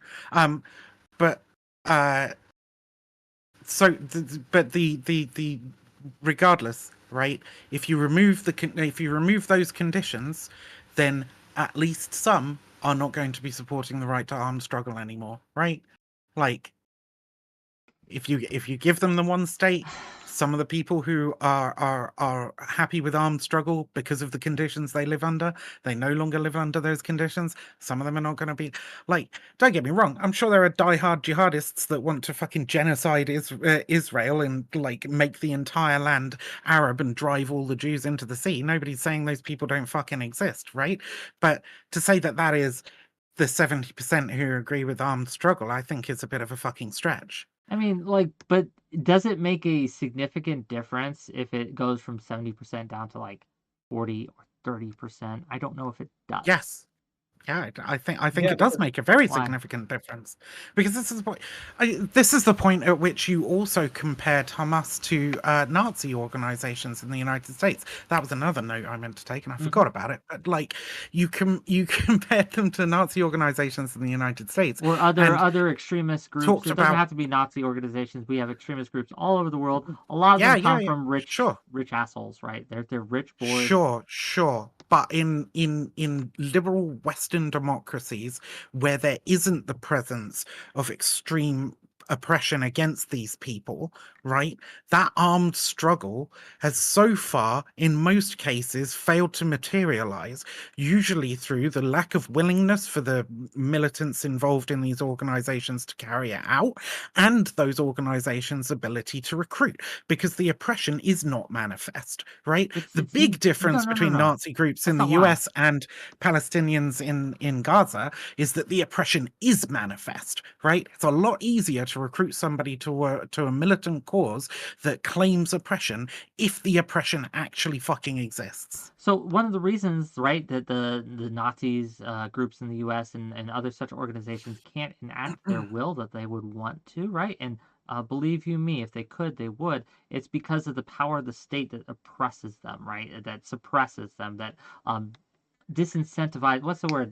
The regardless, right? If you remove those conditions, then at least some are not going to be supporting the right to armed struggle anymore, right? Like, if you give them the 1-state, some of the people who are happy with armed struggle because of the conditions they live under, they no longer live under those conditions. Some of them are not going to be like. Don't get me wrong. I'm sure there are diehard jihadists that want to fucking genocide Israel and like make the entire land Arab and drive all the Jews into the sea. Nobody's saying those people don't fucking exist, right? But to say that that is the 70% who agree with armed struggle, I think is a bit of a fucking stretch. I mean, like, but does it make a significant difference if it goes from 70% down to like 40 or 30%? I don't know if it does. Yes. Yeah, I think Yeah, it does make a very Why? significant difference, because this is the point. This is the point at which you also compared Hamas to Nazi organizations in the United States. That was another note I meant to take, and I forgot about it. But like, you compared them to Nazi organizations in the United States, Or and other extremist groups. talked It doesn't about have to be Nazi organizations. We have extremist groups all over the world. A lot of them come from rich assholes, right? They're rich boys. Sure. But in liberal Western democracies, where there isn't the presence of extreme oppression against these people, right? That armed struggle has so far, in most cases, failed to materialize, usually through the lack of willingness for the militants involved in these organizations to carry it out, and those organizations' ability to recruit, because the oppression is not manifest, right? The big difference between Nazi groups in the US and Palestinians in Gaza is that the oppression is manifest, right? It's a lot easier to recruit somebody to a militant cause that claims oppression if the oppression actually fucking exists. So one of the reasons, right, that the Nazis groups in the U.S. and other such organizations can't enact their will that they would want to, right? And believe you me, if they could, they would. It's because of the power of the state that oppresses them, right? That suppresses them, that disincentivizes. What's the word?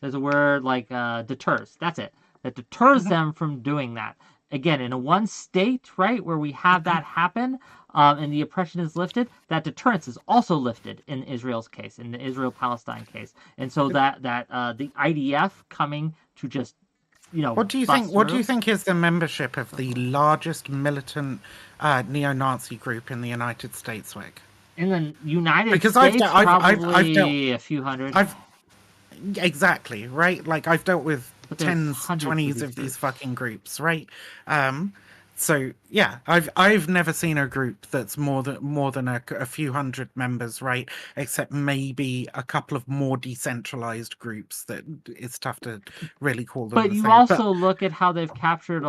There's a word like deters. That's it. That deters them from doing that. Again, in a one state, right, where we have that happen, and the oppression is lifted, that deterrence is also lifted in Israel's case, in the Israel-Palestine case. And so that the IDF coming to just, what do you think is the membership of the largest militant neo-Nazi group in the United States, Whick? In the United States, probably a few hundred. Exactly, right? Like, I've dealt with tens, 20s of these fucking groups, right? So yeah, I've never seen a group that's more than a few hundred members, right? Except maybe a couple of more decentralized groups that it's tough to really call them. But you also look at how they've captured,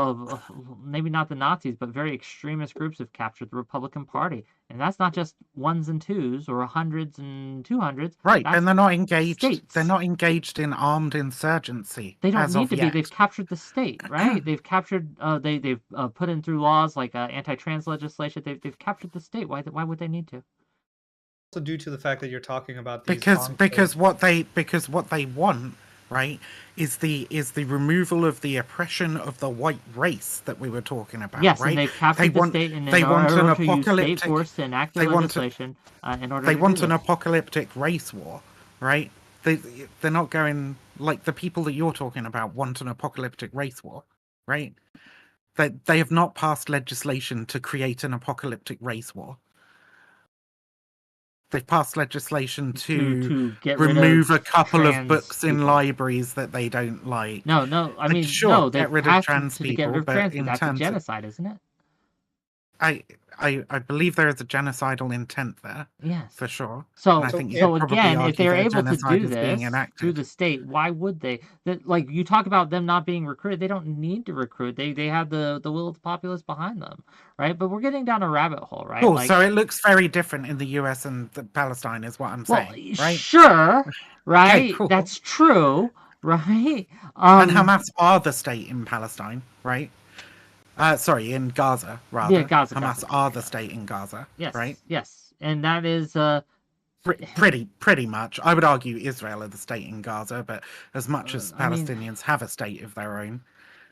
maybe not the Nazis, but very extremist groups have captured the Republican Party, and that's not just ones and twos or hundreds and 200s. Right, and they're not engaged. States. They're not engaged in armed insurgency. They don't need to be. They've captured the state, right? They've captured. They've put in through laws like anti-trans legislation. They've captured the state. Why would they need to? Also, due to the fact that you're talking about these because what they want, right, is the removal of the oppression of the white race that we were talking about. Yes, right? And they've captured the state, and they want an apocalyptic state force to enact legislation in order. They want an apocalyptic race war, right? They're not going like the people that you're talking about want an apocalyptic race war, right? They have not passed legislation to create an apocalyptic race war. They've passed legislation to get remove a couple of books in libraries that they don't like. No. I mean, sure, they've get rid of trans to people, get rid of but trans in that's terms a genocide, isn't it? I believe there is a genocidal intent there. Yes, for sure. So again, if they're able to do this through the state, why would they? Like you talk about them not being recruited, they don't need to recruit. They have the will of the populace behind them, right? But we're getting down a rabbit hole, right? Cool. So it looks very different in the US and Palestine, is what I'm saying, right? Sure, right? Okay, cool. That's true, right? And Hamas are the state in Palestine, right? Sorry, in Gaza, rather. Yeah, Gaza. Hamas are the state in Gaza, yes, right? Yes, and that is pretty much. I would argue Israel are the state in Gaza, but as much as Palestinians have a state of their own,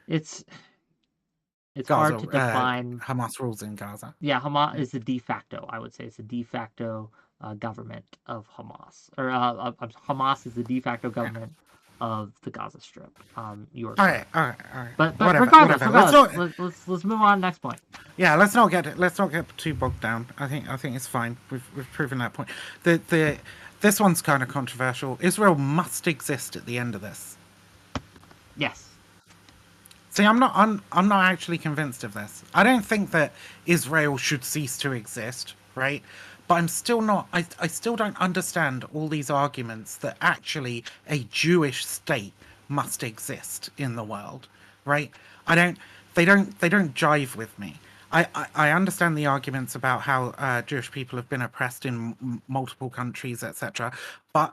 it's Gaza, hard to define. Hamas rules in Gaza. Yeah, Hamas is the de facto. I would say it's a de facto government of Hamas, or Hamas is the de facto government. Of the Gaza Strip. All right. But regardless, let's move on to the next point. Yeah, let's not get too bogged down. I think it's fine. We've proven that point. This one's kind of controversial. Israel must exist at the end of this. Yes. See, I'm not actually convinced of this. I don't think that Israel should cease to exist, right? But I'm still not. I still don't understand all these arguments that actually a Jewish state must exist in the world, right? They don't jive with me. I understand the arguments about how Jewish people have been oppressed in multiple countries, etc. But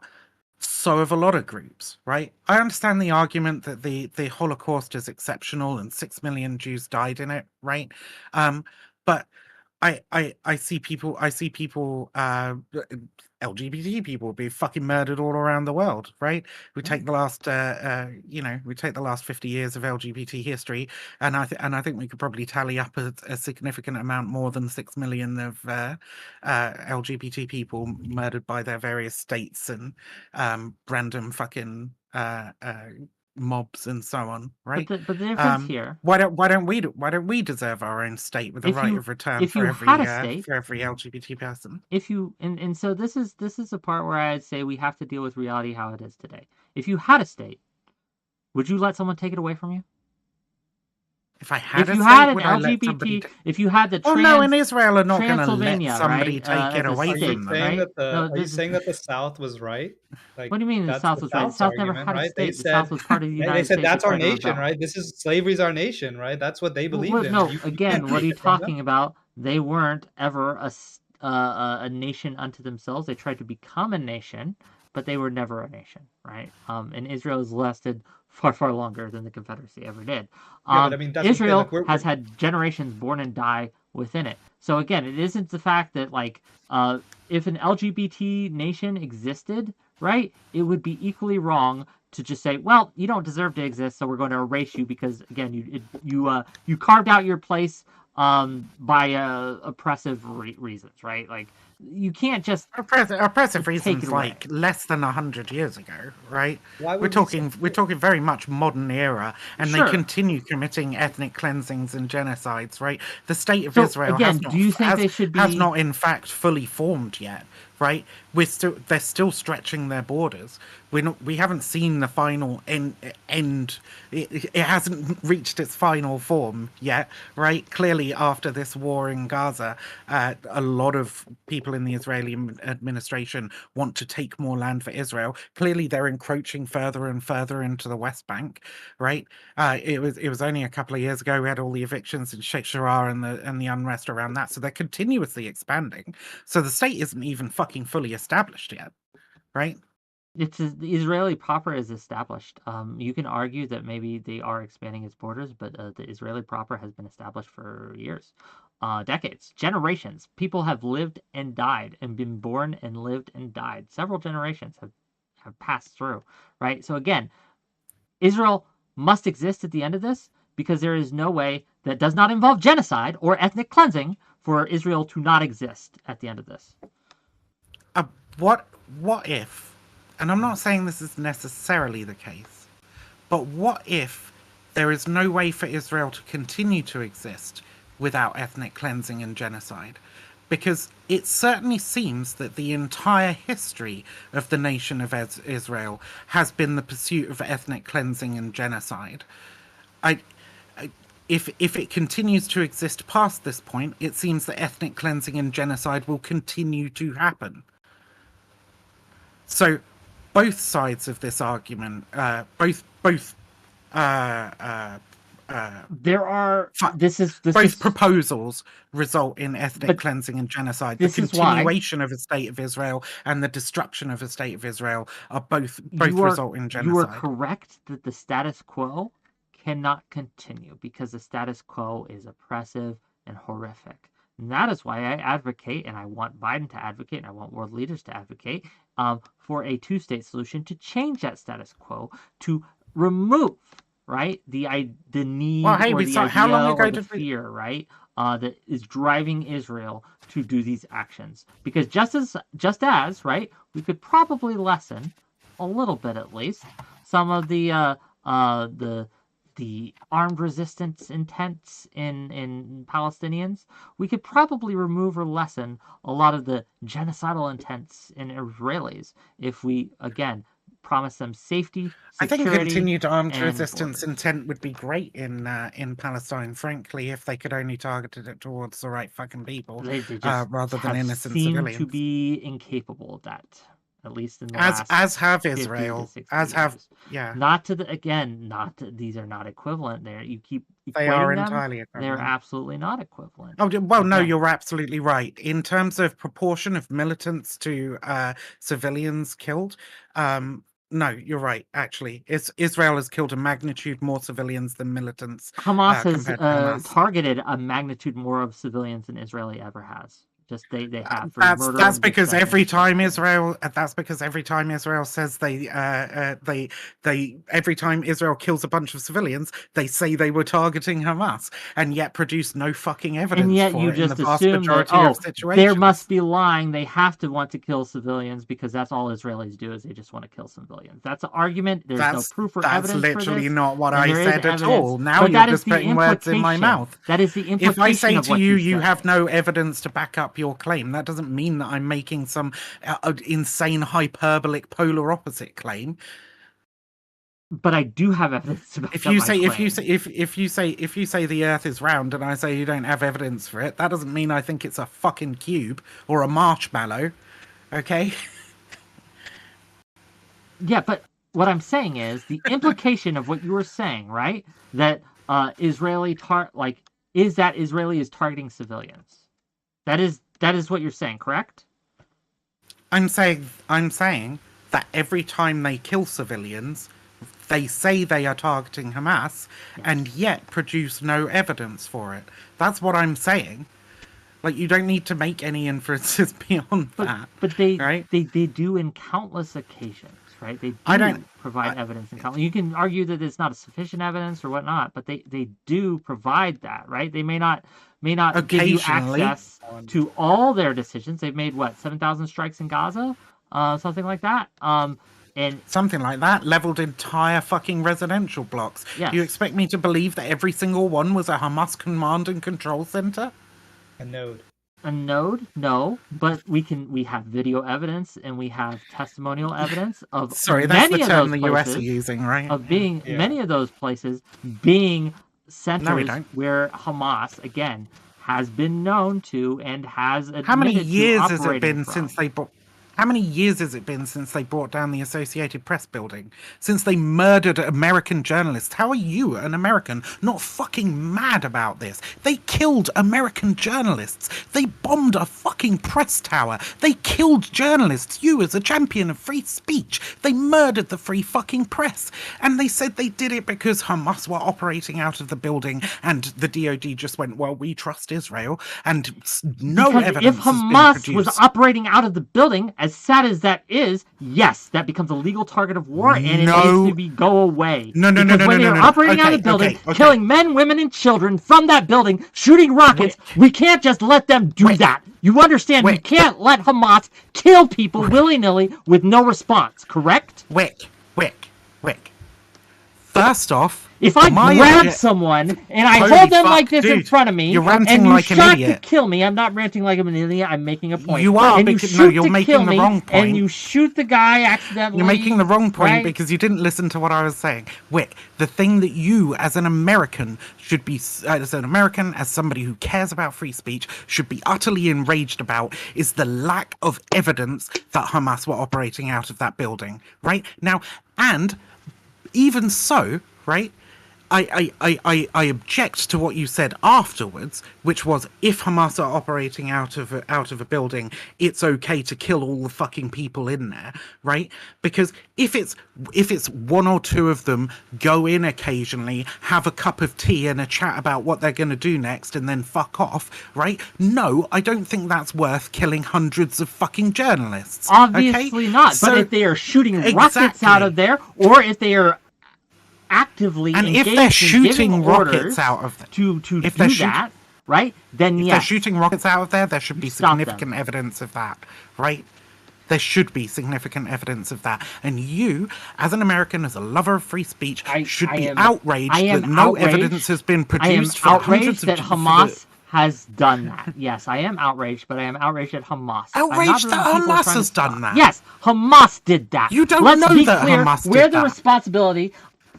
So have a lot of groups, right? I understand the argument that the Holocaust is exceptional and 6 million Jews died in it, right? But I see people LGBT people be fucking murdered all around the world, right? We take the last we take the last 50 years of LGBT history, and I think we could probably tally up a significant amount more than 6 million of LGBT people murdered by their various states and random fucking mobs and so on, right? But the difference here, Why don't we deserve our own state with a if right you of return if you had a state, for every LGBT person? if you and so this is a part where I'd say we have to deal with reality how it is today. If you had a state, would you let someone take it away from you? If I had If a you state, had an would I let somebody LGBT, if you had the Oh no, in Israel are not going to let Transylvania, somebody right, take it as a away Are you state, from them. saying right? that the No, are you this is saying that the South was right? Like what do you mean the that's South the was right? The South's South never argument, had a right? They state. The South said was part of the they United said States that's our before they nation, rebelled. right? This is slavery's our nation, right? That's what they believed in. No, You again, can't what are take you it from them. talking about? They weren't ever a nation unto themselves. They tried to become a nation, but they were never a nation, right? And Israel has lasted far, far longer than the Confederacy ever did. Yeah, but I mean that's what I'm saying. Israel Like we're has had generations born and die within it. So again, it isn't the fact that if an LGBT nation existed, right, it would be equally wrong to just say, well, you don't deserve to exist, so we're going to erase you because again, you carved out your place by oppressive reasons, right? Like you can't just Oppressive take reasons it like away. less than 100 years ago, right? why We're would we say talking very much modern era, and they Sure. continue committing ethnic cleansings and genocides, right? The state of So Israel again, do you think they should has be? not in fact fully formed yet, right? They're still stretching their borders. We haven't seen the final end. It hasn't reached its final form yet, right? Clearly, after this war in Gaza, a lot of people in the Israeli administration want to take more land for Israel. Clearly, they're encroaching further and further into the West Bank, right? It was only a couple of years ago we had all the evictions in Sheikh Jarrah and the unrest around that. So they're continuously expanding. So the state isn't even fucking fully established yet, right? The Israeli proper is established. You can argue that maybe they are expanding its borders, but the Israeli proper has been established for years, decades, generations. People have lived and died, and been born and lived and died. Several generations have passed through, right? So again, Israel must exist at the end of this because there is no way that does not involve genocide or ethnic cleansing for Israel to not exist at the end of this. What if, and I'm not saying this is necessarily the case, but what if there is no way for Israel to continue to exist without ethnic cleansing and genocide? Because it certainly seems that the entire history of the nation of Israel has been the pursuit of ethnic cleansing and genocide. If it continues to exist past this point, it seems that ethnic cleansing and genocide will continue to happen. So, both sides of this argument, both proposals result in ethnic cleansing and genocide. The continuation of a state of Israel and the destruction of a state of Israel are both result in genocide. You are correct that the status quo cannot continue because the status quo is oppressive and horrific. And that is why I advocate, and I want Biden to advocate, and I want world leaders to advocate for a two-state solution to change that status quo, to remove, right, the need or the idea or the fear, right, that is driving Israel to do these actions. Because just as, right, we could probably lessen a little bit at least some of the armed resistance intents in Palestinians, we could probably remove or lessen a lot of the genocidal intents in Israelis if we, again, promise them safety, security. I think continued armed resistance intent would be great in Palestine, frankly, if they could only target it towards the right fucking people, They just rather than innocent seem civilians. to be incapable of that at least in the as last have 50 to Israel, 60 as have years. yeah. Not to the again, not to, these are not equivalent. There, you keep They are equating them. entirely They're equivalent. absolutely not equivalent. Oh well, no, Again. you're absolutely right. In terms of proportion of militants to civilians killed, no, you're right. Actually, Israel has killed a magnitude more civilians than militants. Hamas has compared to Hamas. targeted a magnitude more of civilians than Israel ever has. Just they have for murder. That's and because destruction every and time killing. Israel. That's because every time Israel says they every time Israel kills a bunch of civilians, they say they were targeting Hamas, and yet produce no fucking evidence And yet for you it in the just vast assume that majority of situations. there must be lying. They have to want to kill civilians because that's all Israelis do is they just want to kill civilians. That's an argument. There's no proof or evidence for this. That's literally not what and I there is said at evidence, all. Now but you're that is just the putting words in my implication. mouth. That is the implication If I say of to what you, you you said. have no evidence to back up your claim, that doesn't mean that I'm making some insane hyperbolic polar opposite claim. But I do have evidence to back If up you my say claim. if you say the Earth is round and I say you don't have evidence for it, that doesn't mean I think it's a fucking cube or a marshmallow. Okay? Yeah, but what I'm saying is the implication of what you were saying, right? That Israeli is that Israeli is targeting civilians. That is what you're saying, correct? I'm saying that every time they kill civilians, they say they are targeting Hamas, and yet produce no evidence for it. That's what I'm saying. Like, you don't need to make any inferences beyond that. But they right? they do in countless occasions, right? They provide evidence in countless. You can argue that it's not sufficient evidence or whatnot, but they do provide that, right? They may not give you access to all their decisions. They've made 7,000 strikes in Gaza, something like that. And something like that, leveled entire fucking residential blocks. Yes. You expect me to believe that every single one was a Hamas command and control center? A node. A node? No, but we have video evidence and we have testimonial evidence of that's the term the US places, are using, right? Of being many of those places being centers where Hamas again has been known to and has admitted How many years to has it been from. since they brought? How many years has it been since they brought down the Associated Press building? Since they murdered American journalists? How are you, an American, not fucking mad about this? They killed American journalists. They bombed a fucking press tower. They killed journalists. You, as a champion of free speech, they murdered the free fucking press. And they said they did it because Hamas were operating out of the building, and the DOD just went, well, we trust Israel, and no evidence if has been Hamas produced. was operating out of the building, as sad as that is, yes, that becomes a legal target of war, and it needs to go away. No. When they're operating out of the building, killing men, women, and children from that building, shooting rockets, we can't just let them do that. You understand? We can't let Hamas kill people willy-nilly with no response, correct? Whick. First off, if I grab someone and I hold them like this in front of me, you're ranting and you like an shot idiot. to kill me, I'm not ranting like I'm an idiot. I'm making a point. You are, and because you're making the wrong point. And you shoot the guy accidentally. You're making the wrong point, right? because you didn't listen to what I was saying. Whick, the thing that you, as an American, should be, as somebody who cares about free speech, should be utterly enraged about is the lack of evidence that Hamas were operating out of that building. Right now, and even so, right. I object to what you said afterwards, which was if Hamas are operating out of a building, it's okay to kill all the fucking people in there, right? Because if it's one or two of them go in occasionally, have a cup of tea and a chat about what they're going to do next, and then fuck off, right? No, I don't think that's worth killing hundreds of fucking journalists. Obviously not. But if they are shooting rockets out of there, or if they are actively and if they're shooting rockets out of there to do that, right? Then if they're shooting rockets out of there should be significant evidence of that, right? There should be significant evidence of that. And you, as an American, as a lover of free speech, should be outraged that no evidence has been produced for hundreds of that Hamas has done that. Yes, I am outraged, but I am outraged at Hamas. Outraged that Hamas has done that? Yes, Hamas did that. You don't know that Hamas did that. Where the responsibility...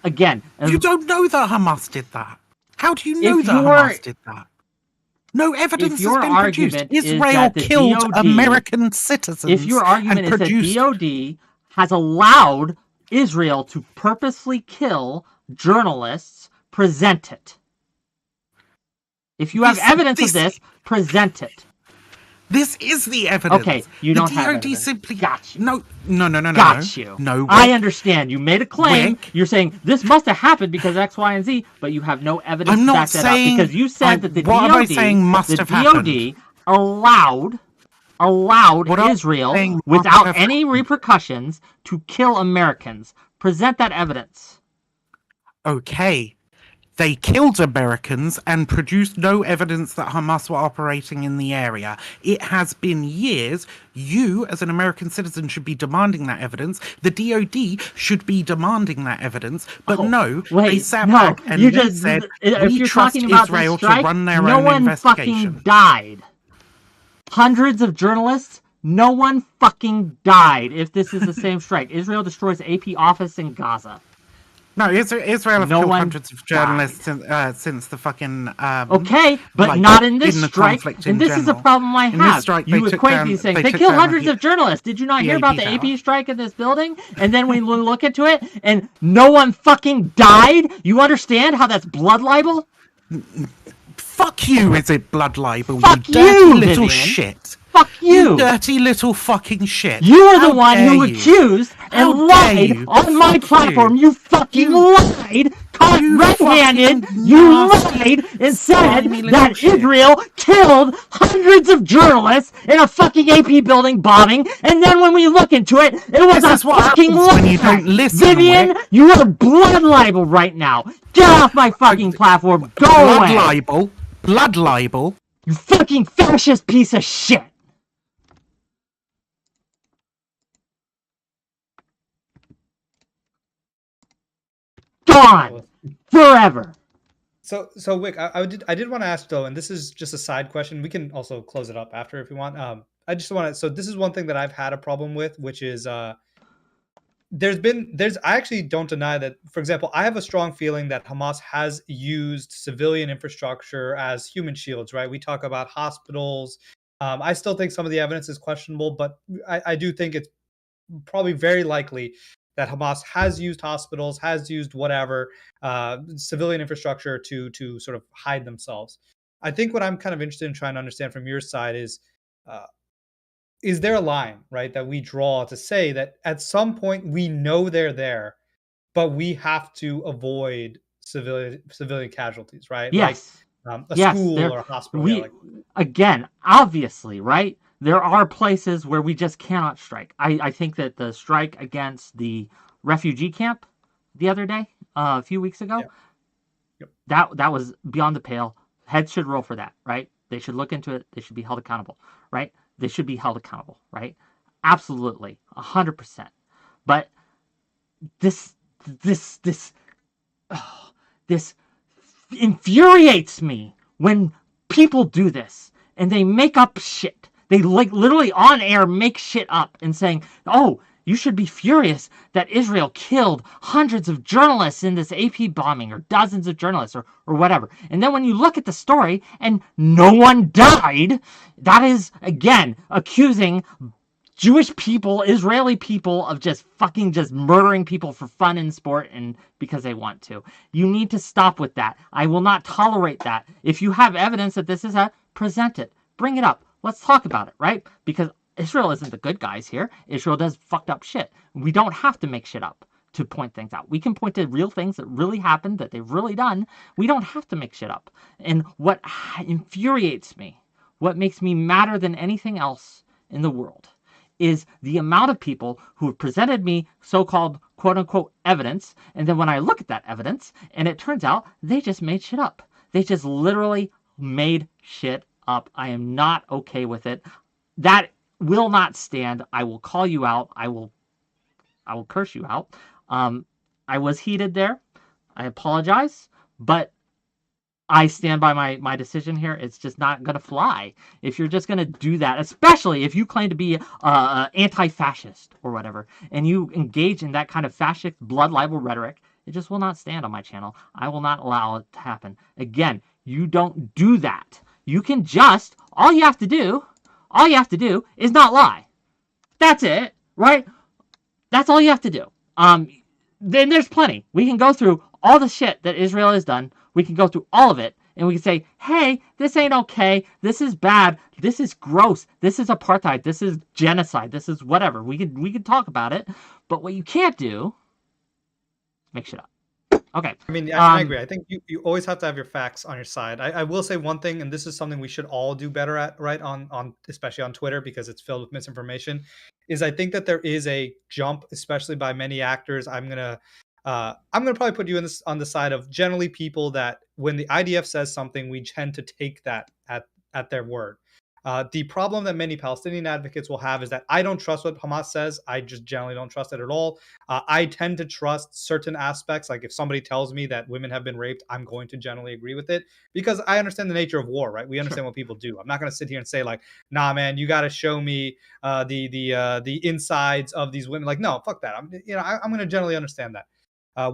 Again, you don't know that Hamas did that. How do you know that Hamas did that? No evidence has your been produced. argument is Israel that the killed DOD American citizens. If your argument and is produced... that DOD has allowed Israel to purposely kill journalists, present it. If you have evidence of this, present it. This is the evidence. Okay, you don't have DOD evidence. simply... Got you. No. Got you. No. I understand. You made a claim. Whick. You're saying this must have happened because X, Y, and Z, but you have no evidence I'm to not back that saying... up because you said that the what DOD, am I saying must have happened? allowed What I'm Israel saying must without have any repercussions to kill Americans. Present that evidence. Okay. They killed Americans and produced no evidence that Hamas were operating in the area. It has been years. You, as an American citizen, should be demanding that evidence. The DOD should be demanding that evidence. But they sat back and said, we trust Israel to run their own investigation. No one fucking died. Hundreds of journalists, no one fucking died if this is the same strike. Israel destroys AP office in Gaza. No, Israel have killed hundreds of journalists since the fucking... okay, but not in this strike. And this is a problem I have. You equate these things. They killed hundreds of journalists. Did you not hear about the AP strike in this building? And then we look into it, and no one fucking died? You understand how that's blood libel? Fuck you, is it blood libel, Fuck you dirty you, little Vivian. shit. Fuck you. You dirty little fucking shit. You are the one who accused and lied on my platform. You fucking lied. Caught red-handed. You lied and said that Israel killed hundreds of journalists in a fucking AP building bombing. And then when we look into it, it was a fucking lie. When you don't listen, Vivian, you are blood libel right now. Get off my fucking platform. Go away. Blood libel. You fucking fascist piece of shit. Gone forever. So Whick, I did want to ask though, and this is just a side question. We can also close it up after if you want. I just want to. So this is one thing that I've had a problem with, which is I actually don't deny that. For example, I have a strong feeling that Hamas has used civilian infrastructure as human shields. Right? We talk about hospitals. I still think some of the evidence is questionable, but I do think it's probably very likely that Hamas has used hospitals, has used whatever civilian infrastructure to sort of hide themselves. I think what I'm kind of interested in trying to understand from your side is there a line, right, that we draw to say that at some point we know they're there, but we have to avoid civilian casualties, right? Yes. Like a school or a hospital. Again, obviously, right? There are places where we just cannot strike. I think that the strike against the refugee camp the other day, a few weeks ago, that was beyond the pale. Heads should roll for that, right? They should look into it. They should be held accountable, right? They should be held accountable, right? Absolutely, 100%. But this infuriates me when people do this and they make up shit. They literally on air make shit up and saying, oh, you should be furious that Israel killed hundreds of journalists in this AP bombing or dozens of journalists or whatever. And then when you look at the story and no one died, that is, again, accusing Jewish people, Israeli people of just murdering people for fun and sport and because they want to. You need to stop with that. I will not tolerate that. If you have evidence that this is present it. Bring it up. Let's talk about it, right? Because Israel isn't the good guys here. Israel does fucked up shit. We don't have to make shit up to point things out. We can point to real things that really happened, that they've really done. We don't have to make shit up. And what infuriates me, what makes me madder than anything else in the world, is the amount of people who have presented me so-called quote-unquote evidence, and then when I look at that evidence, and it turns out they just made shit up. They just literally made shit up. I am not okay with it. That will not stand. I will call you out. I will curse you out. I was heated there. I apologize, but I stand by my decision here. It's just not going to fly. If you're just going to do that, especially if you claim to be anti-fascist or whatever, and you engage in that kind of fascist blood libel rhetoric, it just will not stand on my channel. I will not allow it to happen. Again, you don't do that. You can just, all you have to do is not lie. That's it, right? That's all you have to do. Then there's plenty. We can go through all the shit that Israel has done. We can go through all of it, and we can say, hey, this ain't okay. This is bad. This is gross. This is apartheid. This is genocide. This is whatever. We could talk about it, but what you can't do is make shit up. Okay. I mean, I agree. I think you always have to have your facts on your side. I will say one thing, and this is something we should all do better at, right? On especially on Twitter, because it's filled with misinformation, is I think that there is a jump, especially by many actors. I'm gonna probably put you in this on the side of generally people that when the IDF says something, we tend to take that at their word. The problem that many Palestinian advocates will have is that I don't trust what Hamas says. I just generally don't trust it at all. I tend to trust certain aspects. Like if somebody tells me that women have been raped, I'm going to generally agree with it because I understand the nature of war, right? We understand what people do. I'm not going to sit here and say like, nah, man, you got to show me the insides of these women. Like, no, fuck that. I'm going to generally understand that.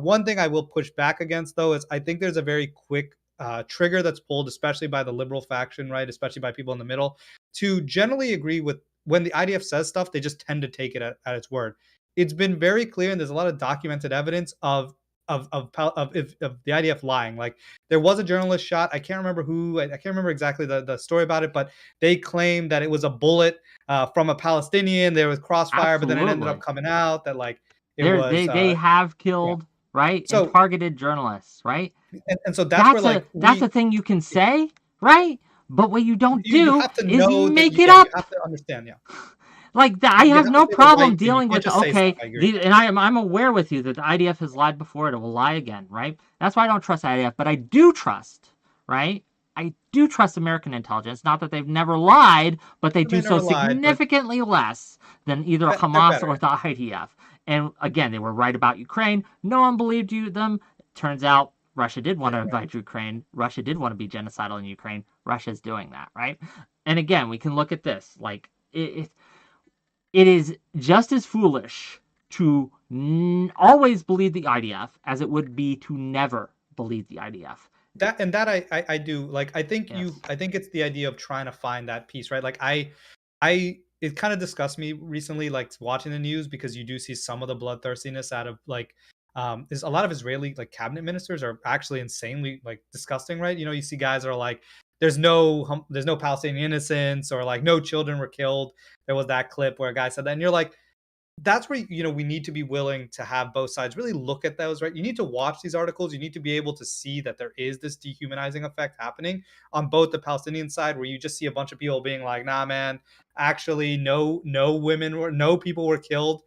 One thing I will push back against, though, is I think there's a very quick trigger that's pulled, especially by the liberal faction, right? Especially by people in the middle, to generally agree with when the IDF says stuff, they just tend to take it at its word. It's been very clear, and there's a lot of documented evidence of the IDF lying. Like there was a journalist shot. I can't remember who. I can't remember exactly the story about it, but they claimed that it was a bullet from a Palestinian. There was crossfire, but then it ended up coming out that like they have killed right and targeted journalists, right? And so that's where that's a thing you can say, right? But what you don't do is make it up. You have to understand, yeah. Like I have no problem dealing with and I'm aware with you that the IDF has lied before. It will lie again, right? That's why I don't trust IDF, but I do trust, right? I do trust American intelligence. Not that they've never lied, but they do so significantly less than either Hamas or the IDF. And again, they were right about Ukraine. No one believed them. Turns out Russia did want to invade Ukraine. Russia did want to be genocidal in Ukraine. Russia's doing that, right? And again, we can look at this. Like, it is just as foolish to always believe the IDF as it would be to never believe the IDF. That I do. Like, I think I think it's the idea of trying to find that piece, right? Like, it kind of disgusts me recently, like watching the news, because you do see some of the bloodthirstiness out of like, is a lot of Israeli like cabinet ministers are actually insanely like disgusting, right? You know, you see guys that are like, there's no Palestinian innocents, or like no children were killed. There was that clip where a guy said that, and you're like, that's where we need to be willing to have both sides really look at those, right? You need to watch these articles. You need to be able to see that there is this dehumanizing effect happening on both the Palestinian side, where you just see a bunch of people being like, nah, man, actually no people were killed.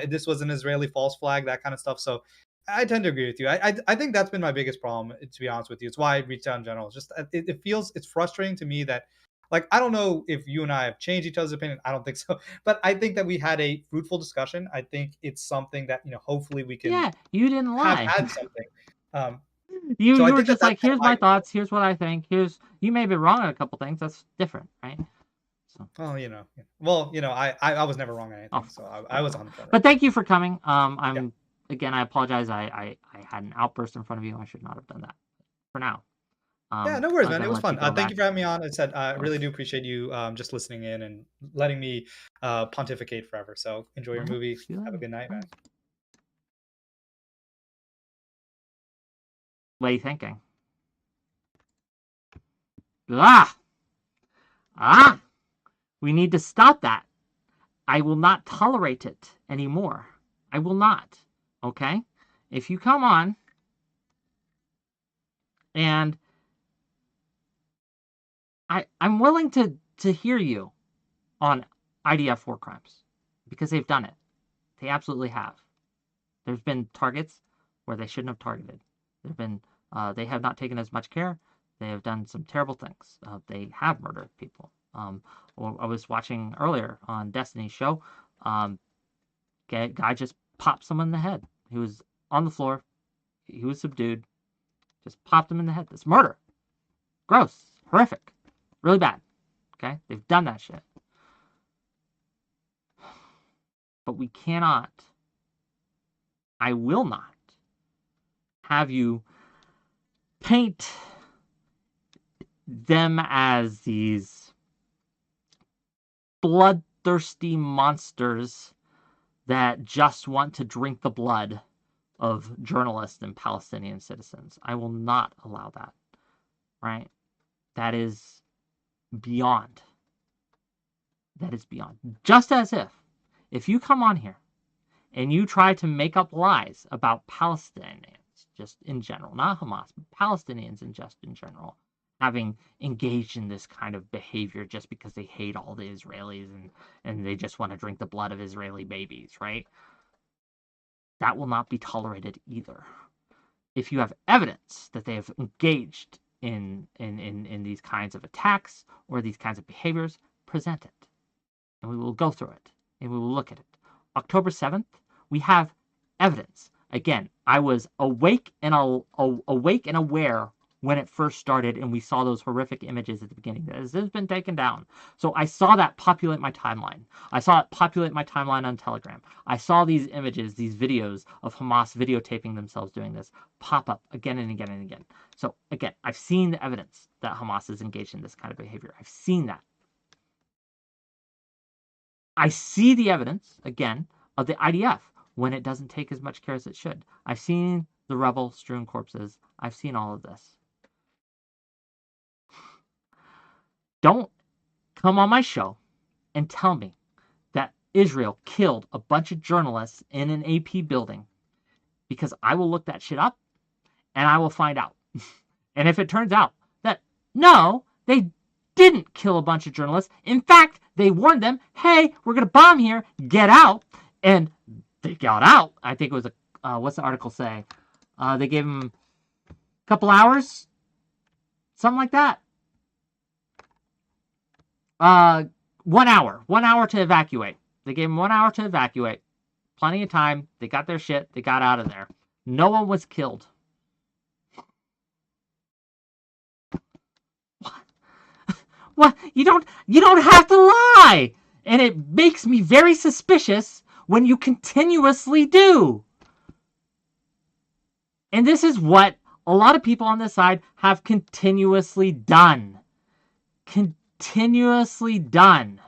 This was an Israeli false flag, that kind of stuff. So I tend to agree with you. I think that's been my biggest problem, to be honest with you. It's why I reached out in general. It's just it's frustrating to me that, like, I don't know if you and I have changed each other's opinion. I don't think so. But I think that we had a fruitful discussion. I think it's something that, hopefully we can. Yeah, you didn't lie. Have had something. You were just like, here's my thoughts. Here's what I think. You may be wrong on a couple things. That's different, right? So. Well, I was never wrong on anything. So I was on the front. But thank you for coming. Again, I apologize. I had an outburst in front of you. I should not have done that. For now. Yeah, no worries, man. It was fun. Thank you for having me on. I said I really do appreciate you just listening in and letting me pontificate forever. So enjoy your movie. Have a good night, man. What are you thinking? We need to stop that. I will not tolerate it anymore. I will not. Okay? If you come on and I'm willing to hear you on IDF war crimes, because they've done it. They absolutely have. There's been targets where they shouldn't have targeted. They have not taken as much care. They have done some terrible things. They have murdered people. I was watching earlier on Destiny's show. Guy just popped someone in the head. He was on the floor. He was subdued. Just popped him in the head. That's murder. Gross. Horrific. Really bad. Okay? They've done that shit. But we cannot, I will not, have you paint them as these bloodthirsty monsters that just want to drink the blood of journalists and Palestinian citizens. I will not allow that, right? That is beyond. That is beyond. Just as if you come on here and you try to make up lies about Palestinians, just in general, not Hamas, but Palestinians just in general, having engaged in this kind of behavior just because they hate all the Israelis and they just want to drink the blood of Israeli babies, right? That will not be tolerated either. If you have evidence that they have engaged in these kinds of attacks or these kinds of behaviors, present it. And we will go through it. And we will look at it. October 7th, we have evidence. Again, I was awake and aware when it first started and we saw those horrific images at the beginning. This has been taken down. So I saw that populate my timeline. I saw it populate my timeline on Telegram. I saw these images, these videos of Hamas videotaping themselves doing this pop up again and again and again. So again, I've seen the evidence that Hamas is engaged in this kind of behavior. I've seen that. I see the evidence, again, of the IDF when it doesn't take as much care as it should. I've seen the rebel-strewn corpses. I've seen all of this. Don't come on my show and tell me that Israel killed a bunch of journalists in an AP building, because I will look that shit up and I will find out. And if it turns out that, no, they didn't kill a bunch of journalists. In fact, they warned them, hey, we're going to bomb here, get out. And they got out. I think it was what's the article say? They gave them a couple hours, something like that. 1 hour. 1 hour to evacuate. They gave them 1 hour to evacuate. Plenty of time. They got their shit. They got out of there. No one was killed. What? You don't have to lie. And it makes me very suspicious when you continuously do. And this is what a lot of people on this side have continuously done. Continuously done.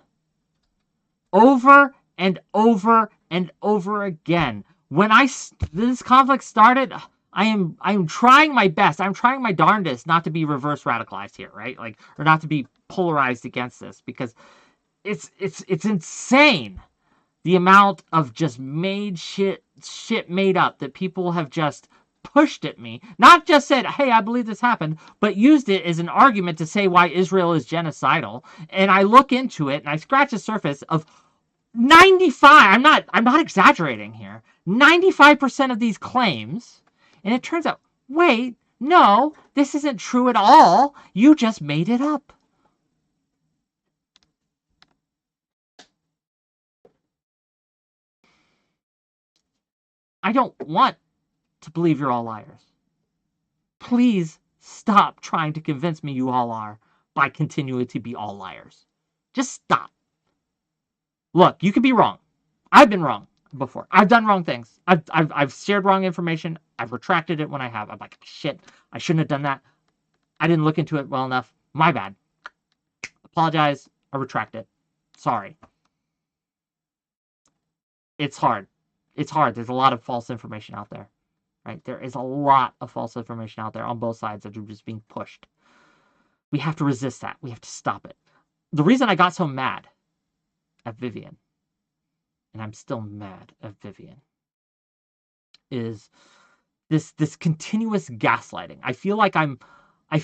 Over and over and over again. When this conflict started, I'm trying my best. I'm trying my darndest not to be reverse radicalized here, right? Like, or not to be polarized against this, because it's insane the amount of just made shit made up that people have just pushed at me. Not just said, hey, I believe this happened, but used it as an argument to say why Israel is genocidal. And I look into it and I scratch the surface of 95, I'm not exaggerating here, 95% of these claims, and it turns out, wait, no, this isn't true at all. You just made it up. I don't want to believe you're all liars. Please stop trying to convince me you all are by continuing to be all liars. Just stop. Look, you could be wrong. I've been wrong before. I've done wrong things. I've shared wrong information. I've retracted it when I have. I'm like, shit, I shouldn't have done that. I didn't look into it well enough. My bad. Apologize. I retract it. Sorry. It's hard. It's hard. There's a lot of false information out there. Right? There is a lot of false information out there on both sides that are just being pushed. We have to resist that. We have to stop it. The reason I got so mad at Vivian, and I'm still mad at Vivian, is this continuous gaslighting. I feel like I'm like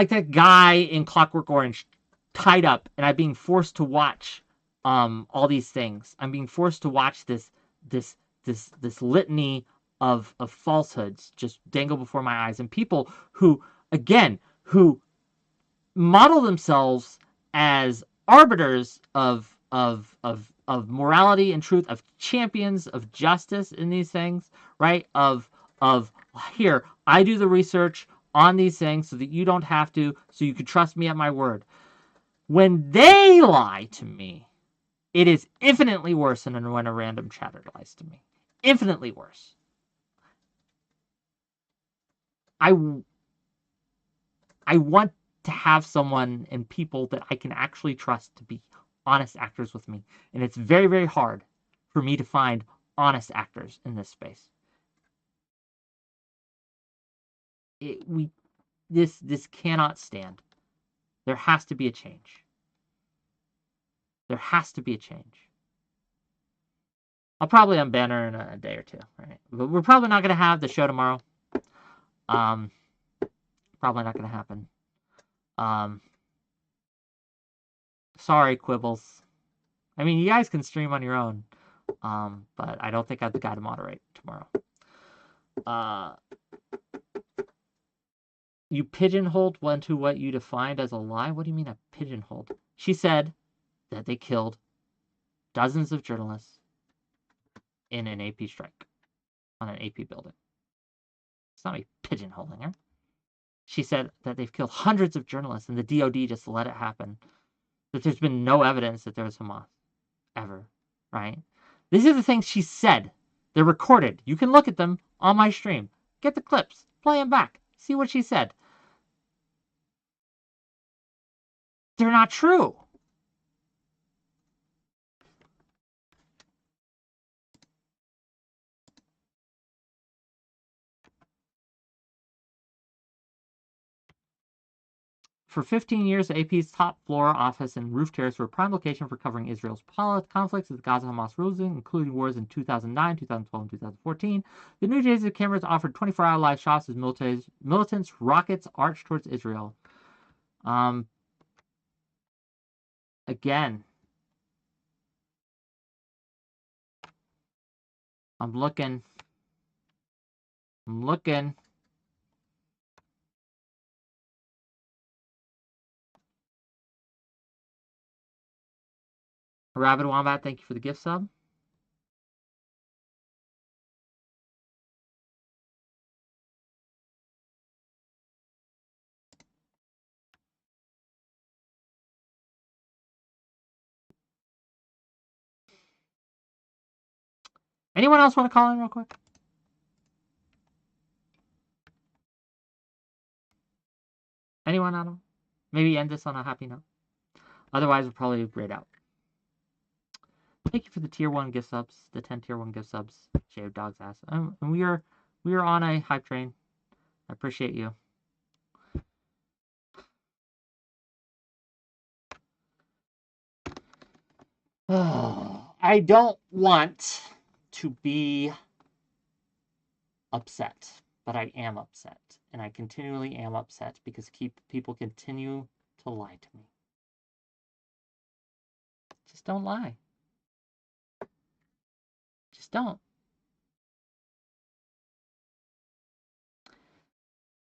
that guy in Clockwork Orange, tied up, and I'm being forced to watch all these things. I'm being forced to watch this litany of falsehoods just dangle before my eyes, and people who model themselves as arbiters of morality and truth, of champions of justice in these things, right? Of here, I do the research on these things so that you don't have to, so you can trust me at my word. When they lie to me, it is infinitely worse than when a random chatter lies to me. Infinitely worse. I want to have someone and people that I can actually trust to be honest actors with me. And it's very, very hard for me to find honest actors in this space. This cannot stand. There has to be a change. There has to be a change. I'll probably unban her in a day or two, right? But we're probably not going to have the show tomorrow. Probably not going to happen. Sorry, Quibbles. I mean, you guys can stream on your own, but I don't think I have the guy to moderate tomorrow. You pigeonholed one to what you defined as a lie? What do you mean I pigeonholed? She said that they killed dozens of journalists in an AP strike on an AP building. It's not me pigeonholing her. She said that they've killed hundreds of journalists and the DOD just let it happen. That there's been no evidence that there was Hamas. Ever. Right? These are the things she said. They're recorded. You can look at them on my stream. Get the clips. Play them back. See what she said. They're not true. For 15 years, AP's top floor office and roof terrace were a prime location for covering Israel's conflicts with Gaza-Hamas ruling, including wars in 2009, 2012, and 2014. The New Jersey cameras offered 24-hour live shots as militants' rockets arched towards Israel. Again, I'm looking. Rabid Wombat, thank you for the gift sub. Anyone else want to call in real quick? Anyone? I don't know. Maybe end this on a happy note. Otherwise, we'll probably grade out. Thank you for the tier 1 gift subs, the 10 tier 1 gift subs. Shaved Dog's ass. And we are on a hype train. I appreciate you. I don't want to be upset, but I am upset. And I continually am upset because people continue to lie to me. Just don't lie. Just don't.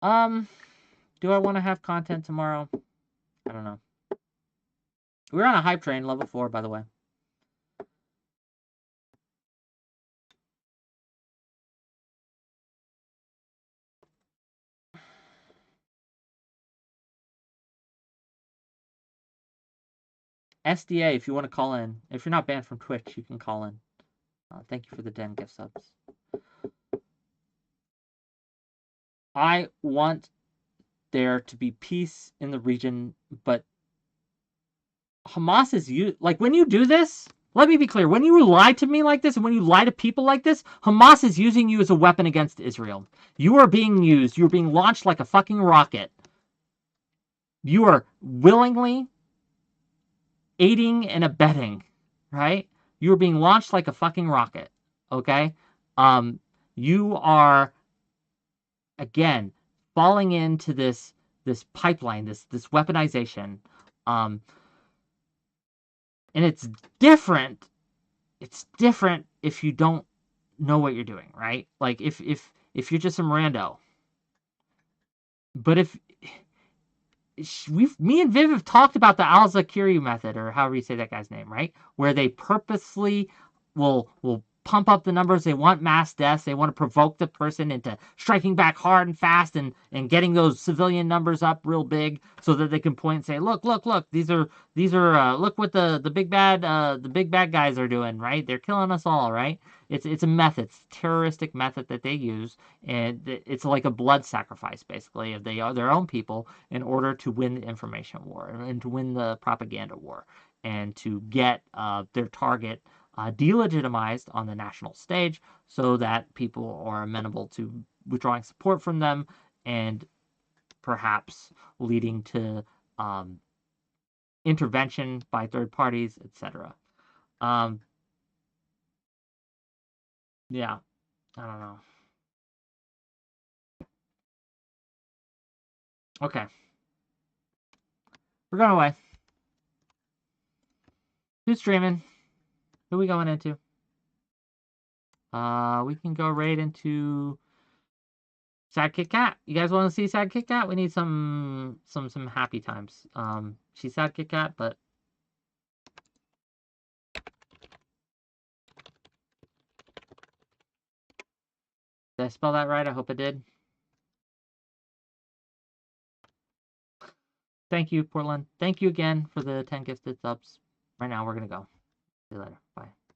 Do I want to have content tomorrow? I don't know. We're on a hype train, level 4, by the way. SDA, if you want to call in. If you're not banned from Twitch, you can call in. Thank you for the 10 gift subs. I want there to be peace in the region, but Hamas is like when you do this, let me be clear, when you lie to me like this and when you lie to people like this, Hamas is using you as a weapon against Israel. You are being used. You're being launched like a fucking rocket. You are willingly aiding and abetting, right? You are being launched like a fucking rocket, okay? You are, again, falling into this pipeline, this weaponization, and it's different. It's different if you don't know what you're doing, right? Like if you're just some rando. But if me and Viv have talked about the 𝕾𝖍𝖙 method, or however you say that guy's name, right? Where they purposely will pump up the numbers. They want mass deaths. They want to provoke the person into striking back hard and fast and getting those civilian numbers up real big so that they can point and say, look, these are look what the big bad guys are doing, right? They're killing us all, right? It's a method, it's a terroristic method that they use, and it's like a blood sacrifice, basically, of their own people in order to win the information war and to win the propaganda war and to get their target delegitimized on the national stage so that people are amenable to withdrawing support from them and perhaps leading to intervention by third parties, etc. Yeah, I don't know. Okay. We're going away. Who's streaming? Who are we going into? We can go right into Sad Kit Kat. You guys want to see Sad Kit Kat? We need some happy times. She's Sad Kit Kat, but did I spell that right? I hope I did. Thank you, Portland. Thank you again for the 10 gifted subs. Right now, we're gonna go. See you later. Bye.